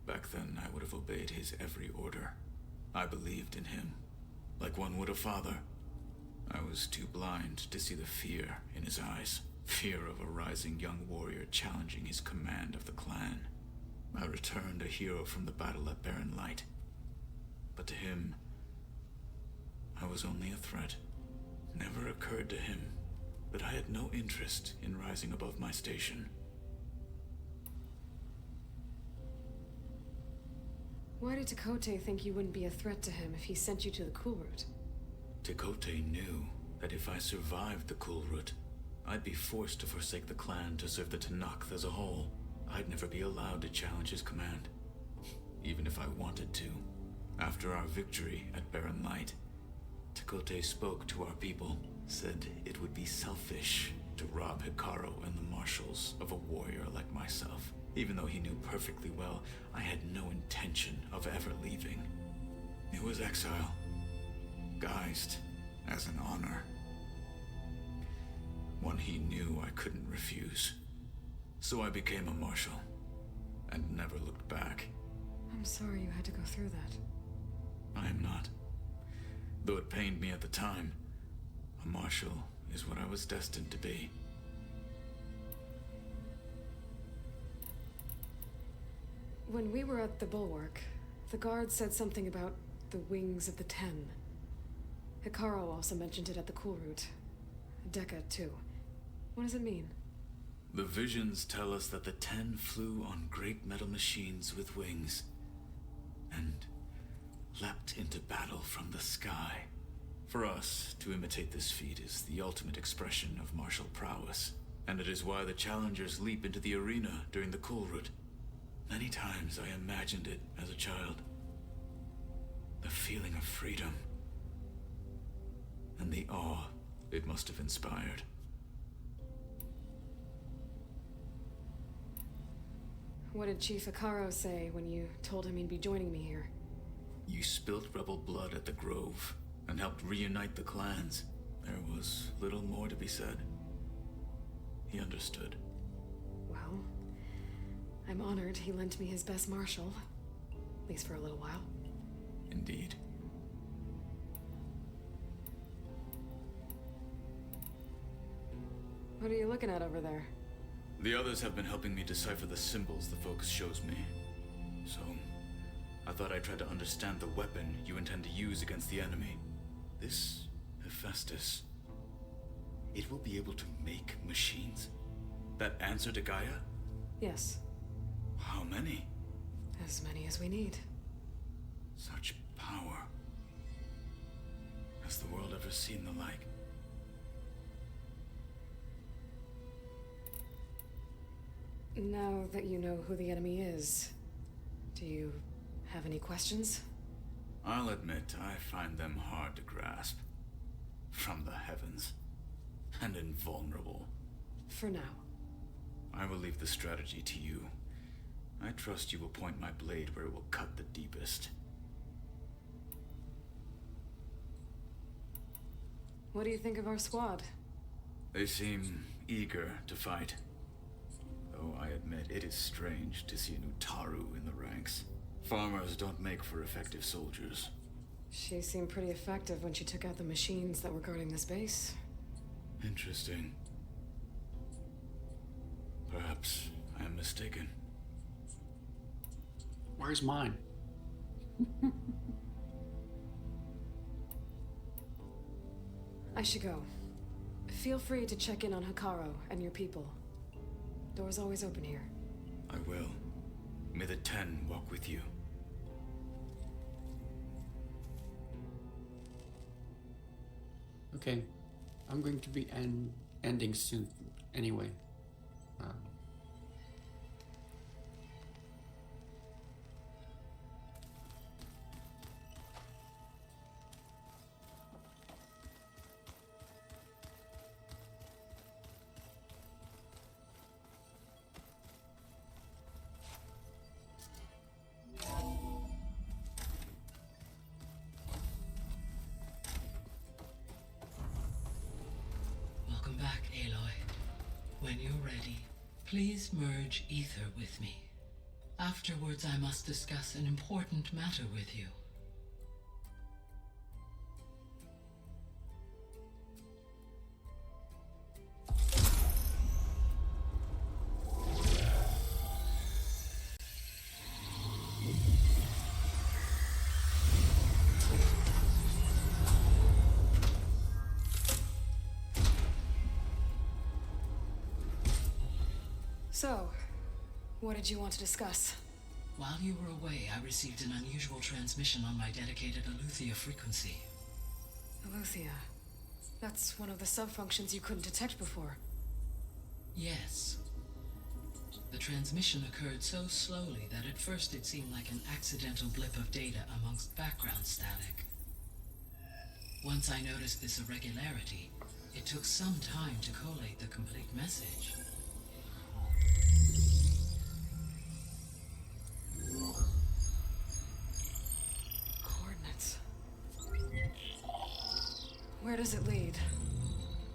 Back then, I would have obeyed his every order. I believed in him, like one would a father. I was too blind to see the fear in his eyes. Fear of a rising young warrior challenging his command of the clan. I returned a hero from the battle at Barren Light. But to him, I was only a threat. Never occurred to him that I had no interest in rising above my station. Why did Tekote think you wouldn't be a threat to him if he sent you to the Kulrut? Tekote knew that if I survived the Kulrut, I'd be forced to forsake the clan to serve the Tenakth as a whole. I'd never be allowed to challenge his command, even if I wanted to. After our victory at Barren Light, Tekote spoke to our people, said it would be selfish to rob Hikaru and the marshals of a warrior like myself, even though he knew perfectly well I had no intention of ever leaving. It was exile, guised as an honor. One he knew I couldn't refuse. So I became a marshal, and never looked back. I'm sorry you had to go through that. I am not. Though it pained me at the time, a marshal is what I was destined to be. When we were at the Bulwark, the guard said something about the Wings of the Ten. Hikaru also mentioned it at the Kulrut. Dekka, too. What does it mean? The visions tell us that the Ten flew on great metal machines with wings, and leapt into battle from the sky. For us, to imitate this feat is the ultimate expression of martial prowess, and it is why the challengers leap into the arena during the Kulrut. Many times I imagined it as a child. The feeling of freedom, and the awe it must have inspired. What did Chief Hikaru say when you told him he'd be joining me here? You spilt rebel blood at the Grove, and helped reunite the clans. There was little more to be said. He understood. Well, I'm honored he lent me his best marshal. At least for a little while. Indeed. What are you looking at over there? The others have been helping me decipher the symbols the focus shows me. So, I thought I'd try to understand the weapon you intend to use against the enemy. This Hephaestus, it will be able to make machines that answer to Gaia? Yes. How many? As many as we need. Such power. Has the world ever seen the like? Now that you know who the enemy is, do you have any questions? I'll admit, I find them hard to grasp. From the heavens. And invulnerable. For now. I will leave the strategy to you. I trust you will point my blade where it will cut the deepest. What do you think of our squad? They seem eager to fight. Though I admit it is strange to see an Utaru in the ranks. Farmers don't make for effective soldiers. She seemed pretty effective when she took out the machines that were guarding this base. Interesting. Perhaps I am mistaken. Where's mine? I should go. Feel free to check in on Hikaru and your people. Door's always open here. I will. May the Ten walk with you. Okay, I'm going to be ending soon anyway. Welcome back, Aloy. When you're ready, please merge ether with me. Afterwards, I must discuss an important matter with you. So, what did you want to discuss? While you were away, I received an unusual transmission on my dedicated Aletheia frequency. Aletheia. That's one of the sub-functions you couldn't detect before. Yes. The transmission occurred so slowly that at first it seemed like an accidental blip of data amongst background static. Once I noticed this irregularity, it took some time to collate the complete message. Coordinates. Where does it lead?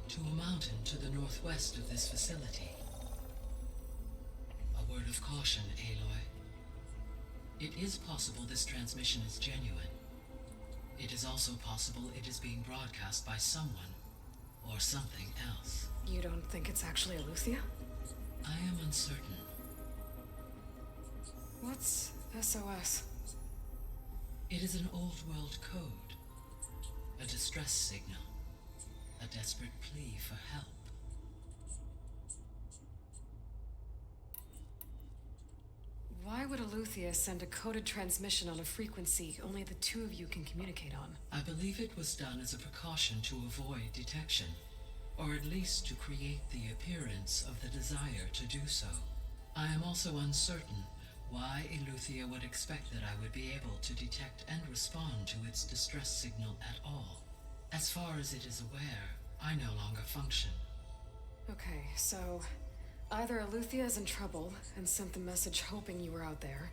To a mountain to the northwest of this facility. A word of caution, Aloy. It is possible this transmission is genuine. It is also possible it is being broadcast by someone or something else. You don't think it's actually Eleuthia? I am uncertain. What's SOS? It is an old world code. A distress signal. A desperate plea for help. Why would Eleuthia send a coded transmission on a frequency only the two of you can communicate on? I believe it was done as a precaution to avoid detection, or at least to create the appearance of the desire to do so. I am also uncertain why Eleuthia would expect that I would be able to detect and respond to its distress signal at all. As far as it is aware, I no longer function. Okay, so either Eleuthia is in trouble and sent the message hoping you were out there,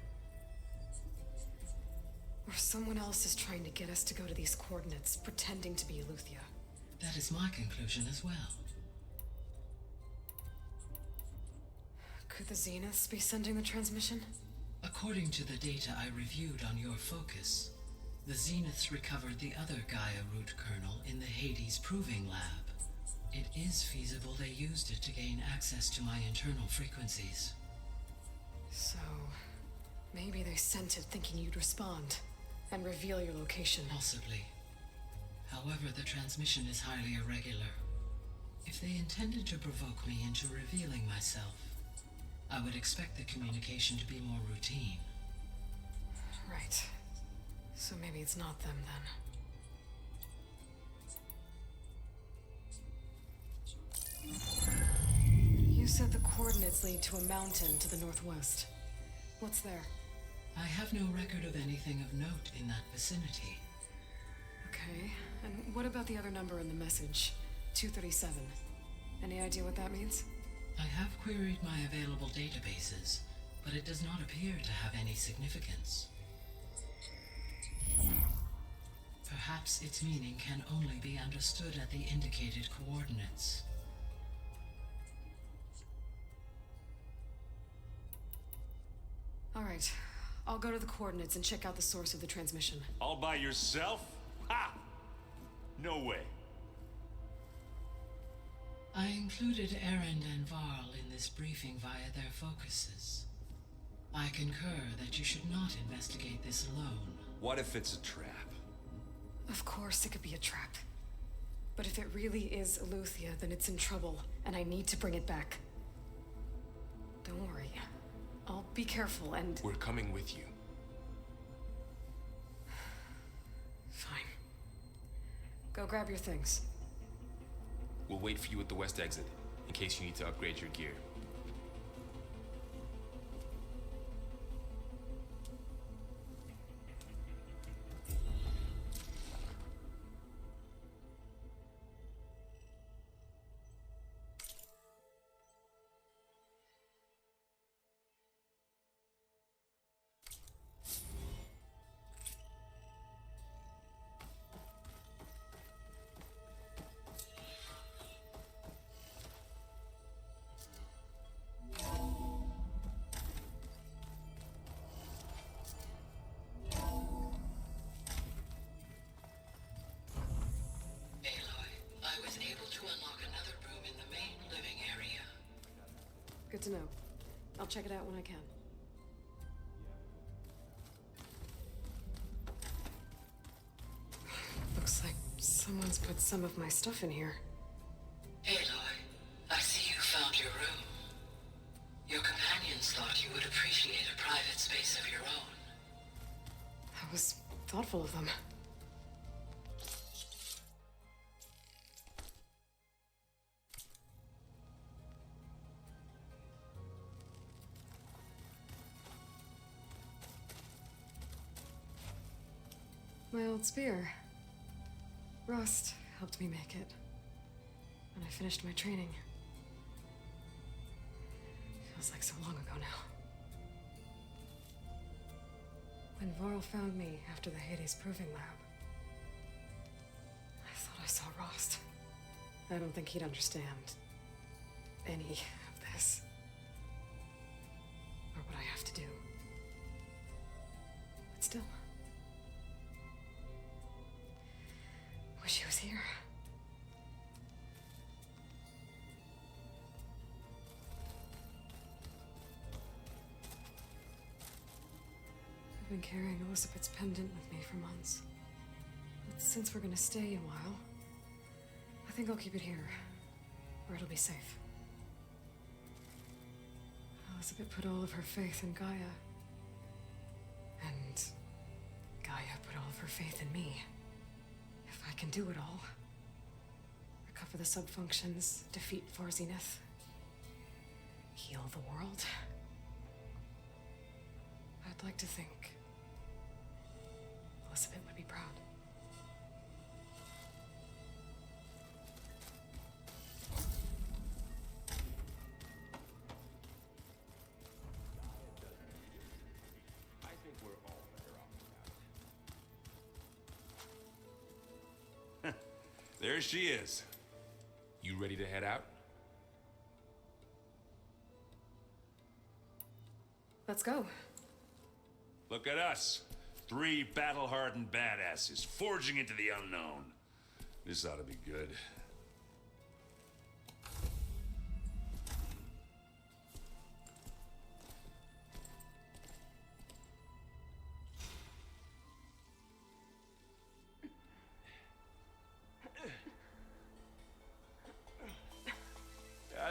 or someone else is trying to get us to go to these coordinates, pretending to be Eleuthia. That is my conclusion as well. Could the Zeniths be sending the transmission? According to the data I reviewed on your focus, the Zeniths recovered the other Gaia root kernel in the Hades Proving Lab. It is feasible they used it to gain access to my internal frequencies. So, maybe they sent it thinking you'd respond and reveal your location. Possibly. However, the transmission is highly irregular. If they intended to provoke me into revealing myself, I would expect the communication to be more routine. Right. So maybe it's not them then. You said the coordinates lead to a mountain to the northwest. What's there? I have no record of anything of note in that vicinity. Okay, and what about the other number in the message? 237. Any idea what that means? I have queried my available databases, but it does not appear to have any significance. Perhaps its meaning can only be understood at the indicated coordinates. All right, I'll go to the coordinates and check out the source of the transmission. All by yourself? Ha! No way. I included Erend and Varl in this briefing via their focuses. I concur that you should not investigate this alone. What if it's a trap? Of course it could be a trap. But if it really is Eleuthia, then it's in trouble, and I need to bring it back. Don't worry. I'll be careful and... We're coming with you. Fine. Go grab your things. We'll wait for you at the west exit, in case you need to upgrade your gear. Good to know. I'll check it out when I can. Looks like someone's put some of my stuff in here. Aloy, I see you found your room. Your companions thought you would appreciate a private space of your own. That was thoughtful of them. my old spear. Rust helped me make it. When I finished my training. Feels like so long ago now. When Varl found me after the Hades Proving Lab, I thought I saw Rost. I don't think he'd understand any of this. Or what I have to do. But still. Wish he was here. I've been carrying Elizabeth's pendant with me for months. But since we're gonna stay a while, I think I'll keep it here, where it'll be safe. Elizabeth put all of her faith in Gaia. And Gaia put all of her faith in me. If I can do it all, recover the subfunctions, defeat Thor Zenith, heal the world, I'd like to think Elizabeth would be proud. I think we're all better off without it. There she is. You ready to head out? Let's go. Look at us. 3 battle-hardened badasses forging into the unknown. This ought to be good.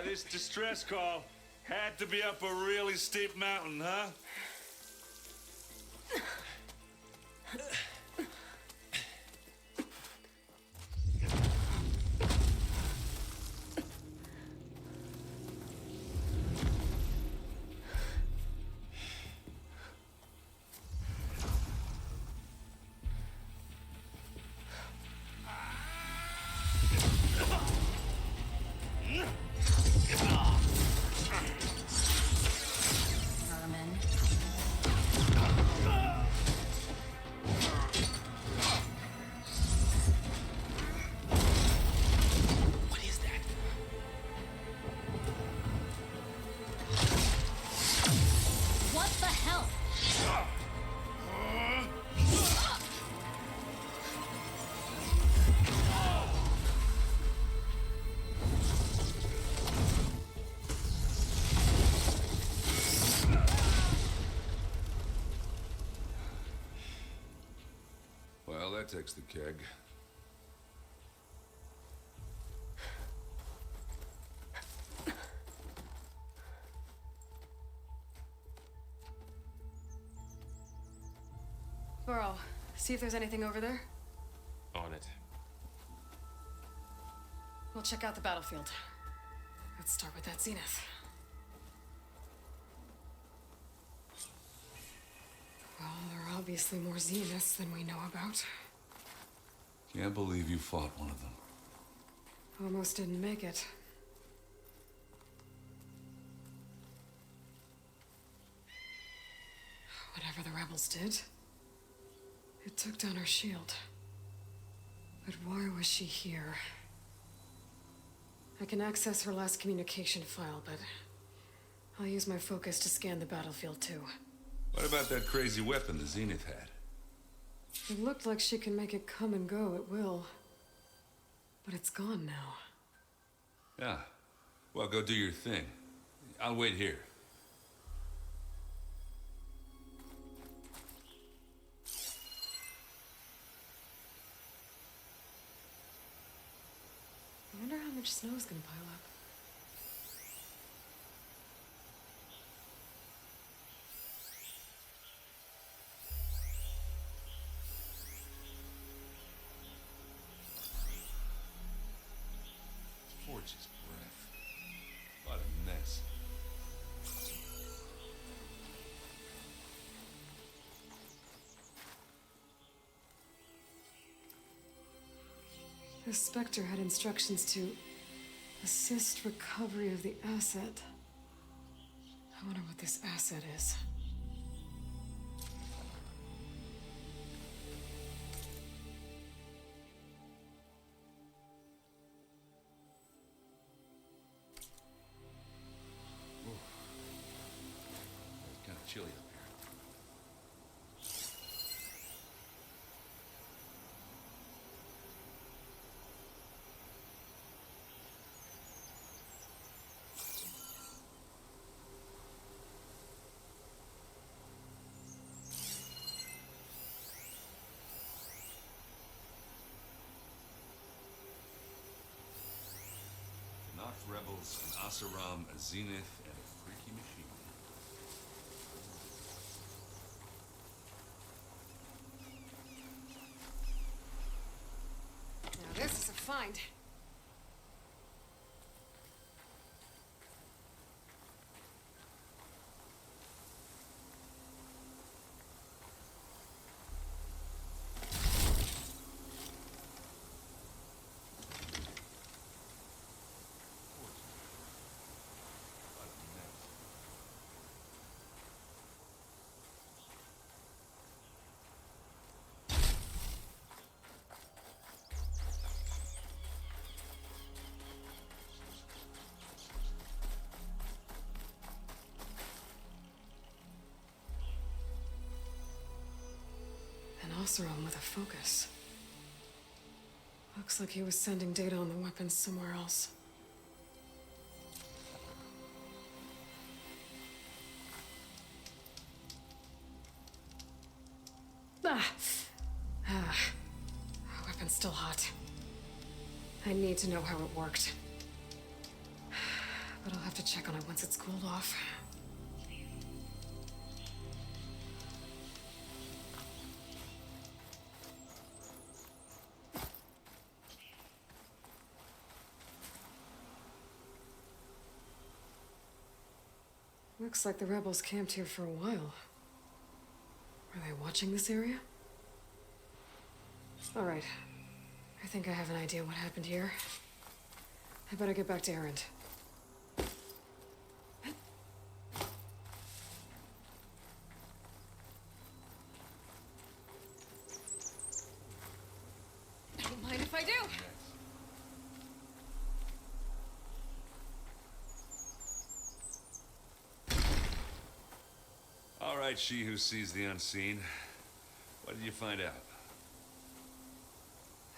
This distress call had to be up a really steep mountain, huh? What the hell? Well, that takes the keg. Varl, see if there's anything over there. On it. We'll check out the battlefield. Let's start with that Zenith. Well, there are obviously more Zeniths than we know about. Can't believe you fought one of them. Almost didn't make it. Whatever the rebels did, it took down her shield. But why was she here? I can access her last communication file, but I'll use my focus to scan the battlefield too. What about that crazy weapon the Zenith had? It looked like she can make it come and go at will. But it's gone now. Yeah. Well, go do your thing. I'll wait here. I wonder how much snow is gonna pile up. Forge's breath. What a mess. The Spectre had instructions to assist recovery of the asset. I wonder what this asset is. It's kind of chilly up here. Nox rebels, an Asaram, a Zenith, and a freaky machine. Now this is a find. An Oseram with a focus. Looks like he was sending data on the weapons somewhere else. Weapon's still hot. I need to know how it worked. But I'll have to check on it once it's cooled off. Looks like the rebels camped here for a while. Are they watching this area? All right. I think I have an idea what happened here. I better get back to Erend. Don't mind if I do. All right, she who sees the unseen. What did you find out?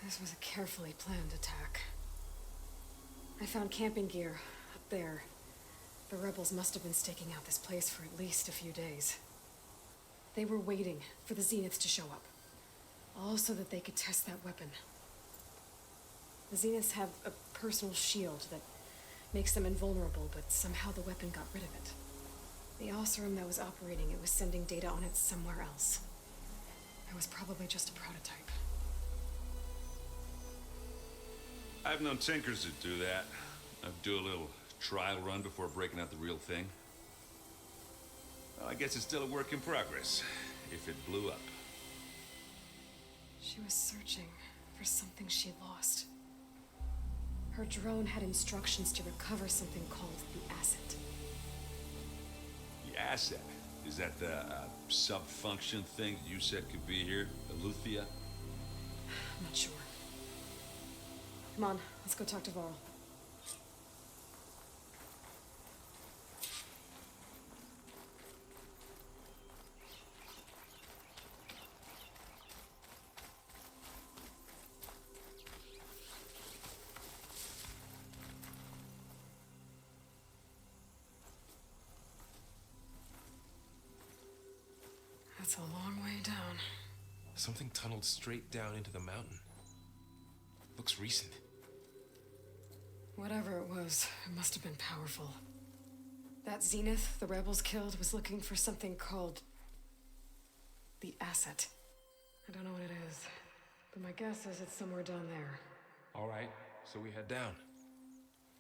This was a carefully planned attack. I found camping gear up there. The rebels must have been staking out this place for at least a few days. They were waiting for the Zeniths to show up. All so that they could test that weapon. The Zeniths have a personal shield that makes them invulnerable, but somehow the weapon got rid of it. The Oseram that was operating it was sending data on it somewhere else. It was probably just a prototype. I've known tinkers that do that. I'd do a little trial run before breaking out the real thing. Well, I guess it's still a work in progress, if it blew up. She was searching for something she lost. Her drone had instructions to recover something called the asset. The asset? Is that the sub-function thing you said could be here? Eleuthia? I'm not sure. Come on, let's go talk to Varl. That's a long way down. Something tunneled straight down into the mountain. Looks recent. Whatever it was, it must have been powerful. That Zenith the rebels killed was looking for something called the asset. I don't know what it is, but my guess is it's somewhere down there. All right, so we head down.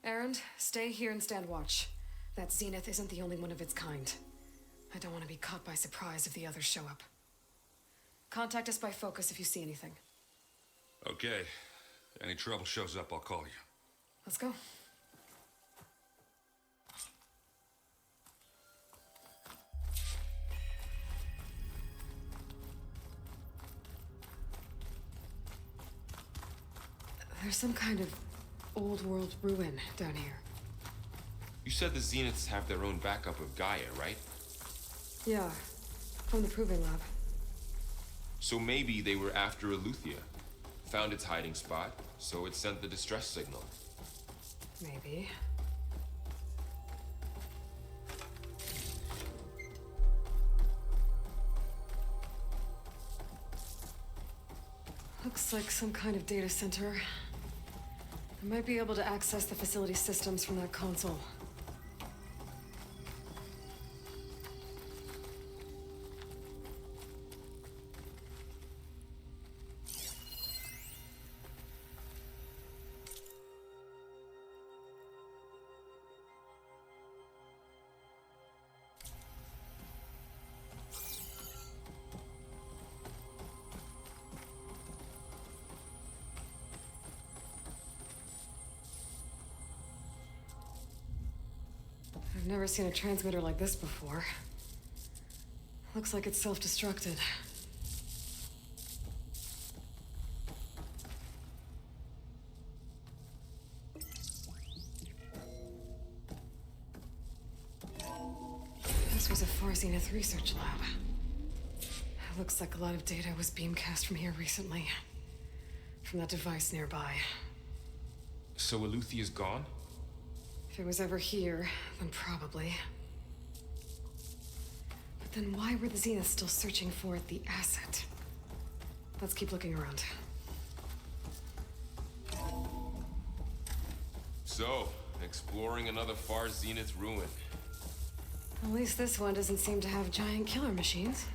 Erend, stay here and stand watch. That Zenith isn't the only one of its kind. I don't want to be caught by surprise if the others show up. Contact us by focus if you see anything. Okay. Any trouble shows up, I'll call you. Let's go. There's some kind of old world ruin down here. You said the Zeniths have their own backup of Gaia, right? Yeah, from the Proving Lab. So maybe they were after Eleuthia. Found its hiding spot, so it sent the distress signal. Maybe. Looks like some kind of data center. I might be able to access the facility systems from that console. I've never seen a transmitter like this before. Looks like it's self-destructed. This was a Far Zenith research lab. It looks like a lot of data was beamcast from here recently. From that device nearby. So Eleuthia's gone? If it was ever here, then probably. But then why were the Zeniths still searching for the asset? Let's keep looking around. So, exploring another Far Zenith ruin. At least this one doesn't seem to have giant killer machines.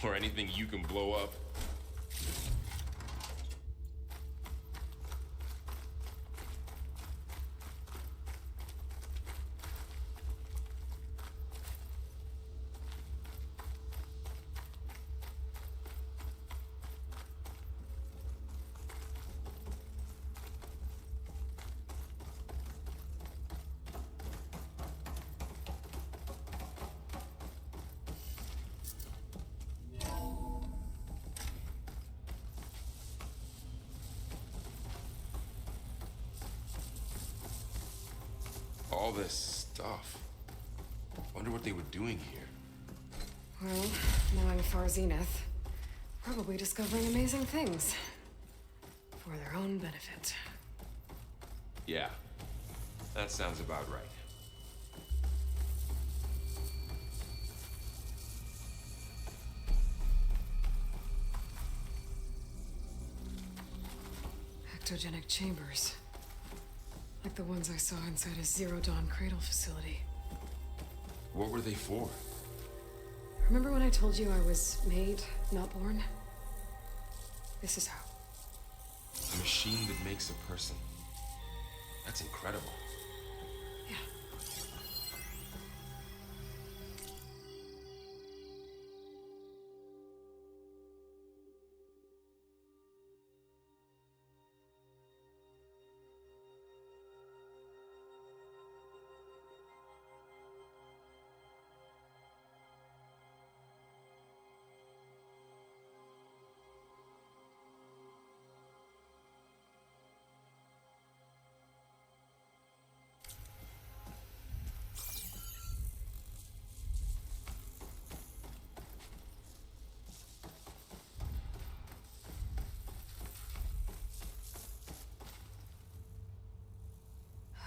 Or anything you can blow up. All this stuff. Wonder what they were doing here. Well, knowing Far Zenith, probably discovering amazing things. For their own benefit. Yeah, that sounds about right. Ectogenic chambers. Like the ones I saw inside a Zero Dawn cradle facility. What were they for? Remember when I told you I was made, not born? This is how. A machine that makes a person. That's incredible. Yeah.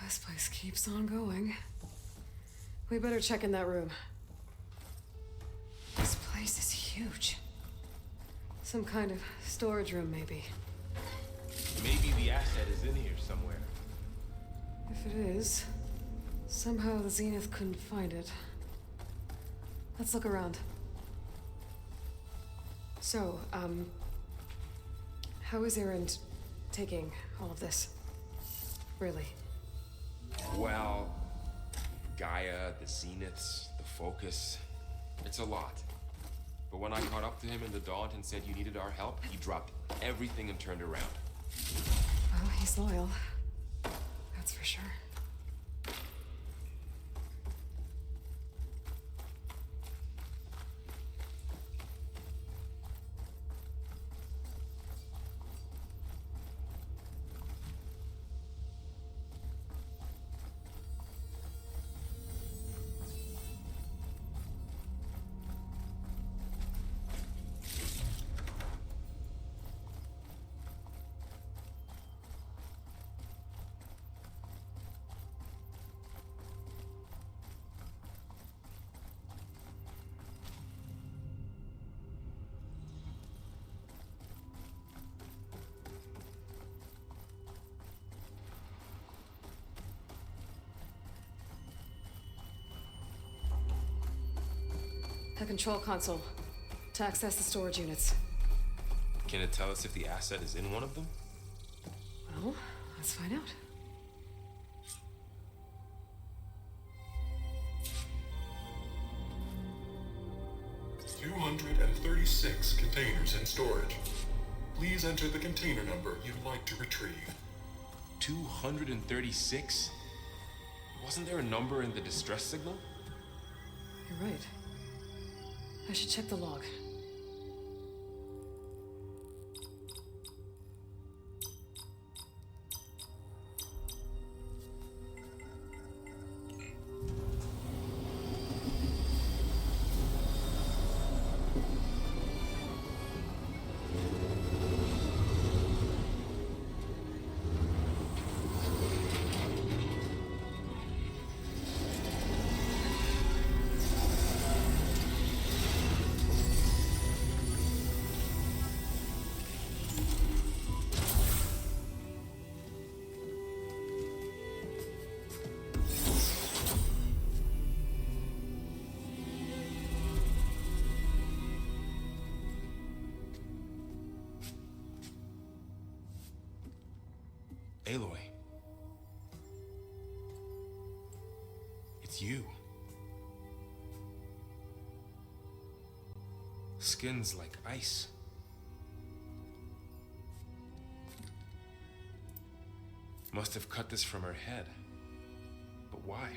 This place keeps on going. We better check in that room. This place is huge. Some kind of storage room, maybe. Maybe the asset is in here somewhere. If it is, somehow the Zenith couldn't find it. Let's look around. So, how is Erend taking all of this? Really? Well, Gaia, the Zeniths, the Focus. It's a lot. But when I caught up to him in the Daunt and said you needed our help, he dropped everything and turned around. Well, he's loyal. That's for sure. The control console. To access the storage units. Can it tell us if the asset is in one of them? Well, let's find out. "236 containers in storage. Please enter the container number you'd like to retrieve." 236? Wasn't there a number in the distress signal? You're right. I should check the log. Aloy. It's you. Skin's like ice. Must have cut this from her head. But why?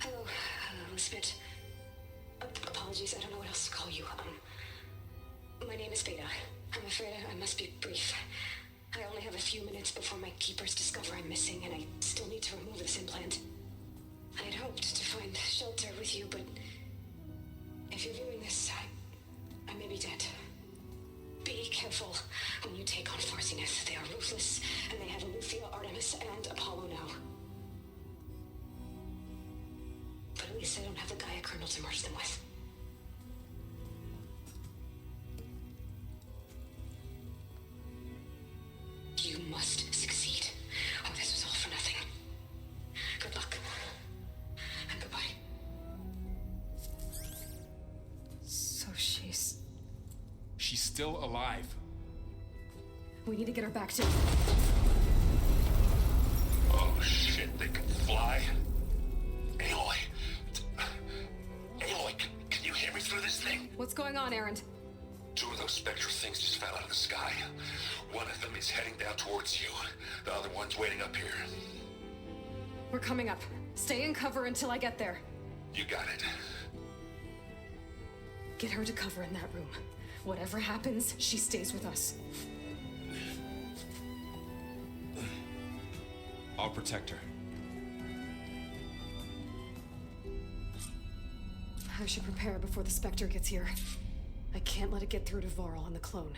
Hello, Spit. Apologies, I don't know what else to call you. My name is Beta. I'm afraid I must be brief. I only have a few minutes before my keepers discover I'm missing, and I still need to remove this implant. I had hoped to find shelter with you, but if you're viewing this, I may be dead. Be careful when you take on Far Zenith. They are ruthless, and they have Eleuthia, Artemis, and Apollo now. But at least I don't have the Gaia kernel to merge them with. You must succeed, or this was all for nothing. Good luck. And goodbye. So she's still alive. We need to get her back to... Oh shit, they can fly? Aloy. Aloy, can you hear me through this thing? What's going on, Erend? Two of those spectral things just fell out of the sky. One of them is heading down towards you. The other one's waiting up here. We're coming up. Stay in cover until I get there. You got it. Get her to cover in that room. Whatever happens, she stays with us. I'll protect her. I should prepare before the Spectre gets here. I can't let it get through to Varl and the clone.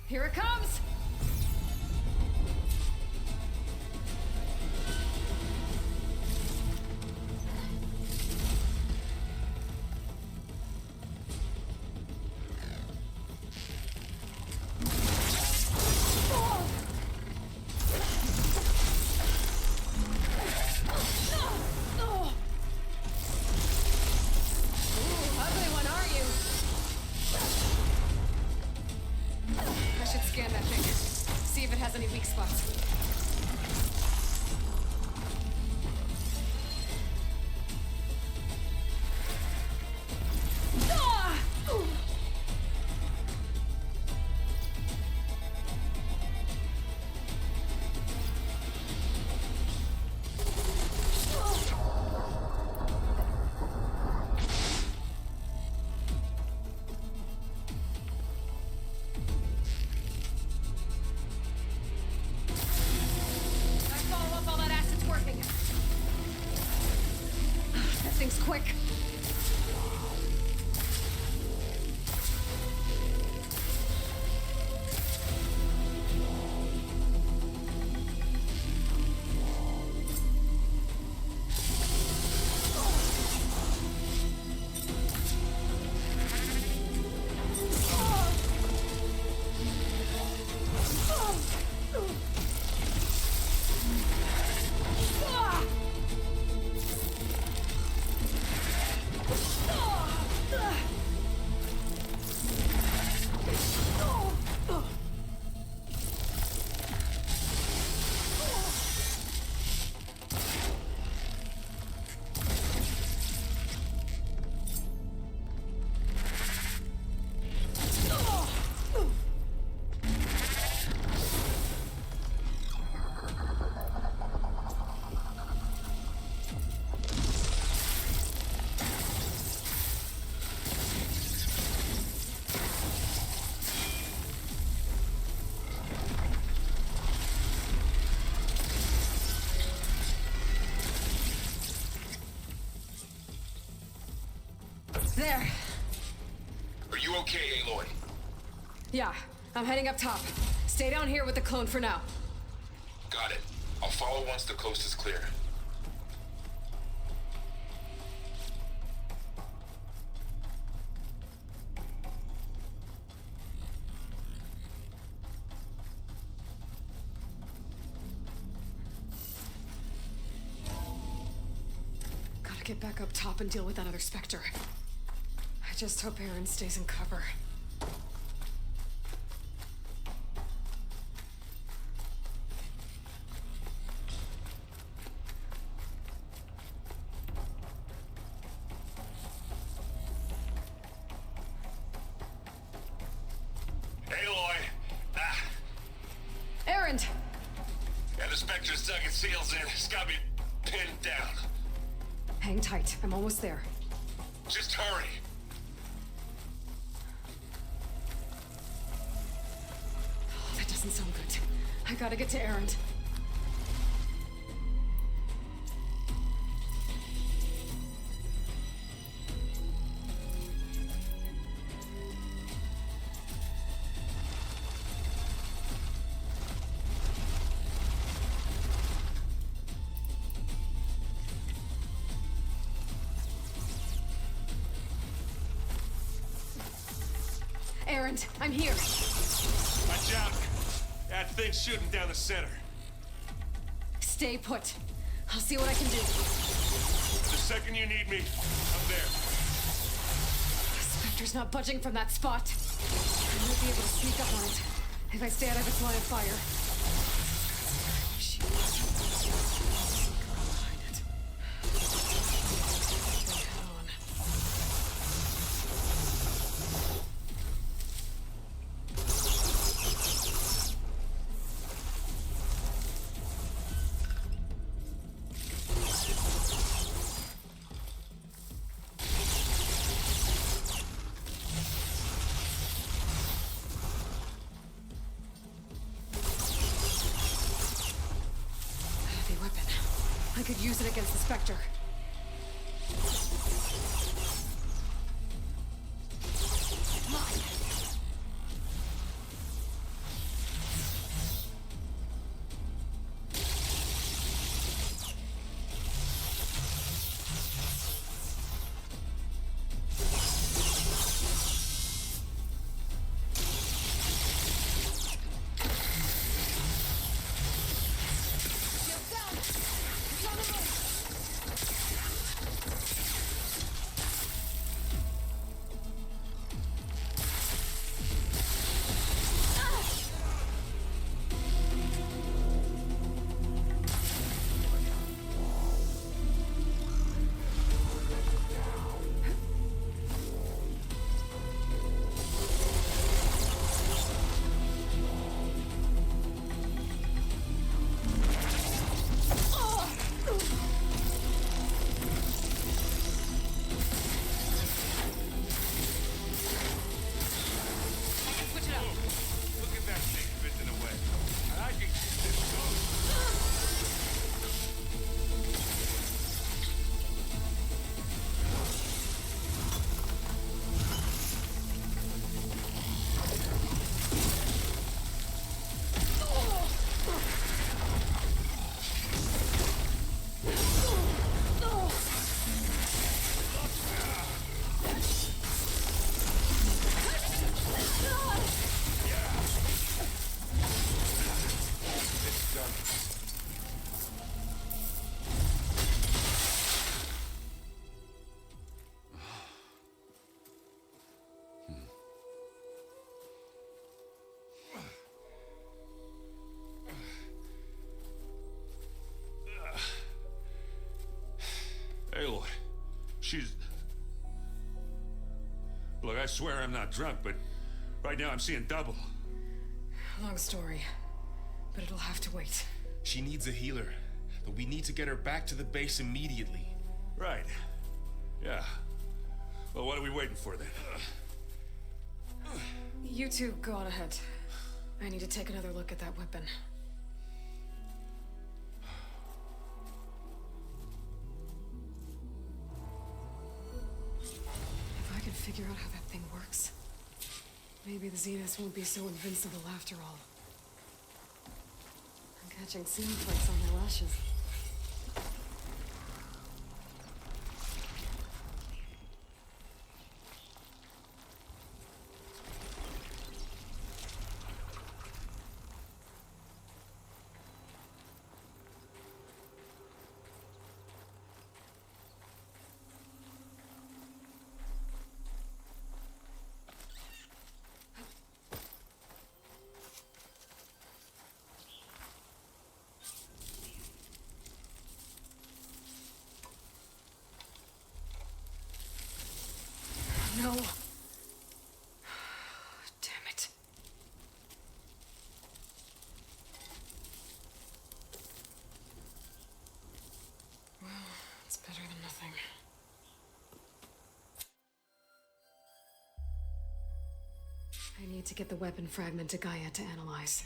Here it comes! it has any weak spots. Thing's quick. There. Are you okay, Aloy? Yeah, I'm heading up top. Stay down here with the clone for now. Got it. I'll follow once the coast is clear. Gotta get back up top and deal with that other Spectre. I just hope Aaron stays in cover. Aloy! Ah! Aaron! Yeah, the Spectre's dug its heels in. It's got me pinned down. Hang tight. I'm almost there. Just hurry. Oh, that doesn't sound good. I gotta get to Aaron. Aaron, I'm here. Watch out. That thing's shooting down the center. Stay put. I'll see what I can do. The second you need me, I'm there. Spectre's not budging from that spot. I might be able to sneak up on it if I stay out of its line of fire. I could use it against the Spectre. she's... Look, I swear I'm not drunk, but right now I'm seeing double. Long story, but it'll have to wait. She needs a healer, but we need to get her back to the base immediately. Right. Yeah. Well, what are we waiting for then? You two go on ahead. I need to take another look at that weapon. If I could figure out how that thing works, maybe the Zeniths won't be so invincible after all. I'm catching snowflakes on my lashes. No. Damn it. Well, it's better than nothing. I need to get the weapon fragment to Gaia to analyze.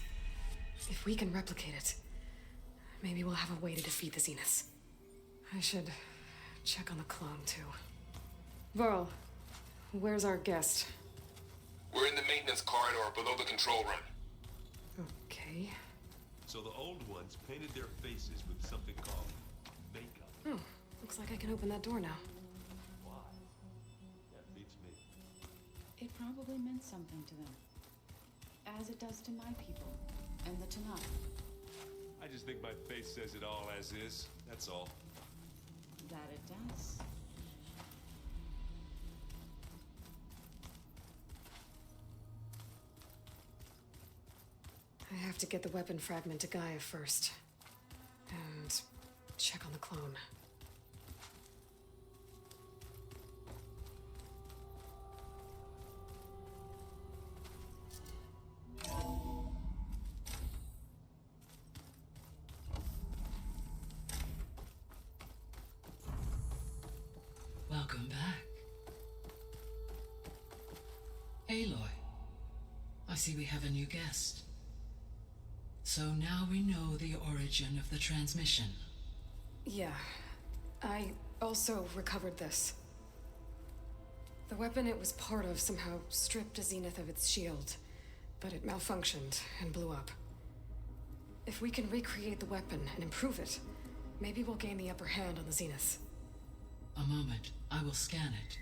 If we can replicate it, maybe we'll have a way to defeat the Zeniths. I should check on the clone, too. Varl. Where's our guest? We're in the maintenance corridor below the control room. Okay. So the old ones painted their faces with something called makeup. Oh, looks like I can open that door now. Why? That beats me. It probably meant something to them. As it does to my people, and the Tanakh. I just think my face says it all as is. That's all. That it does. I have to get the weapon fragment to Gaia first. And check on the clone. Welcome back. Aloy, I see we have a new guest. So now we know the origin of the transmission. Yeah. I also recovered this. The weapon it was part of somehow stripped a Zenith of its shield, but it malfunctioned and blew up. If we can recreate the weapon and improve it, maybe we'll gain the upper hand on the Zeniths. A moment, I will scan it.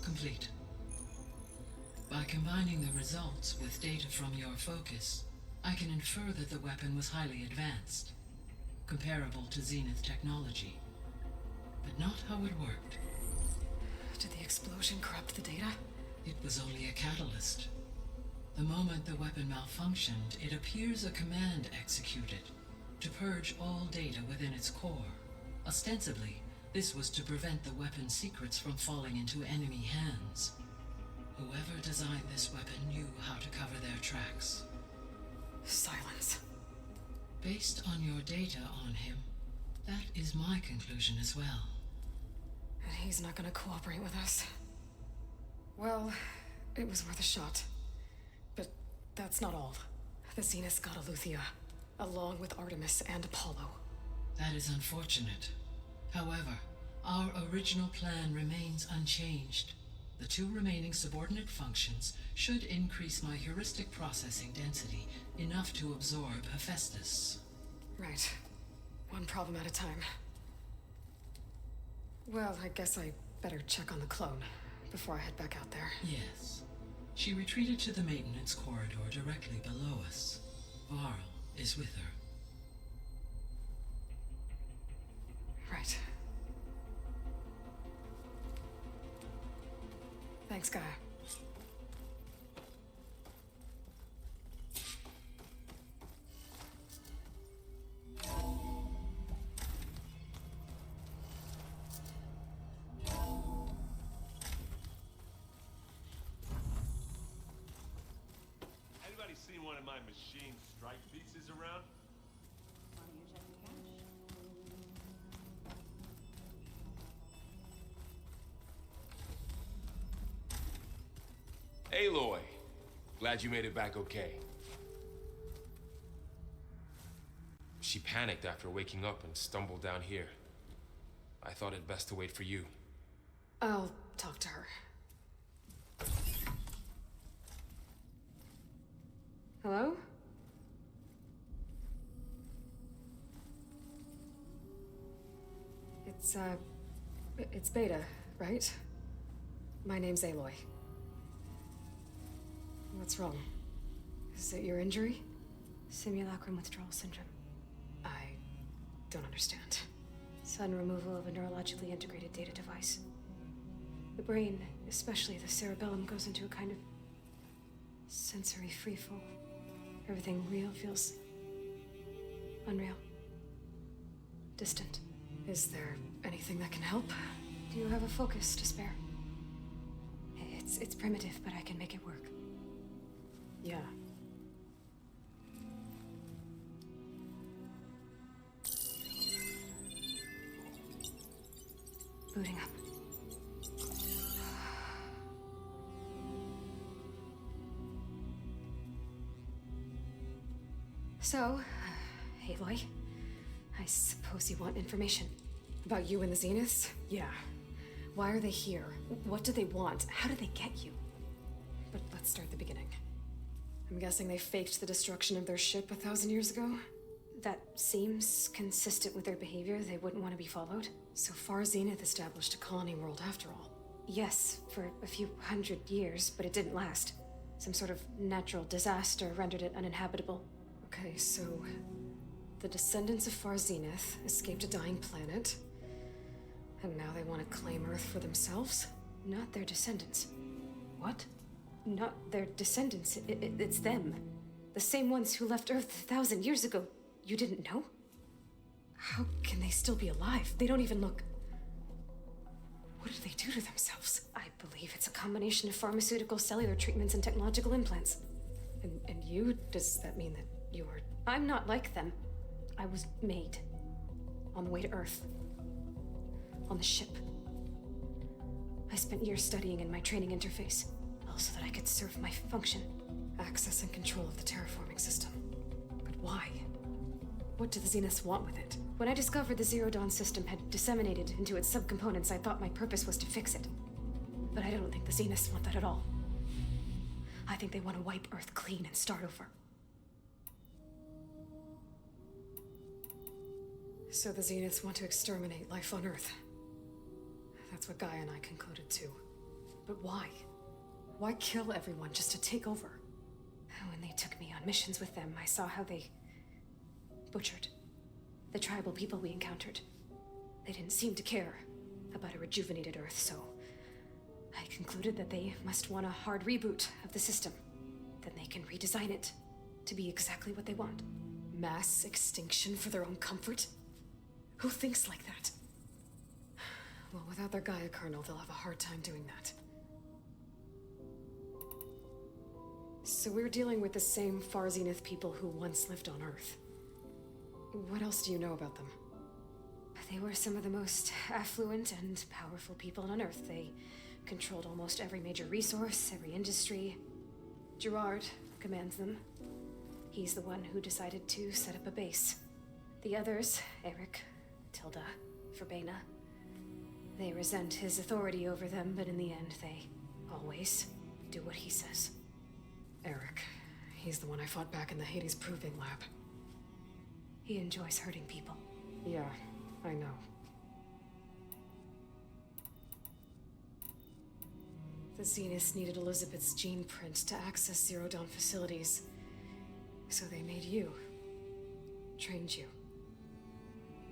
Complete. By combining the results with data from your focus, I can infer that the weapon was highly advanced, comparable to Zenith technology, but not how it worked. Did the explosion corrupt the data? It was only a catalyst. The moment the weapon malfunctioned, it appears a command executed to purge all data within its core. Ostensibly, this was to prevent the weapon's secrets from falling into enemy hands. Whoever designed this weapon knew how to cover their tracks. Silence. Based on your data on him, that is my conclusion as well. And he's not gonna cooperate with us. Well, it was worth a shot. But that's not all. The Zeniths got Eleuthia, along with Artemis and Apollo. That is unfortunate. However, our original plan remains unchanged. The two remaining subordinate functions should increase my heuristic processing density enough to absorb Hephaestus. Right. One problem at a time. Well, I guess I better check on the clone before I head back out there. Yes. She retreated to the maintenance corridor directly below us. Varl is with her. Right. Thanks, Gaia. one of my machine strike pieces around? Aloy, glad you made it back okay. She panicked after waking up and stumbled down here. I thought it best to wait for you. I'll talk to her. Hello? It's Beta, right? My name's Aloy. What's wrong? Is it your injury? Simulacrum withdrawal syndrome. I don't understand. Sudden removal of a neurologically integrated data device. The brain, especially the cerebellum, goes into a kind of sensory freefall. Everything real feels unreal. Distant. Is there anything that can help? Do you have a focus to spare? It's primitive, but I can make it work. Yeah. Booting up. So, Aloy, I suppose you want information. About you and the Zeniths? Yeah. Why are they here? What do they want? How did they get you? But let's start at the beginning. I'm guessing they faked the destruction of their ship 1,000 years ago? That seems consistent with their behavior. They wouldn't want to be followed. So far, Zenith established a colony world after all. Yes, for a few hundred years, but it didn't last. Some sort of natural disaster rendered it uninhabitable. Okay, so the descendants of Far Zenith escaped a dying planet, and now they want to claim Earth for themselves? Not their descendants. What? Not their descendants. It's them. The same ones who left Earth 1,000 years ago. You didn't know? How can they still be alive? They don't even look... What did they do to themselves? I believe it's a combination of pharmaceutical, cellular treatments, and technological implants. And you? Does that mean that you are... I'm not like them. I was made. On the way to Earth. On the ship. I spent years studying in my training interface, all so that I could serve my function. Access and control of the terraforming system. But why? What do the Zeniths want with it? When I discovered the Zero Dawn system had disseminated into its subcomponents, I thought my purpose was to fix it. But I don't think the Zeniths want that at all. I think they want to wipe Earth clean and start over. So the Zeniths want to exterminate life on Earth. That's what Gaia and I concluded too. But why? Why kill everyone just to take over? When they took me on missions with them, I saw how they butchered the tribal people we encountered. They didn't seem to care about a rejuvenated Earth, so I concluded that they must want a hard reboot of the system. Then they can redesign it to be exactly what they want. Mass extinction for their own comfort? Who thinks like that? Well, without their Gaia kernel, they'll have a hard time doing that. So we're dealing with the same Far Zenith people who once lived on Earth. What else do you know about them? They were some of the most affluent and powerful people on Earth. They controlled almost every major resource, every industry. Gerard commands them. He's the one who decided to set up a base. The others, Eric, Tilda, Verbena, they resent his authority over them, but in the end, they always do what he says. Eric. He's the one I fought back in the Hades Proving Lab. He enjoys hurting people. Yeah, I know. The Zeniths needed Elizabeth's gene print to access Zero Dawn facilities. So they made you. Trained you.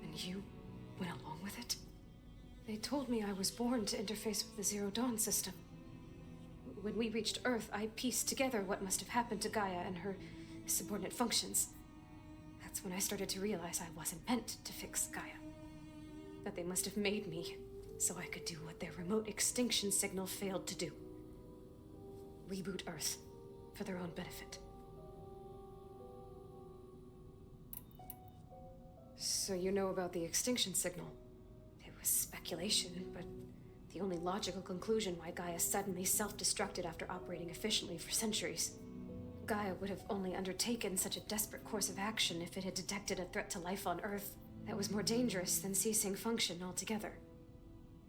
And you went along with it? They told me I was born to interface with the Zero Dawn system. When we reached Earth, I pieced together what must have happened to Gaia and her subordinate functions. That's when I started to realize I wasn't meant to fix Gaia. That they must have made me so I could do what their remote extinction signal failed to do. Reboot Earth for their own benefit. So you know about the extinction signal? It was speculation, but the only logical conclusion why Gaia suddenly self-destructed after operating efficiently for centuries. Gaia would have only undertaken such a desperate course of action if it had detected a threat to life on Earth that was more dangerous than ceasing function altogether.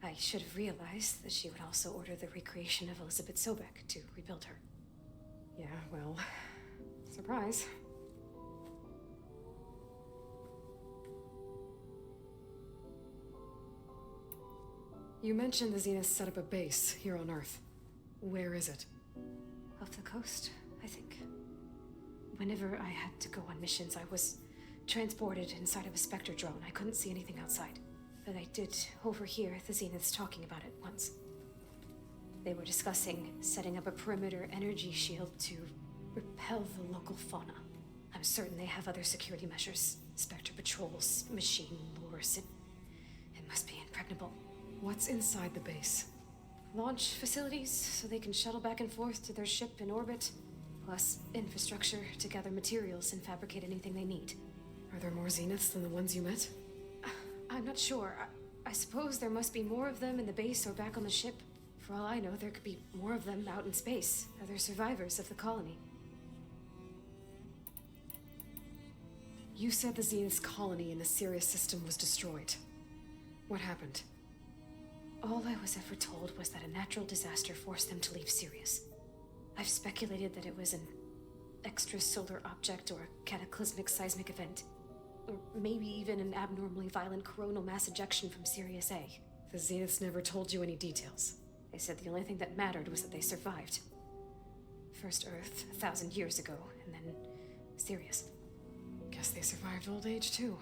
I should have realized that she would also order the recreation of Elizabeth Sobek to rebuild her. Yeah, well, surprise. You mentioned the Zenith set up a base here on Earth. Where is it? Off the coast, I think. Whenever I had to go on missions, I was transported inside of a Spectre drone. I couldn't see anything outside. But I did overhear the Zeniths talking about it once. They were discussing setting up a perimeter energy shield to repel the local fauna. I'm certain they have other security measures. Spectre patrols, machine lures. It must be impregnable. What's inside the base? Launch facilities, so they can shuttle back and forth to their ship in orbit. Plus infrastructure to gather materials and fabricate anything they need. Are there more Zeniths than the ones you met? I'm not sure. I suppose there must be more of them in the base or back on the ship. For all I know, there could be more of them out in space. Other survivors of the colony. You said the Zenith's colony in the Sirius system was destroyed. What happened? All I was ever told was that a natural disaster forced them to leave Sirius. I've speculated that it was an extrasolar object or a cataclysmic seismic event. Or maybe even an abnormally violent coronal mass ejection from Sirius A. The Zeniths never told you any details. They said the only thing that mattered was that they survived. First Earth, 1,000 years ago, and then Sirius. Guess they survived old age, too.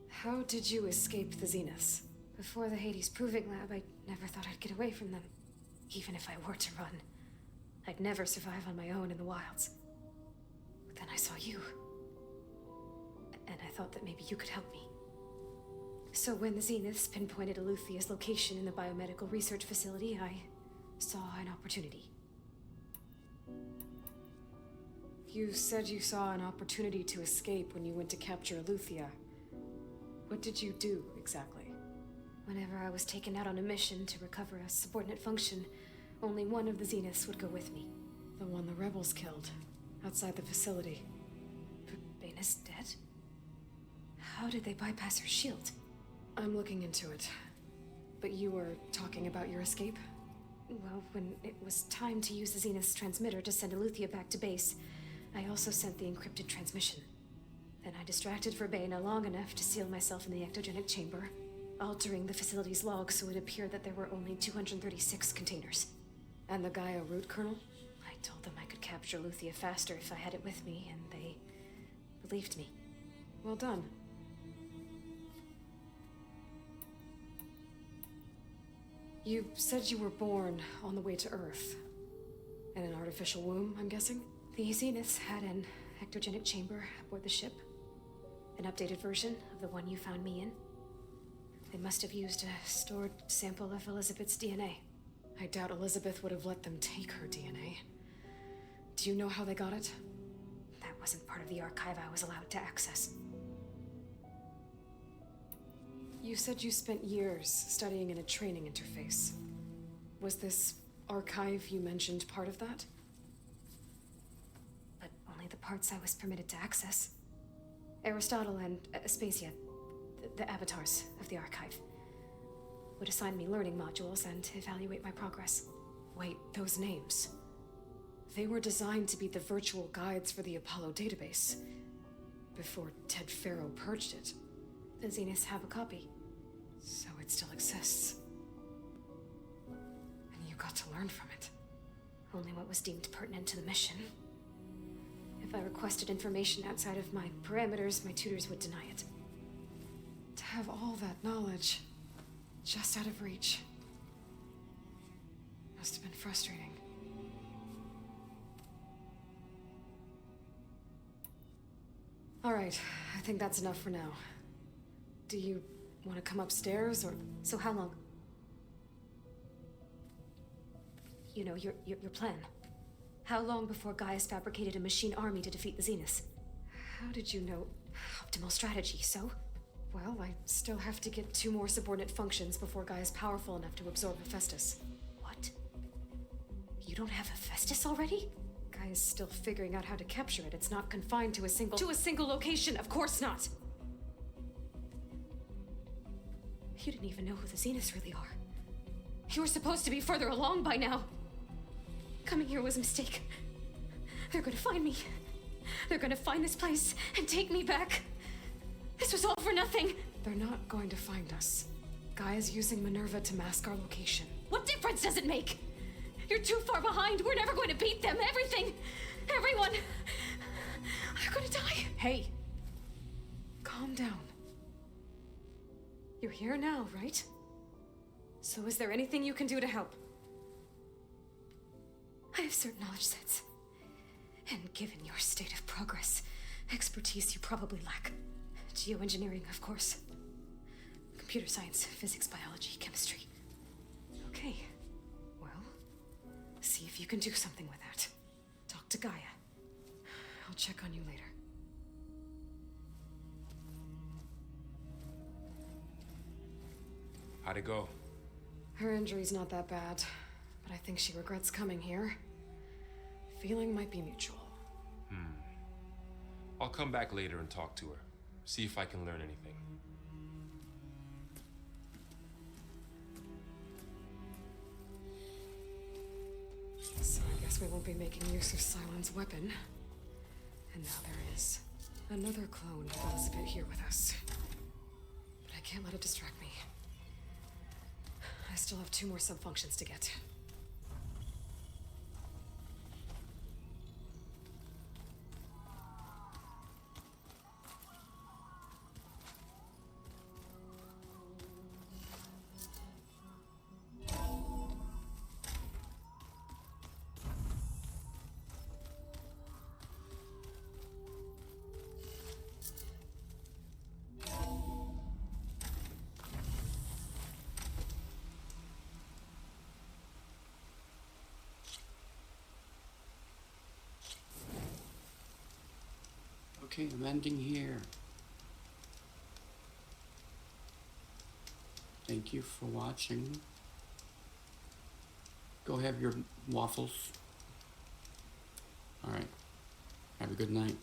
How did you escape the Zeniths? Before the Hades Proving Lab, I never thought I'd get away from them. Even if I were to run. I'd never survive on my own in the wilds. But then I saw you. And I thought that maybe you could help me. So when the Zeniths pinpointed Eluthia's location in the biomedical research facility, I saw an opportunity. You said you saw an opportunity to escape when you went to capture Eluthia. What did you do, exactly? Whenever I was taken out on a mission to recover a subordinate function, only one of the Zeniths would go with me. The one the rebels killed, outside the facility. Baina's dead? How did they bypass her shield? I'm looking into it. But you were talking about your escape? Well, when it was time to use the Zenith's transmitter to send Eluthia back to base, I also sent the encrypted transmission. Then I distracted Verbena long enough to seal myself in the ectogenic chamber, altering the facility's log so it appeared that there were only 236 containers. And the Gaia root kernel? I told them I could capture Eluthia faster if I had it with me, and they believed me. Well done. You said you were born on the way to Earth. In an artificial womb, I'm guessing? The Zeniths had an ectogenic chamber aboard the ship. An updated version of the one you found me in. They must have used a stored sample of Elizabeth's DNA. I doubt Elizabeth would have let them take her DNA. Do you know how they got it? That wasn't part of the archive I was allowed to access. You said you spent years studying in a training interface. Was this archive you mentioned part of that? But only the parts I was permitted to access. Aristotle and Aspasia, the avatars of the archive, would assign me learning modules and evaluate my progress. Wait, those names. They were designed to be the virtual guides for the Apollo database, before Ted Faro purged it. The Zeniths have a copy. So it still exists. And you got to learn from it. Only what was deemed pertinent to the mission. If I requested information outside of my parameters, my tutors would deny it. To have all that knowledge, just out of reach, must have been frustrating. All right, I think that's enough for now. Do you want to come upstairs, or... So how long? You know, your plan. How long before Gaius fabricated a machine army to defeat the Zeniths? How did you know? Optimal strategy, so? Well, I still have to get 2 more subordinate functions before Gaia's powerful enough to absorb Hephaestus. What? You don't have Hephaestus already? Gaia's still figuring out how to capture it. It's not confined to a single location, of course not! You didn't even know who the Zeniths really are. You were supposed to be further along by now. Coming here was a mistake. They're gonna find me. They're gonna find this place and take me back. This was all for nothing. They're not going to find us. Gaia's using Minerva to mask our location. What difference does it make? You're too far behind. We're never going to beat them. Everything, everyone, are gonna die. Hey, calm down. You're here now, right? So is there anything you can do to help? I have certain knowledge sets. And given your state of progress, expertise you probably lack. Geoengineering, of course. Computer science, physics, biology, chemistry. Okay. Well, see if you can do something with that. Talk to Gaia. I'll check on you later. How'd it go? Her injury's not that bad, but I think she regrets coming here. Feeling might be mutual. I'll come back later and talk to her. See if I can learn anything. So I guess we won't be making use of Cylon's weapon. And now there is another clone of Elizabeth here with us. But I can't let it distract me. I still have 2 more sub-functions to get. Okay, I'm ending here. Thank you for watching. Go have your waffles. All right. Have a good night.